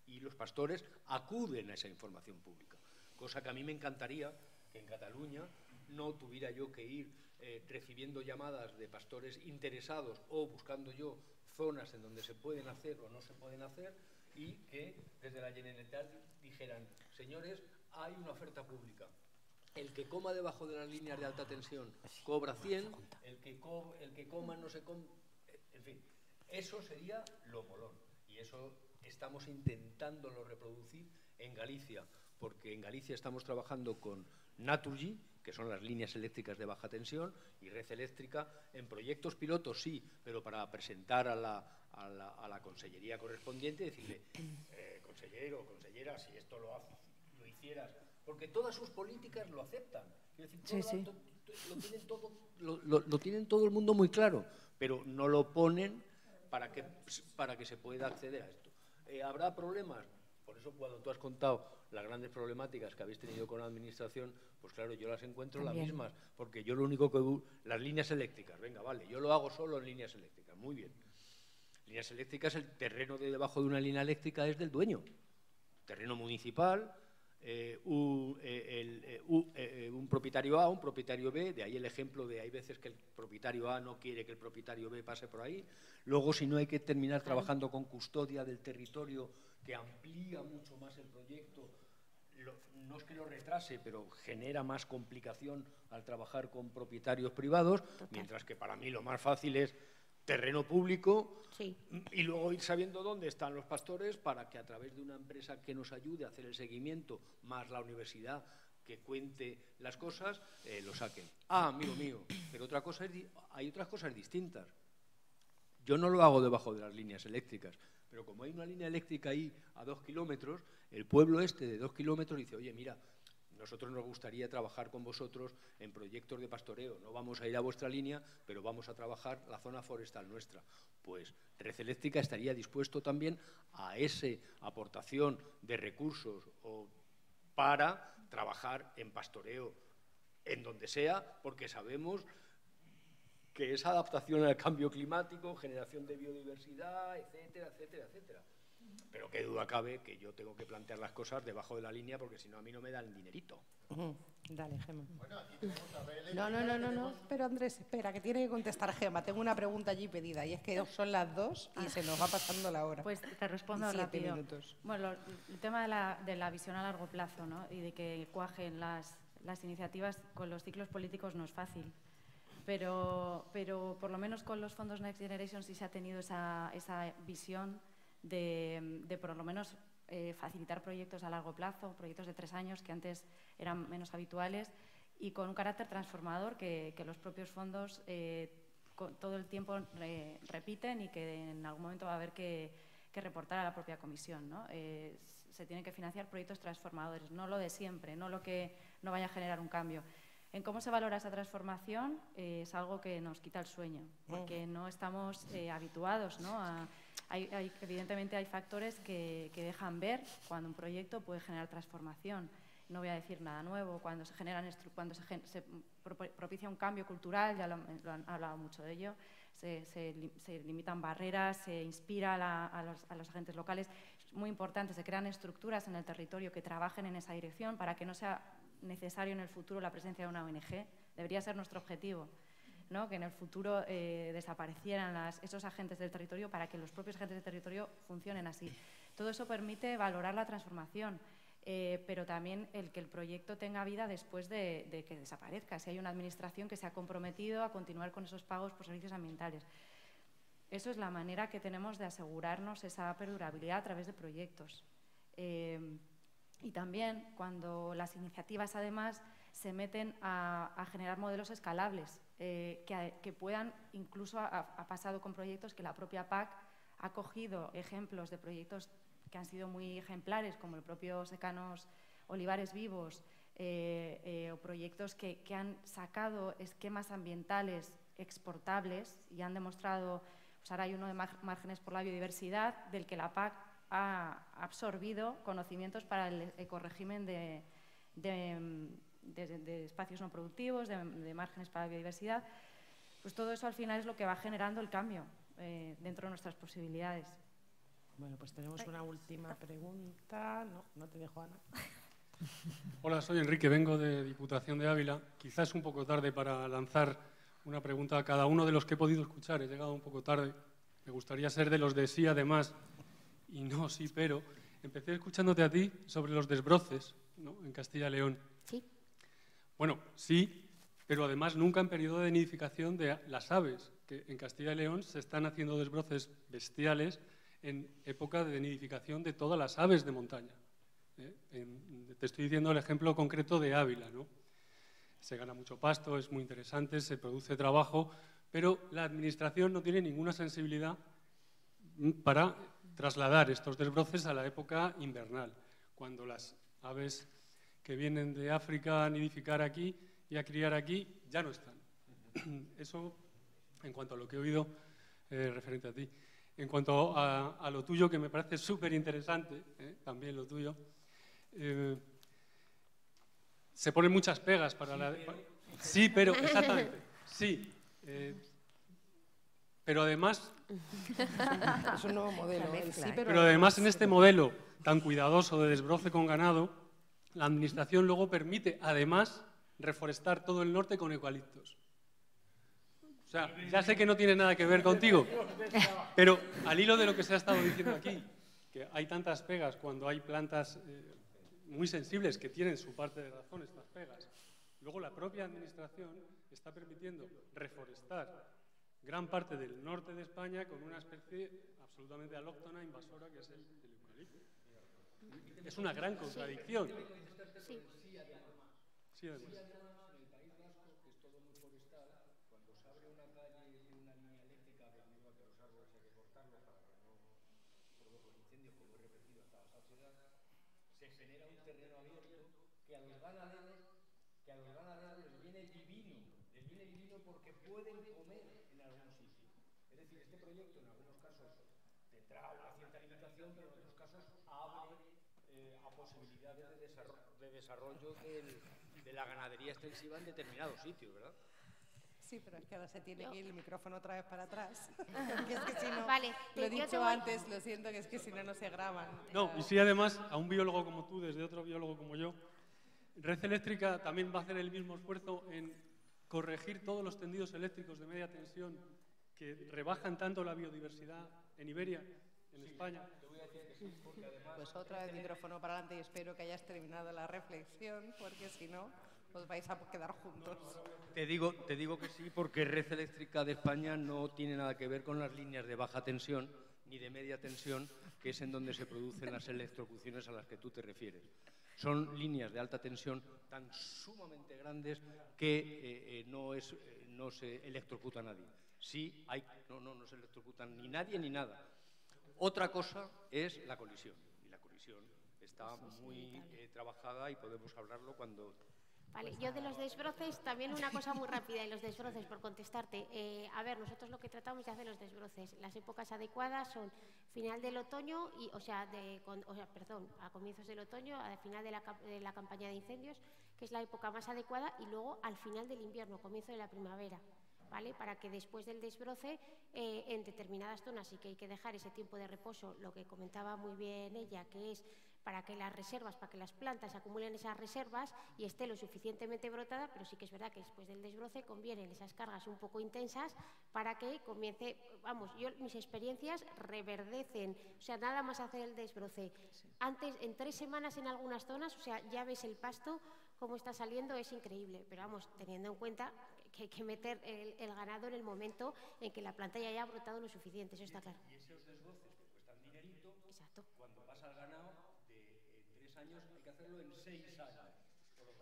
y los pastores acuden a esa información pública. Cosa que a mí me encantaría que en Cataluña no tuviera yo que ir recibiendo llamadas de pastores interesados o buscando yo zonas en donde se pueden hacer o no se pueden hacer y que desde la Generalitat dijeran, señores, hay una oferta pública. El que coma debajo de las líneas de alta tensión cobra 100, el que coma no se come, en fin, eso sería lo molón. Y eso estamos intentándolo reproducir en Galicia, porque en Galicia estamos trabajando con Naturgy, que son las líneas eléctricas de baja tensión, y Red Eléctrica, en proyectos pilotos sí, pero para presentar a la consellería correspondiente, decirle, consellero o consellera, si esto lo hicieras, porque todas sus políticas lo aceptan. Es decir, lo tienen todo el mundo muy claro, pero no lo ponen para que se pueda acceder a esto. ¿Habrá problemas? Por eso cuando tú has contado las grandes problemáticas que habéis tenido con la administración, pues claro, yo las encuentro las mismas, porque yo lo único que... Las líneas eléctricas, venga, vale, yo lo hago solo en líneas eléctricas, muy bien. Líneas eléctricas, el terreno de debajo de una línea eléctrica es del dueño. Terreno municipal, un propietario A, un propietario B, de ahí el ejemplo de hay veces que el propietario A no quiere que el propietario B pase por ahí. Luego, si no, hay que terminar trabajando con custodia del territorio, que amplía mucho más el proyecto. No es que lo retrase, pero genera más complicación al trabajar con propietarios privados, mientras que para mí lo más fácil es terreno público, sí, y luego ir sabiendo dónde están los pastores para que a través de una empresa que nos ayude a hacer el seguimiento, más la universidad que cuente las cosas, lo saquen. Ah, amigo mío, pero hay otras cosas distintas. Yo no lo hago debajo de las líneas eléctricas, pero como hay una línea eléctrica ahí a 2 kilómetros, el pueblo este de 2 kilómetros dice, oye, mira, nosotros nos gustaría trabajar con vosotros en proyectos de pastoreo. No vamos a ir a vuestra línea, pero vamos a trabajar la zona forestal nuestra. Pues Red Eléctrica estaría dispuesto también a esa aportación de recursos para trabajar en pastoreo, en donde sea, porque sabemos que es adaptación al cambio climático, generación de biodiversidad, etcétera, etcétera, etcétera. Pero qué duda cabe que yo tengo que plantear las cosas debajo de la línea, porque si no a mí no me dan dinerito. Dale, Gema. No, pero Andrés, espera, que tiene que contestar Gema. Tengo una pregunta allí pedida, y es que son las 2 y se nos va pasando la hora. Pues te respondo 7 rápido. minutos. Bueno, el tema de la visión a largo plazo, ¿no? Y de que cuajen las iniciativas con los ciclos políticos no es fácil. Pero por lo menos con los fondos Next Generation sí se ha tenido esa visión de por lo menos facilitar proyectos a largo plazo, proyectos de 3 años que antes eran menos habituales, y con un carácter transformador que los propios fondos todo el tiempo repiten, y que en algún momento va a haber que reportar a la propia comisión, ¿no? Se tienen que financiar proyectos transformadores, no lo de siempre, no lo que no vaya a generar un cambio. En cómo se valora esa transformación es algo que nos quita el sueño, porque no estamos habituados, ¿no? Evidentemente hay factores que dejan ver cuando un proyecto puede generar transformación. No voy a decir nada nuevo. Cuando se propicia un cambio cultural, ya lo han hablado mucho de ello, se limitan barreras, se inspira a los agentes locales. Es muy importante, se crean estructuras en el territorio que trabajen en esa dirección para que no sea necesario en el futuro la presencia de una ONG. Debería ser nuestro objetivo, ¿no? Que en el futuro desaparecieran esos agentes del territorio, para que los propios agentes del territorio funcionen así. Todo eso permite valorar la transformación, pero también el que el proyecto tenga vida después de que desaparezca, si hay una administración que se ha comprometido a continuar con esos pagos por servicios ambientales. Eso es la manera que tenemos de asegurarnos esa perdurabilidad a través de proyectos. Y también cuando las iniciativas, además, se meten a generar modelos escalables, que puedan, incluso ha pasado con proyectos que la propia PAC ha cogido ejemplos de proyectos que han sido muy ejemplares, como el propio Secanos Olivares Vivos, o proyectos que han sacado esquemas ambientales exportables y han demostrado, pues ahora hay uno de márgenes por la biodiversidad, del que la PAC ha absorbido conocimientos para el ecorrégimen de espacios no productivos, de márgenes para la biodiversidad. Pues todo eso al final es lo que va generando el cambio dentro de nuestras posibilidades. Bueno, pues tenemos una última pregunta. No te dejo, Ana. Hola, soy Enrique, vengo de Diputación de Ávila. Quizás un poco tarde para lanzar una pregunta a cada uno de los que he podido escuchar. He llegado un poco tarde. Me gustaría ser de los de sí, además, y no sí, pero. Empecé escuchándote a ti sobre los desbroces, ¿no?, en Castilla y León. Sí. Bueno, sí, pero además nunca en periodo de nidificación de las aves, que en Castilla y León se están haciendo desbroces bestiales en época de nidificación de todas las aves de montaña. Te estoy diciendo el ejemplo concreto de Ávila, ¿no? Se gana mucho pasto, es muy interesante, se produce trabajo, pero la administración no tiene ninguna sensibilidad para trasladar estos desbroces a la época invernal, cuando las aves que vienen de África a nidificar aquí y a criar aquí ya no están. Eso en cuanto a lo que he oído referente a ti. En cuanto a lo tuyo, que me parece súper interesante, también lo tuyo, se ponen muchas pegas para la... Sí, pero, exactamente, sí. Pero además... Es un nuevo modelo. Pero además en este modelo tan cuidadoso de desbroce con ganado, la administración luego permite, además, reforestar todo el norte con eucaliptos. O sea, ya sé que no tiene nada que ver contigo, pero al hilo de lo que se ha estado diciendo aquí, que hay tantas pegas cuando hay plantas muy sensibles que tienen su parte de razón estas pegas, luego la propia administración está permitiendo reforestar gran parte del norte de España con una especie absolutamente alóctona, invasora, que es el eucalipto. Es una gran contradicción. Sí. Sí, además. Se genera un terreno abierto que a los ganaderos les viene divino, porque pueden comer en algún sitio. Es decir, este proyecto en algunos casos tendrá una cierta limitación, pero en otros casos abre a posibilidades de desarrollo de la ganadería extensiva en determinados sitios, ¿verdad? Sí, pero es que ahora se tiene que ir el micrófono otra vez para atrás. Porque es que si no, vale, lo he dicho antes, lo siento, que es que si no, no se graban. No, y sí, además, a un biólogo como tú, desde otro biólogo como yo, Red Eléctrica también va a hacer el mismo esfuerzo en corregir todos los tendidos eléctricos de media tensión que rebajan tanto la biodiversidad en Iberia, en España. Pues otra vez micrófono para adelante y espero que hayas terminado la reflexión, porque si no, os vais a quedar juntos. Te digo que sí, porque Red Eléctrica de España no tiene nada que ver con las líneas de baja tensión ni de media tensión, que es en donde se producen las electrocuciones a las que tú te refieres. Son líneas de alta tensión tan sumamente grandes que no se electrocuta a nadie. Sí, no se electrocutan ni nadie ni nada. Otra cosa es la colisión, y la colisión está muy trabajada y podemos hablarlo cuando... Vale, yo de los desbroces, también una cosa muy rápida, y los desbroces, por contestarte. A ver, nosotros lo que tratamos de hacer los desbroces, las épocas adecuadas son final del otoño, a comienzos del otoño, al final de la campaña de incendios, que es la época más adecuada, y luego al final del invierno, comienzo de la primavera. ¿Vale? Para que después del desbroce, en determinadas zonas sí que hay que dejar ese tiempo de reposo, lo que comentaba muy bien ella, que es para que las reservas, para que las plantas acumulen esas reservas y esté lo suficientemente brotada, pero sí que es verdad que después del desbroce convienen esas cargas un poco intensas para que comience, mis experiencias reverdecen, o sea, nada más hacer el desbroce. Antes, en 3 semanas en algunas zonas, o sea, ya ves el pasto, cómo está saliendo, es increíble, pero teniendo en cuenta que hay que meter el ganado en el momento en que la planta ya haya brotado lo suficiente, eso está claro. Y esos desbroces que cuestan dinerito, exacto, cuando pasa el ganado, de 3 años hay que hacerlo en 6 años.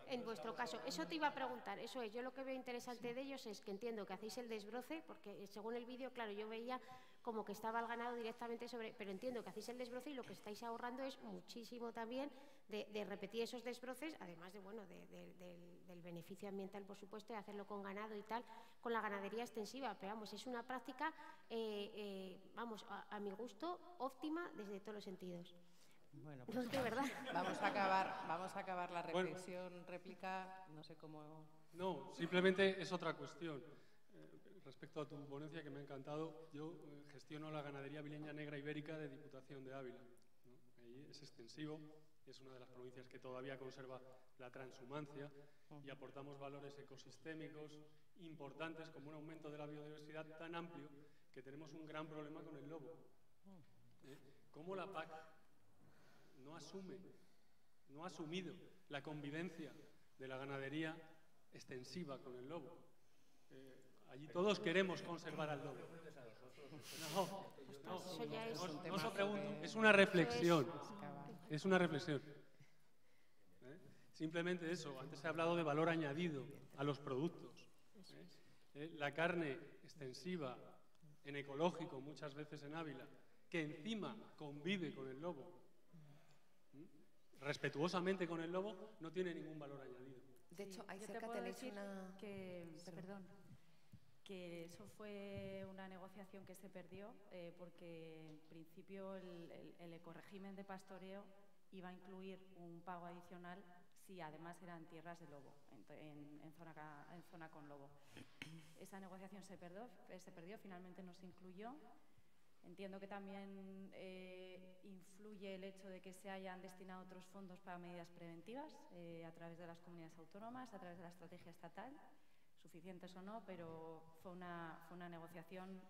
En vuestro caso, eso te iba a preguntar, eso es, yo lo que veo interesante de ellos es que entiendo que hacéis el desbroce, porque según el vídeo, claro, yo veía como que estaba el ganado directamente pero entiendo que hacéis el desbroce y lo que estáis ahorrando es muchísimo también de repetir esos desbroces, además del beneficio ambiental, por supuesto, de hacerlo con ganado y tal, con la ganadería extensiva, pero es una práctica, a mi gusto, óptima desde todos los sentidos. Bueno, pues no, es que verdad. Vamos a acabar la reflexión, réplica, no sé cómo... No, simplemente es otra cuestión. Respecto a tu ponencia, que me ha encantado, yo gestiono la ganadería vileña negra ibérica de Diputación de Ávila, ¿no? Ahí es extensivo, es una de las provincias que todavía conserva la transhumancia y aportamos valores ecosistémicos importantes como un aumento de la biodiversidad tan amplio que tenemos un gran problema con el lobo. ¿Cómo la PAC no ha asumido la convivencia de la ganadería extensiva con el lobo? Allí todos queremos conservar al lobo. No os lo pregunto, es una reflexión. Es una reflexión. Simplemente eso, antes se ha hablado de valor añadido a los productos. La carne extensiva, en ecológico, muchas veces en Ávila, que encima convive con el lobo, respetuosamente con el lobo, no tiene ningún valor añadido. De hecho, ahí yo cerca te puedo tenéis decir una... que Que eso fue una negociación que se perdió porque en principio el ecorégimen de pastoreo iba a incluir un pago adicional si además eran tierras de lobo, en zona con lobo. Esa negociación se perdió, finalmente no se incluyó. Entiendo que también influye el hecho de que se hayan destinado otros fondos para medidas preventivas a través de las comunidades autónomas, a través de la estrategia estatal, suficientes o no, pero fue una negociación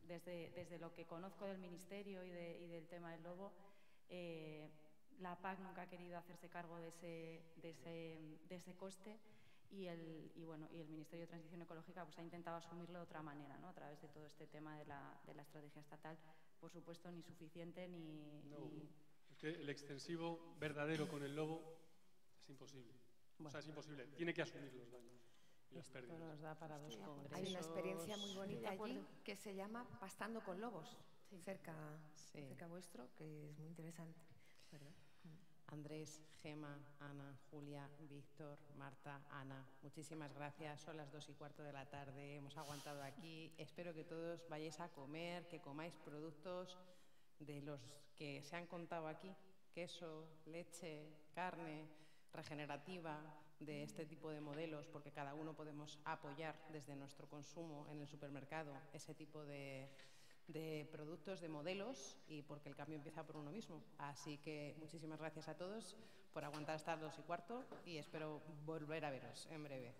desde lo que conozco del Ministerio y del tema del lobo. La PAC nunca ha querido hacerse cargo de ese coste y el Ministerio de Transición Ecológica pues, ha intentado asumirlo de otra manera, ¿no? A través de todo este tema de la estrategia estatal. Por supuesto, ni suficiente ni... Es que el extensivo verdadero con el lobo es imposible. Bueno. O sea, es imposible. Tiene que asumir los daños y las pérdidas. Nos da para dos congresos. Hay una experiencia muy bonita allí que se llama Pastando con Lobos, cerca vuestro, que es muy interesante. ¿Verdad? Andrés, Gema, Ana, Julia, Víctor, Marta, Ana, muchísimas gracias. Son las 2:15 de la tarde, hemos aguantado aquí. Espero que todos vayáis a comer, que comáis productos de los que se han contado aquí, queso, leche, carne regenerativa, de este tipo de modelos, porque cada uno podemos apoyar desde nuestro consumo en el supermercado ese tipo de productos, de modelos, y porque el cambio empieza por uno mismo. Así que muchísimas gracias a todos por aguantar hasta las 2:15 y espero volver a veros en breve.